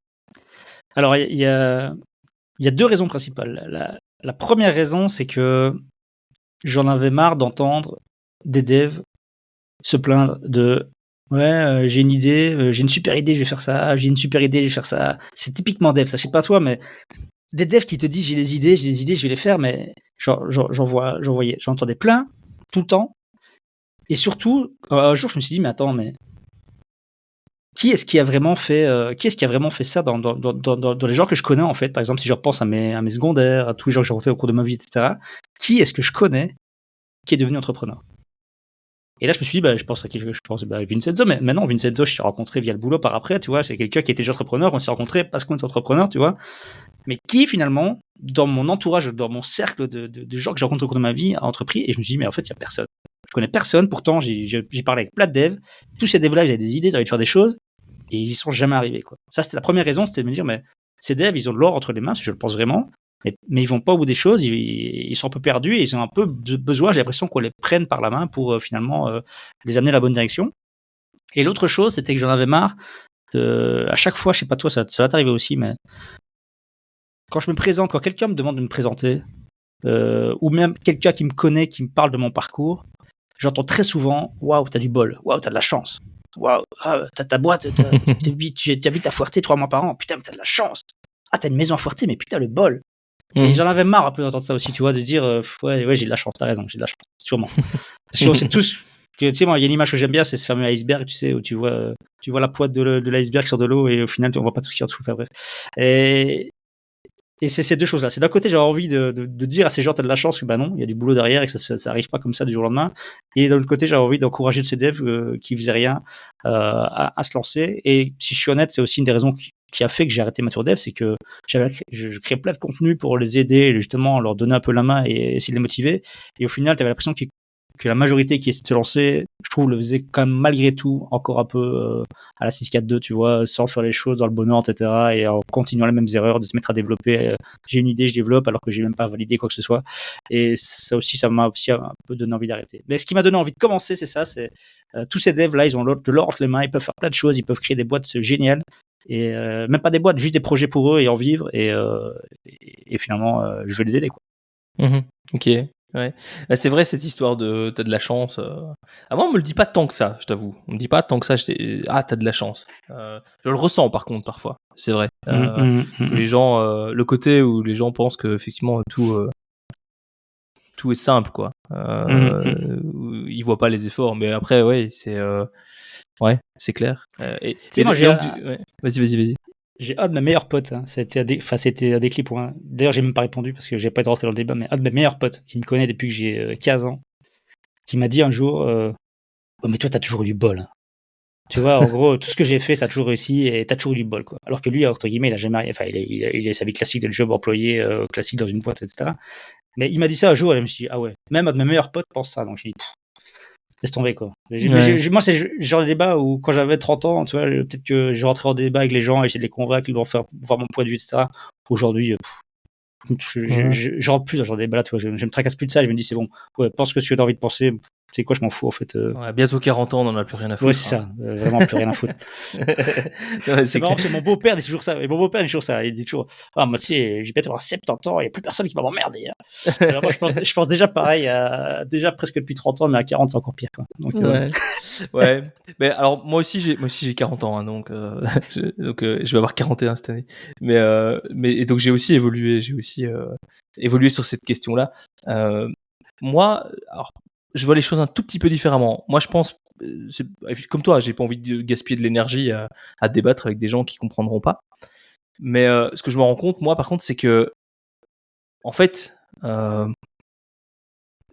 S3: Alors, il y a deux raisons principales. La première raison, c'est que j'en avais marre d'entendre des devs se plaindre de ouais, j'ai une idée, j'ai une super idée, je vais faire ça, j'ai une super idée, je vais faire ça. C'est typiquement dev, ça, je sais pas toi, mais des devs qui te disent j'ai des idées, je vais les faire, mais j'entendais plein tout le temps. Et surtout, un jour, je me suis dit, mais attends, mais qui est-ce qui a vraiment fait ça dans les gens que je connais, en fait? Par exemple, si je repense à mes secondaires, à tous les gens que j'ai rencontrés au cours de ma vie, etc. Qui est-ce que je connais qui est devenu entrepreneur? Et là, je me suis dit, je pense Vincenzo, mais maintenant, Vincenzo, je t'ai rencontré via le boulot par après, tu vois, c'est quelqu'un qui était déjà entrepreneur, on s'est rencontrés parce qu'on est entrepreneur, tu vois. Mais qui, finalement, dans mon entourage, dans mon cercle de gens que j'ai rencontrés au cours de ma vie, a entrepris, et je me suis dit, mais en fait, il n'y a personne. Je connais personne, pourtant, j'ai parlé avec plein de devs, tous ces devs-là, ils avaient des idées, ils avaient de faire des choses, et ils y sont jamais arrivés, quoi. Ça, c'était la première raison, c'était de me dire, mais ces devs, ils ont de l'or entre les mains, je le pense vraiment, mais ils vont pas au bout des choses, ils sont un peu perdus, et ils ont un peu besoin, j'ai l'impression qu'on les prenne par la main pour finalement les amener à la bonne direction. Et l'autre chose, c'était que j'en avais marre à chaque fois, je sais pas toi, ça va t'arriver aussi, mais quand je me présente, quand quelqu'un me demande de me présenter, ou même quelqu'un qui me connaît, qui me parle de mon parcours, j'entends très souvent « Waouh, t'as du bol. Waouh, t'as de la chance. Waouh, t'as ta boîte, tu habites à Fouerté 3 mois par an. Putain, mais t'as de la chance. Ah, t'as une maison à Fouerté, mais putain, le bol. » Et j'en avais marre un peu d'entendre ça aussi, tu vois, de dire ouais, j'ai de la chance, t'as raison, j'ai de la chance, sûrement. Parce qu'on sait tous que, tu sais, moi, il y a une image que j'aime bien, c'est ce fameux iceberg, tu sais, où tu vois la pointe de l'iceberg sur de l'eau, et au final, on voit pas tout ce qu'il y a en dessous, enfin, bref. Et c'est ces deux choses-là. C'est d'un côté, j'avais envie de dire à ces gens, t'as de la chance, que bah non, il y a du boulot derrière et que ça arrive pas comme ça du jour au lendemain. Et d'un autre côté, j'avais envie d'encourager ces devs qui faisaient rien à se lancer. Et si je suis honnête, c'est aussi une des raisons qui a fait que j'ai arrêté Mature Dev, c'est que je créais plein de contenu pour les aider, justement, leur donner un peu la main et essayer de les motiver. Et au final, t'avais l'impression qu'ils que la majorité qui essaie de se lancer, je trouve, le faisait quand même malgré tout encore un peu à la 6-4-2, tu vois, sans faire les choses dans le bon ordre, etc. Et en continuant les mêmes erreurs, de se mettre à développer. J'ai une idée, je développe, alors que j'ai même pas validé quoi que ce soit. Et ça m'a aussi un peu donné envie d'arrêter. Mais ce qui m'a donné envie de commencer, c'est ça, c'est tous ces devs là, ils ont de l'or entre les mains, ils peuvent faire plein de choses, ils peuvent créer des boîtes géniales. Et même pas des boîtes, juste des projets pour eux et en vivre. Et finalement, je vais les aider, quoi.
S2: Ok, ouais. C'est vrai cette histoire de t'as de la chance. Ah, moi, on me le dit pas tant que ça, je t'avoue. On me dit pas tant que ça. T'as de la chance. Je le ressens par contre parfois. C'est vrai. Que les gens, le côté où les gens pensent que effectivement tout est simple, quoi. Ils voient pas les efforts, mais après, ouais, c'est clair.
S3: Moi,
S2: Ouais. Vas-y.
S3: J'ai un de mes meilleurs potes, hein. C'était un déclic pour un. D'ailleurs, j'ai même pas répondu parce que j'ai pas été rentré dans le débat, mais un de mes meilleurs potes qui me connaît depuis que j'ai 15 ans, qui m'a dit un jour mais toi, t'as toujours eu du bol. Hein. Tu vois, en gros, tout ce que j'ai fait, ça a toujours réussi et t'as toujours eu du bol, quoi. Alors que lui, entre guillemets, il a jamais. Enfin, il a sa vie classique de job employé, classique dans une boîte, etc. Mais il m'a dit ça un jour et je me suis dit, ah ouais, même un de mes meilleurs potes pense ça. Donc, je me suis dit, laisse tomber, quoi. Moi, c'est le genre de débat où, quand j'avais 30 ans, tu vois, peut-être que je rentrais en débat avec les gens et essayer de les convaincre, de leur faire voir mon point de vue, etc. Aujourd'hui, je rentre plus dans ce genre de débat, tu vois. Je me tracasse plus de ça. Je me dis, c'est bon, ouais, pense que tu as envie de penser. C'est quoi, je m'en fous, en fait.
S2: Ouais, bientôt 40 ans, on en a plus rien à foutre.
S3: Ouais, c'est ça. Vraiment plus rien à foutre.
S2: Ouais,
S3: c'est marrant parce que mon beau-père dit toujours ça. Et mon beau-père dit toujours ça. Il dit toujours, moi, tu sais, j'ai peut-être avoir 70 ans, il n'y a plus personne qui va m'emmerder. Hein. Alors, moi, je pense déjà pareil, déjà presque depuis 30 ans, mais à 40, c'est encore pire, quoi. Donc,
S2: ouais. Mais alors, moi aussi, j'ai 40 ans, hein, donc je vais avoir 41 cette année. Et donc, j'ai aussi évolué sur cette question-là. Moi, alors, je vois les choses un tout petit peu différemment. Moi, je pense, comme toi, j'ai pas envie de gaspiller de l'énergie à débattre avec des gens qui comprendront pas. Mais ce que je me rends compte, moi, par contre, c'est que, en fait,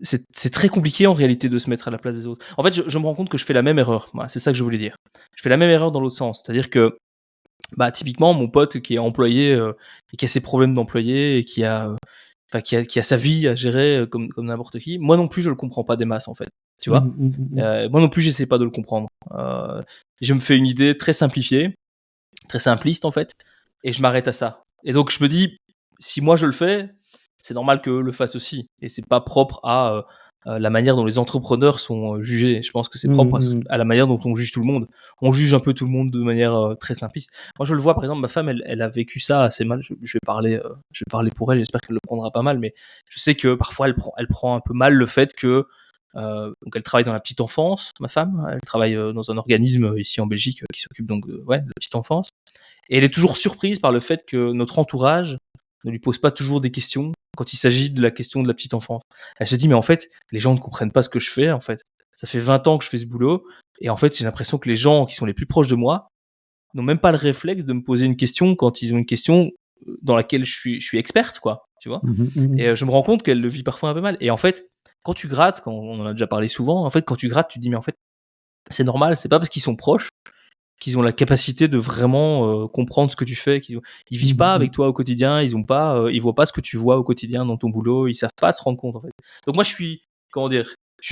S2: c'est très compliqué en réalité de se mettre à la place des autres. En fait, je me rends compte que je fais la même erreur. Moi, c'est ça que je voulais dire. Je fais la même erreur dans l'autre sens. C'est-à-dire que, typiquement, mon pote qui est employé et qui a ses problèmes d'employé et qui a sa vie à gérer comme n'importe qui, moi non plus, je le comprends pas des masses, en fait. Tu vois, moi non plus, j'essaie pas de le comprendre. Je me fais une idée très simplifiée, très simpliste, en fait, et je m'arrête à ça. Et donc, je me dis, si moi je le fais, c'est normal qu'eux le fassent aussi. Et c'est pas propre à la manière dont les entrepreneurs sont jugés. Je pense que c'est propre à la manière dont on juge tout le monde. On juge un peu tout le monde de manière très simpliste. Moi, je le vois, par exemple, ma femme, elle a vécu ça assez mal. Je vais parler pour elle. J'espère qu'elle le prendra pas mal, mais je sais que parfois elle prend un peu mal le fait que donc elle travaille dans la petite enfance, ma femme. Elle travaille dans un organisme ici en Belgique qui s'occupe donc de la petite enfance. Et elle est toujours surprise par le fait que notre entourage ne lui pose pas toujours des questions quand il s'agit de la question de la petite enfance. Elle se dit, mais en fait, les gens ne comprennent pas ce que je fais, en fait. Ça fait 20 ans que je fais ce boulot, et en fait, j'ai l'impression que les gens qui sont les plus proches de moi n'ont même pas le réflexe de me poser une question quand ils ont une question dans laquelle je suis experte, quoi, tu vois. Et je me rends compte qu'elle le vit parfois un peu mal. Et en fait, quand tu grattes, quand on en a déjà parlé souvent, en fait, quand tu grattes, tu te dis, mais en fait, c'est normal, c'est pas parce qu'ils sont proches qu'ils ont la capacité de vraiment comprendre ce que tu fais, ils vivent pas avec toi au quotidien, ils voient pas ce que tu vois au quotidien dans ton boulot, ils savent pas se rendre compte, en fait. Donc moi, je suis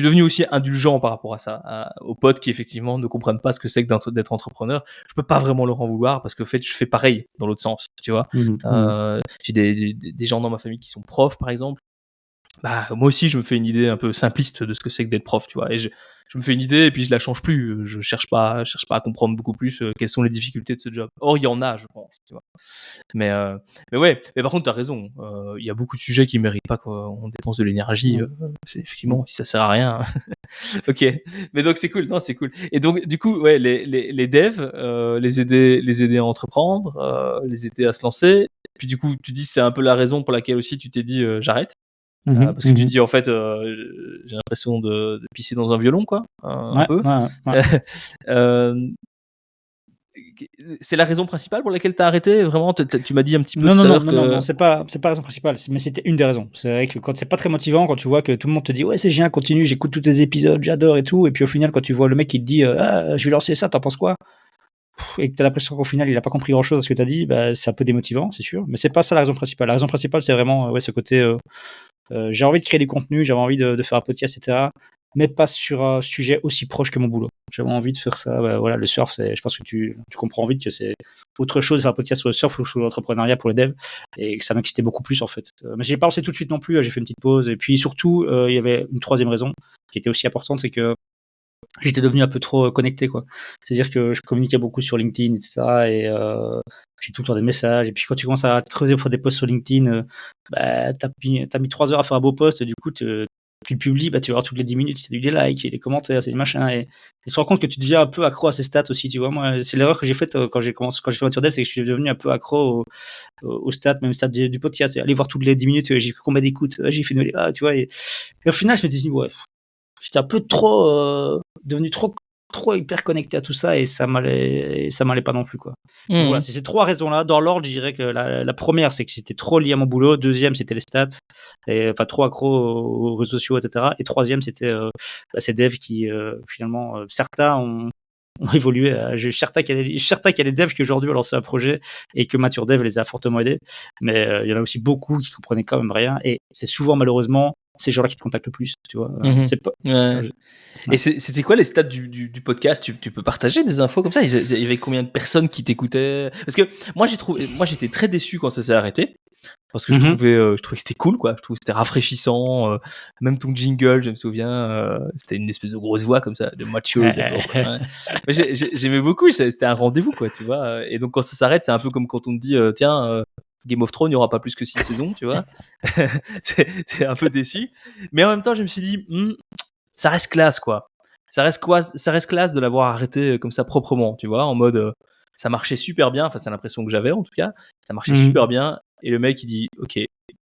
S2: devenu aussi indulgent par rapport à ça, aux potes qui effectivement ne comprennent pas ce que c'est que d'être entrepreneur. Je peux pas vraiment leur en vouloir parce que en fait, je fais pareil dans l'autre sens, tu vois. J'ai des gens dans ma famille qui sont profs, par exemple. Moi aussi, je me fais une idée un peu simpliste de ce que c'est que d'être prof, tu vois. Et je me fais une idée et puis je la change plus. Je cherche pas à comprendre beaucoup plus quelles sont les difficultés de ce job. Or, il y en a, je pense, tu vois. Mais ouais. Mais par contre, t'as raison. Il y a beaucoup de sujets qui méritent pas qu'on dépense de l'énergie. Effectivement, si ça sert à rien. Ok. Mais donc c'est cool. Non, c'est cool. Et donc du coup, ouais, les devs, les aider à entreprendre, les aider à se lancer. Puis du coup, tu dis c'est un peu la raison pour laquelle aussi tu t'es dit j'arrête. Parce que tu dis en fait j'ai l'impression de pisser dans un violon, quoi, un peu. C'est la raison principale pour laquelle t'as arrêté, vraiment? Tu m'as dit un petit peu tout à l'heure que...
S3: Non, c'est pas la raison principale, mais c'était une des raisons. C'est vrai que quand c'est pas très motivant, quand tu vois que tout le monde te dit ouais c'est génial, continue, j'écoute tous tes épisodes, j'adore et tout, et puis au final quand tu vois le mec qui te dit je vais lancer ça, t'en penses quoi? Et que t'as l'impression qu'au final il a pas compris grand chose à ce que t'as dit, c'est un peu démotivant, c'est sûr, mais c'est pas ça la raison principale. La raison principale c'est vraiment ce côté j'ai envie de créer du contenu, j'avais envie de faire un podcast, etc. mais pas sur un sujet aussi proche que mon boulot. J'avais envie de faire ça. Voilà, le surf, je pense que tu comprends vite que c'est autre chose, faire un podcast sur le surf ou sur l'entrepreneuriat pour les devs, et que ça m'excitait beaucoup plus en fait. Mais j'ai pas lancé tout de suite non plus, j'ai fait une petite pause, et puis surtout, il y avait une troisième raison qui était aussi importante, c'est que j'étais devenu un peu trop connecté, quoi. C'est-à-dire que je communiquais beaucoup sur LinkedIn, etc. Et j'ai tout le temps des messages. Et puis quand tu commences à creuser pour des posts sur LinkedIn, t'as mis 3 heures à faire un beau post. Et du coup, tu le publies, tu vas voir toutes les 10 minutes, c'est des likes, et les commentaires, c'est des machins. Et tu te rends compte que tu deviens un peu accro à ces stats aussi, tu vois. Moi, c'est l'erreur que j'ai faite quand j'ai fait Voiture Dev, c'est que je suis devenu un peu accro aux stats, même stats du podcast. Aller voir toutes les 10 minutes, j'ai fait combien d'écoutes, j'ai fait tu vois. Et au final, je me suis dit, ouais, j'étais un peu trop devenu trop hyper connecté à tout ça, et ça m'allait pas non plus, quoi. Donc voilà, c'est ces 3 raisons-là. Dans l'ordre, je dirais que la première, c'est que j'étais trop lié à mon boulot. Deuxième, c'était les stats, et enfin trop accro aux réseaux sociaux, etc. Et troisième, c'était ces devs qui finalement certains ont évolué. Je suis certain qu'il y a des devs qui aujourd'hui ont lancé un projet et que Mature Dev les a fortement aidés, mais il y en a aussi beaucoup qui comprenaient quand même rien, et c'est souvent malheureusement ces gens-là qui te contactent le plus, tu vois. C'est pas.
S2: Ouais. Et c'était quoi les stats du podcast? Tu peux partager des infos comme ça? Il y avait combien de personnes qui t'écoutaient? Parce que moi j'étais très déçu quand ça s'est arrêté, parce que je trouvais que c'était cool, quoi. Je trouvais que c'était rafraîchissant. Même ton jingle, je me souviens, c'était une espèce de grosse voix comme ça, de macho. Ouais. Mais j'aimais beaucoup. C'était un rendez-vous, quoi, tu vois. Et donc quand ça s'arrête, c'est un peu comme quand on te dit tiens. Game of Thrones, il n'y aura pas plus que 6 saisons, tu vois. c'est un peu déçu. Mais en même temps, je me suis dit, ça reste classe, quoi. Ça reste classe de l'avoir arrêté comme ça proprement, tu vois, en mode, ça marchait super bien. Enfin, c'est l'impression que j'avais, en tout cas. Ça marchait super bien. Et le mec, il dit, OK,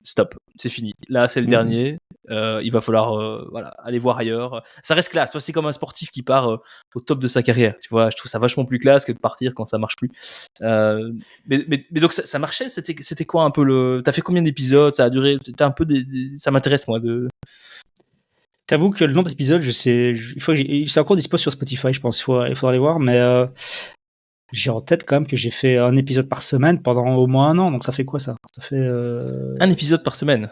S2: stop, c'est fini. Là, c'est le dernier. Il va falloir aller voir ailleurs. Ça reste classe. C'est comme un sportif qui part au top de sa carrière. Tu vois, je trouve ça vachement plus classe que de partir quand ça marche plus. Mais donc ça marchait. C'était quoi un peu le? T'as fait combien d'épisodes? Ça a duré? C'était un peu ça m'intéresse, moi, de.
S3: T'avoue que le nombre d'épisodes, je sais, c'est encore dispo sur Spotify, je pense. Il faudra aller voir, mais j'ai en tête quand même que j'ai fait un épisode par semaine pendant au moins 1 an. Donc ça fait quoi, ça? Ça fait
S2: un épisode par semaine.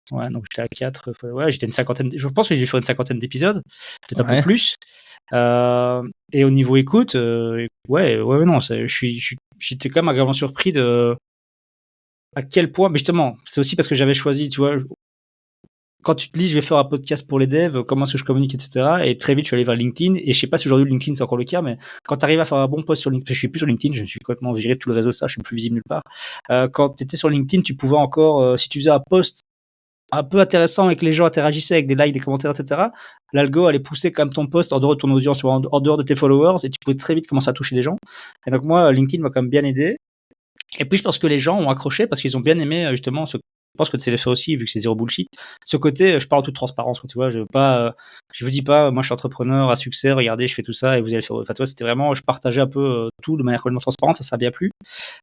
S3: Ouais, donc j'étais à 4. Ouais, j'étais une cinquantaine. Je pense que j'ai fait une cinquantaine d'épisodes, peut-être un peu plus. Et au niveau écoute, non, j'étais quand même agréablement surpris de à quel point. Mais justement, c'est aussi parce que j'avais choisi, tu vois. Quand tu te dis, je vais faire un podcast pour les devs, comment est-ce que je communique, etc. Et très vite, je suis allé vers LinkedIn. Et je sais pas si aujourd'hui LinkedIn c'est encore le cas, mais quand tu arrives à faire un bon post sur LinkedIn, je suis plus sur LinkedIn, je me suis complètement viré de tout le réseau, ça, je suis plus visible nulle part. Quand tu étais sur LinkedIn, tu pouvais encore, si tu faisais un post un peu intéressant et que les gens interagissaient avec des likes, des commentaires, etc., l'algo allait pousser quand même ton post en dehors de ton audience ou en dehors de tes followers, et tu pouvais très vite commencer à toucher des gens. Et donc moi, LinkedIn m'a quand même bien aidé. Et puis je pense que les gens ont accroché parce qu'ils ont bien aimé justement je pense que c'est le fait aussi, vu que c'est zéro bullshit. Ce côté, je parle en toute transparence, tu vois, je vous dis pas, moi je suis entrepreneur à succès, regardez, je fais tout ça et vous allez faire. Enfin, tu vois, c'était vraiment, je partageais un peu tout de manière complètement transparente, ça a bien plu.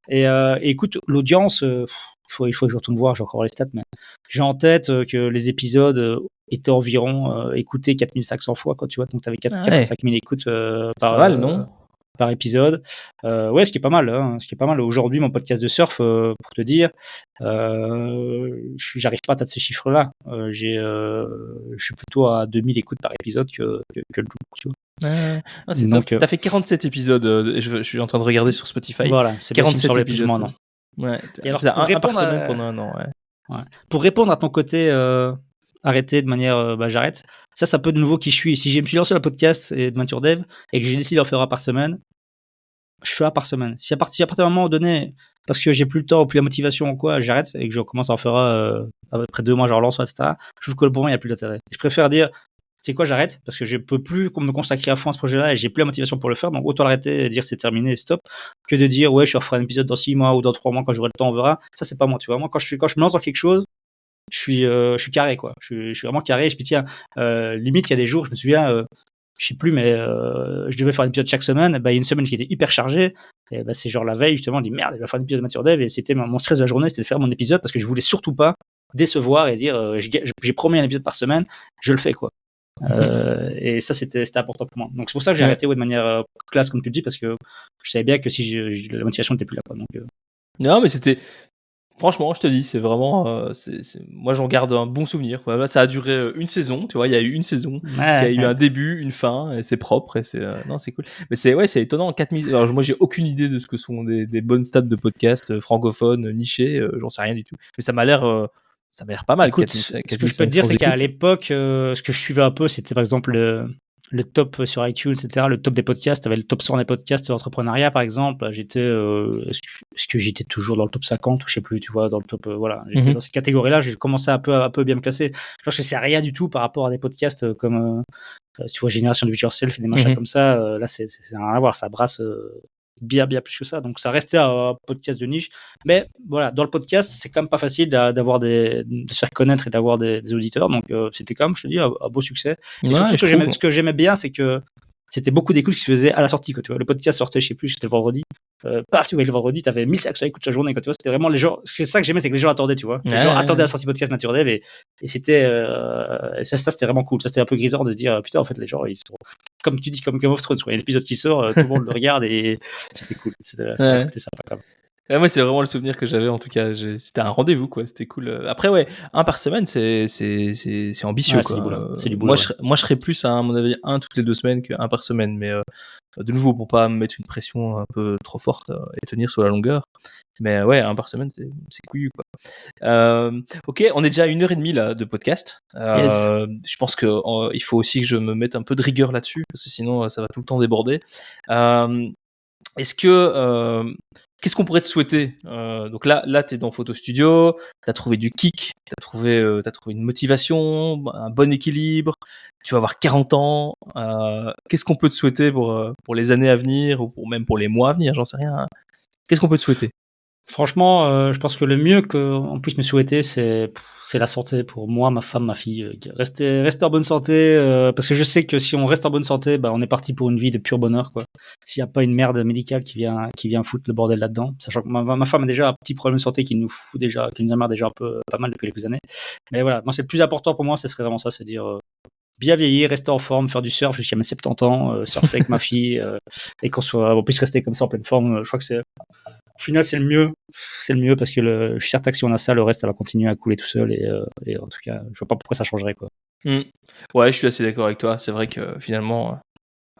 S3: Et écoute, l'audience, il faut que je retourne voir, j'ai encore les stats, mais j'ai en tête que les épisodes étaient environ écoutés 4500 fois, quoi, tu vois, donc tu avais 4 à 5000 écoutes
S2: par mal, non?
S3: Par épisode. Ouais, ce qui est pas mal. Hein, ce qui est pas mal. Aujourd'hui, mon podcast de surf, pour te dire, j'arrive pas à atteindre ces chiffres-là. Je suis plutôt à 2000 écoutes par épisode que le double, tu vois.
S2: C'est donc, t'as fait 47 épisodes. Je suis en train de regarder sur Spotify.
S3: Voilà, c'est 47 épisodes.
S2: Non. Ouais.
S3: Et alors,
S2: c'est un par semaine pendant 1 an.
S3: Ouais. Pour répondre à ton côté arrêter de manière j'arrête, ça peut de nouveau qui je suis. Si je me suis lancé le podcast et de Mature Dev et que j'ai décidé d'en faire un par semaine, je fais un par semaine. Si à partir d'un moment donné, parce que j'ai plus le temps ou plus la motivation ou quoi, j'arrête et que je commence à en faire après 2 mois, je relance, etc., je trouve que pour moi, il n'y a plus d'intérêt. Je préfère dire, c'est quoi, j'arrête parce que je peux plus me consacrer à fond à ce projet-là et j'ai plus la motivation pour le faire, donc autant l'arrêter et dire c'est terminé, stop, que de dire ouais, je referai un épisode dans 6 mois ou dans 3 mois quand j'aurai le temps, on verra. Ça, c'est pas moi, tu vois. Moi, quand je me lance dans quelque chose, je suis carré, quoi. Je suis vraiment carré. Je me dis, tiens, limite, il y a des jours, je me souviens, je sais plus, mais je devais faire un épisode chaque semaine. Il y a une semaine qui était hyper chargée. Et c'est genre la veille, justement, je dis merde, je vais faire un épisode de Mature Dev. Et c'était mon stress de la journée, c'était de faire mon épisode parce que je voulais surtout pas décevoir et dire j'ai promis un épisode par semaine, je le fais, quoi. Et ça, c'était important pour moi. Donc c'est pour ça que j'ai arrêté de manière classe, comme tu le dis, parce que je savais bien que si la motivation n'était plus là, quoi. Donc,
S2: non, mais c'était Franchement, je te dis, c'est vraiment, moi j'en garde un bon souvenir, quoi. Là, ça a duré une saison, tu vois, il y a eu une saison qui a eu
S3: Ouais.
S2: un début, une fin, et c'est propre, et non, c'est cool. Mais c'est étonnant, 4000, alors moi j'ai aucune idée de ce que sont des bonnes stats de podcast francophones, nichés, j'en sais rien du tout. Mais ça m'a l'air pas mal,
S3: Écoute,
S2: 4000,
S3: ce que je peux te dire,
S2: 4500
S3: c'est qu'à
S2: écoutes.
S3: l'époque, ce que je suivais un peu, c'était par exemple le top sur iTunes, etc., le top des podcasts. Tu avais le top 100 des podcasts d'entrepreneuriat, par exemple. Est-ce que j'étais toujours dans le top 50 ou je sais plus, tu vois, dans le top, voilà. J'étais dans cette catégorie-là, j'ai commencé à peu bien me classer. Je pense que c'est rien du tout par rapport à des podcasts comme, tu vois, Génération de It Yourself et des machins comme ça. Là, c'est rien à voir, ça brasse bien plus que ça. Donc, ça restait un podcast de niche. Mais voilà, dans le podcast, c'est quand même pas facile de se faire connaître et d'avoir des auditeurs. Donc, c'était quand même, je te dis, un beau succès. Et
S2: Ouais,
S3: surtout,
S2: je trouve.
S3: ce que j'aimais bien, c'est que c'était beaucoup d'écoutes qui se faisaient à la sortie. Quoi, tu vois. Le podcast sortait, je sais plus, c'était le vendredi. Paf, tu vois, le vendredi, tu avais 1500 écoutes la journée. Quoi, tu vois, c'était vraiment les gens. C'est ça que j'aimais, c'est que les gens attendaient, tu vois. Les gens attendaient la sortie podcast Nature Dev et c'était. Et ça, c'était vraiment cool. Ça, c'était un peu grisant de se dire, putain, en fait, les gens, ils sont. Comme tu dis, comme Game of Thrones, quoi. Il y a un épisode qui sort, tout le monde le regarde et c'était cool. C'était sympa quand même.
S2: Ouais, moi, c'est vraiment le souvenir que j'avais, en tout cas. C'était un rendez-vous, quoi. C'était cool. Après, ouais, un par semaine, c'est ambitieux,
S3: Ouais,
S2: quoi.
S3: c'est du boulot.
S2: Moi, je serais plus à mon avis, un toutes les 2 semaines qu'un par semaine. Mais de nouveau, pour pas me mettre une pression un peu trop forte et tenir sur la longueur. Mais ouais, un par semaine, c'est couillu, quoi. Ok, on est déjà à 1h30 là, de podcast.
S3: Yes.
S2: Je pense qu'il faut aussi que je me mette un peu de rigueur là-dessus, parce que sinon, ça va tout le temps déborder. Est-ce que qu'est-ce qu'on pourrait te souhaiter donc là tu es dans Photo Studio, tu as trouvé du kick, tu as trouvé une motivation, un bon équilibre, tu vas avoir 40 ans. Qu'est-ce qu'on peut te souhaiter pour les années à venir ou même pour les mois à venir, j'en sais rien. Qu'est-ce qu'on peut te souhaiter?
S3: Franchement, je pense que le mieux qu'on puisse me souhaiter, c'est la santé pour moi, ma femme, ma fille. Rester en bonne santé, parce que je sais que si on reste en bonne santé, bah, on est parti pour une vie de pur bonheur, quoi. S'il n'y a pas une merde médicale qui vient foutre le bordel là-dedans, sachant que ma femme a déjà un petit problème de santé qui nous emmerde déjà un peu, pas mal depuis quelques années. Mais voilà, moi, c'est le plus important pour moi, ce serait vraiment ça, c'est dire, bien vieillir, rester en forme, faire du surf jusqu'à mes 70 ans, surfer avec ma fille, et on puisse rester comme ça en pleine forme. Je crois que au final, c'est le mieux. C'est le mieux parce que je suis certain que si on a ça, le reste, ça va continuer à couler tout seul. Et en tout cas, je vois pas pourquoi ça changerait, quoi.
S2: Ouais, je suis assez d'accord avec toi. C'est vrai que finalement,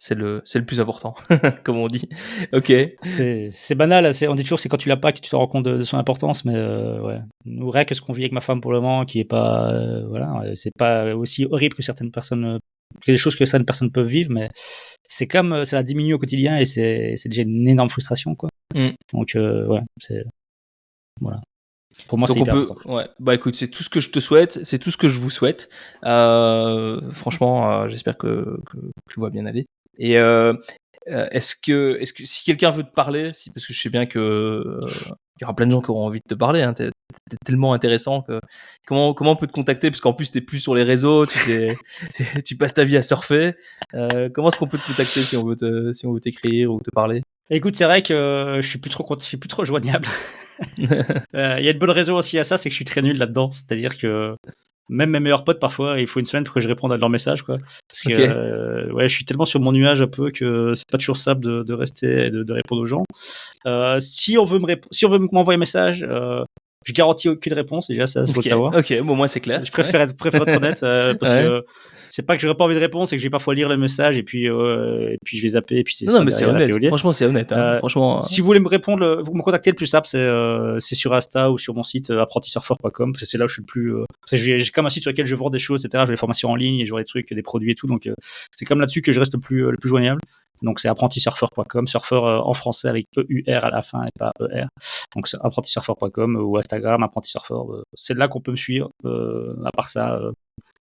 S2: c'est le plus important, comme on dit. Ok.
S3: C'est banal. On dit toujours c'est quand tu l'as pas que tu te rends compte de son importance. Mais ouais, nous, rien que ce qu'on vit avec ma femme pour le moment, qui est pas, voilà, c'est pas aussi horrible que certaines personnes, que les choses que certaines personnes peuvent vivre, mais c'est comme ça la diminue au quotidien et c'est déjà une énorme frustration, quoi. Donc ouais, voilà. Pour moi,
S2: Donc
S3: c'est hyper important.
S2: ouais. Bah écoute, c'est tout ce que je te souhaite, c'est tout ce que je vous souhaite. Franchement, j'espère que tout va bien aller. Et est-ce que si quelqu'un veut te parler, parce que je sais bien que il y aura plein de gens qui auront envie de te parler, hein, t'es tellement intéressant que comment on peut te contacter, parce qu'en plus t'es plus sur les réseaux, tu passes ta vie à surfer. Comment est-ce qu'on peut te contacter si on veut t'écrire ou te parler?
S3: Écoute, c'est vrai que je suis plus trop joignable. Il y a une bonne raison aussi à ça, c'est que je suis très nul là-dedans. C'est-à-dire que même mes meilleurs potes, parfois, il faut une semaine pour que je réponde à leurs messages, quoi. Parce que ouais, je suis tellement sur mon nuage un peu que c'est pas toujours simple de rester et de répondre aux gens. Si on veut m'envoyer un message, je garantis aucune réponse. Déjà, ça, faut le savoir.
S2: Ok, bon, moi c'est clair.
S3: Je préfère être honnête parce que c'est pas que j'aurais pas envie de répondre, c'est que je vais parfois lire le message et puis je vais zapper et puis c'est
S2: non,
S3: ça.
S2: mais c'est honnête. Franchement, c'est honnête. Hein. Franchement.
S3: Si vous voulez me répondre, vous me contactez, le plus simple, c'est sur Insta ou sur mon site apprentisurfer.com parce que c'est là où je suis le plus. Parce que j'ai comme un site sur lequel je vends des choses, etc. J'ai des formations en ligne et je vends des trucs, des produits et tout. Donc c'est comme là-dessus que je reste le plus joignable. Donc c'est apprentisurfer.com, surfer en français avec EUR à la fin et pas ER. Donc c'est apprentisurfer.com ou Instagram apprentisurfer. C'est là qu'on peut me suivre. À part ça.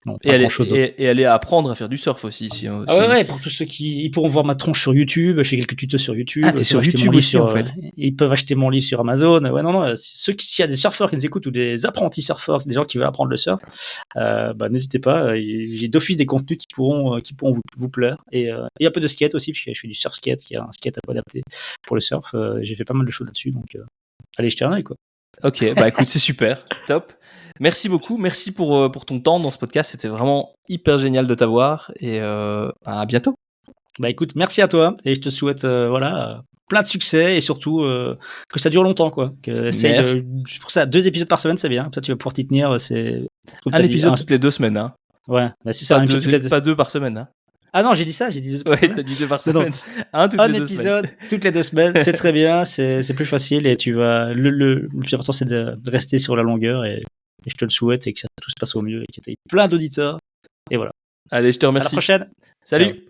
S3: Non,
S2: et aller apprendre à faire du surf aussi.
S3: Ouais, pour tous ceux ils pourront voir ma tronche sur YouTube. Je fais quelques tutos sur YouTube.
S2: Ah, t'es sur YouTube aussi, en fait.
S3: Ils peuvent acheter mon livre sur Amazon. Ouais, non. S'il y a des surfeurs qui nous écoutent ou des apprentis surfeurs, des gens qui veulent apprendre le surf, n'hésitez pas. J'ai d'office des contenus qui pourront vous plaire. Et un peu de skate aussi, parce que je fais du surf skate, qui est un skate un peu adapté pour le surf. J'ai fait pas mal de choses là-dessus. Donc, allez jeter un œil, quoi.
S2: Ok, bah écoute, c'est super, top. Merci beaucoup, merci pour ton temps dans ce podcast, c'était vraiment hyper génial de t'avoir et à bientôt.
S3: Bah écoute, merci à toi et je te souhaite plein de succès et surtout que ça dure longtemps quoi. C'est pour ça 2 épisodes par semaine c'est bien. Comme ça tu vas pouvoir t'y tenir. C'est
S2: un épisode toutes les 2 semaines. Hein.
S3: Ouais, bah si c'est un épisode
S2: pas 2 par semaine. Hein.
S3: Ah non, j'ai dit ça, j'ai dit 2 par semaine.
S2: T'as dit 2 par semaine. Un
S3: épisode toutes les 2 semaines, c'est très bien, c'est plus facile et tu vas le plus important c'est de rester sur la longueur et je te le souhaite et que ça tout se passe au mieux et que tu aies plein d'auditeurs et voilà.
S2: Allez, je te remercie.
S3: À la prochaine.
S2: Salut.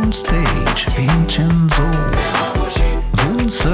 S1: On stage, Vincenzo, Wunser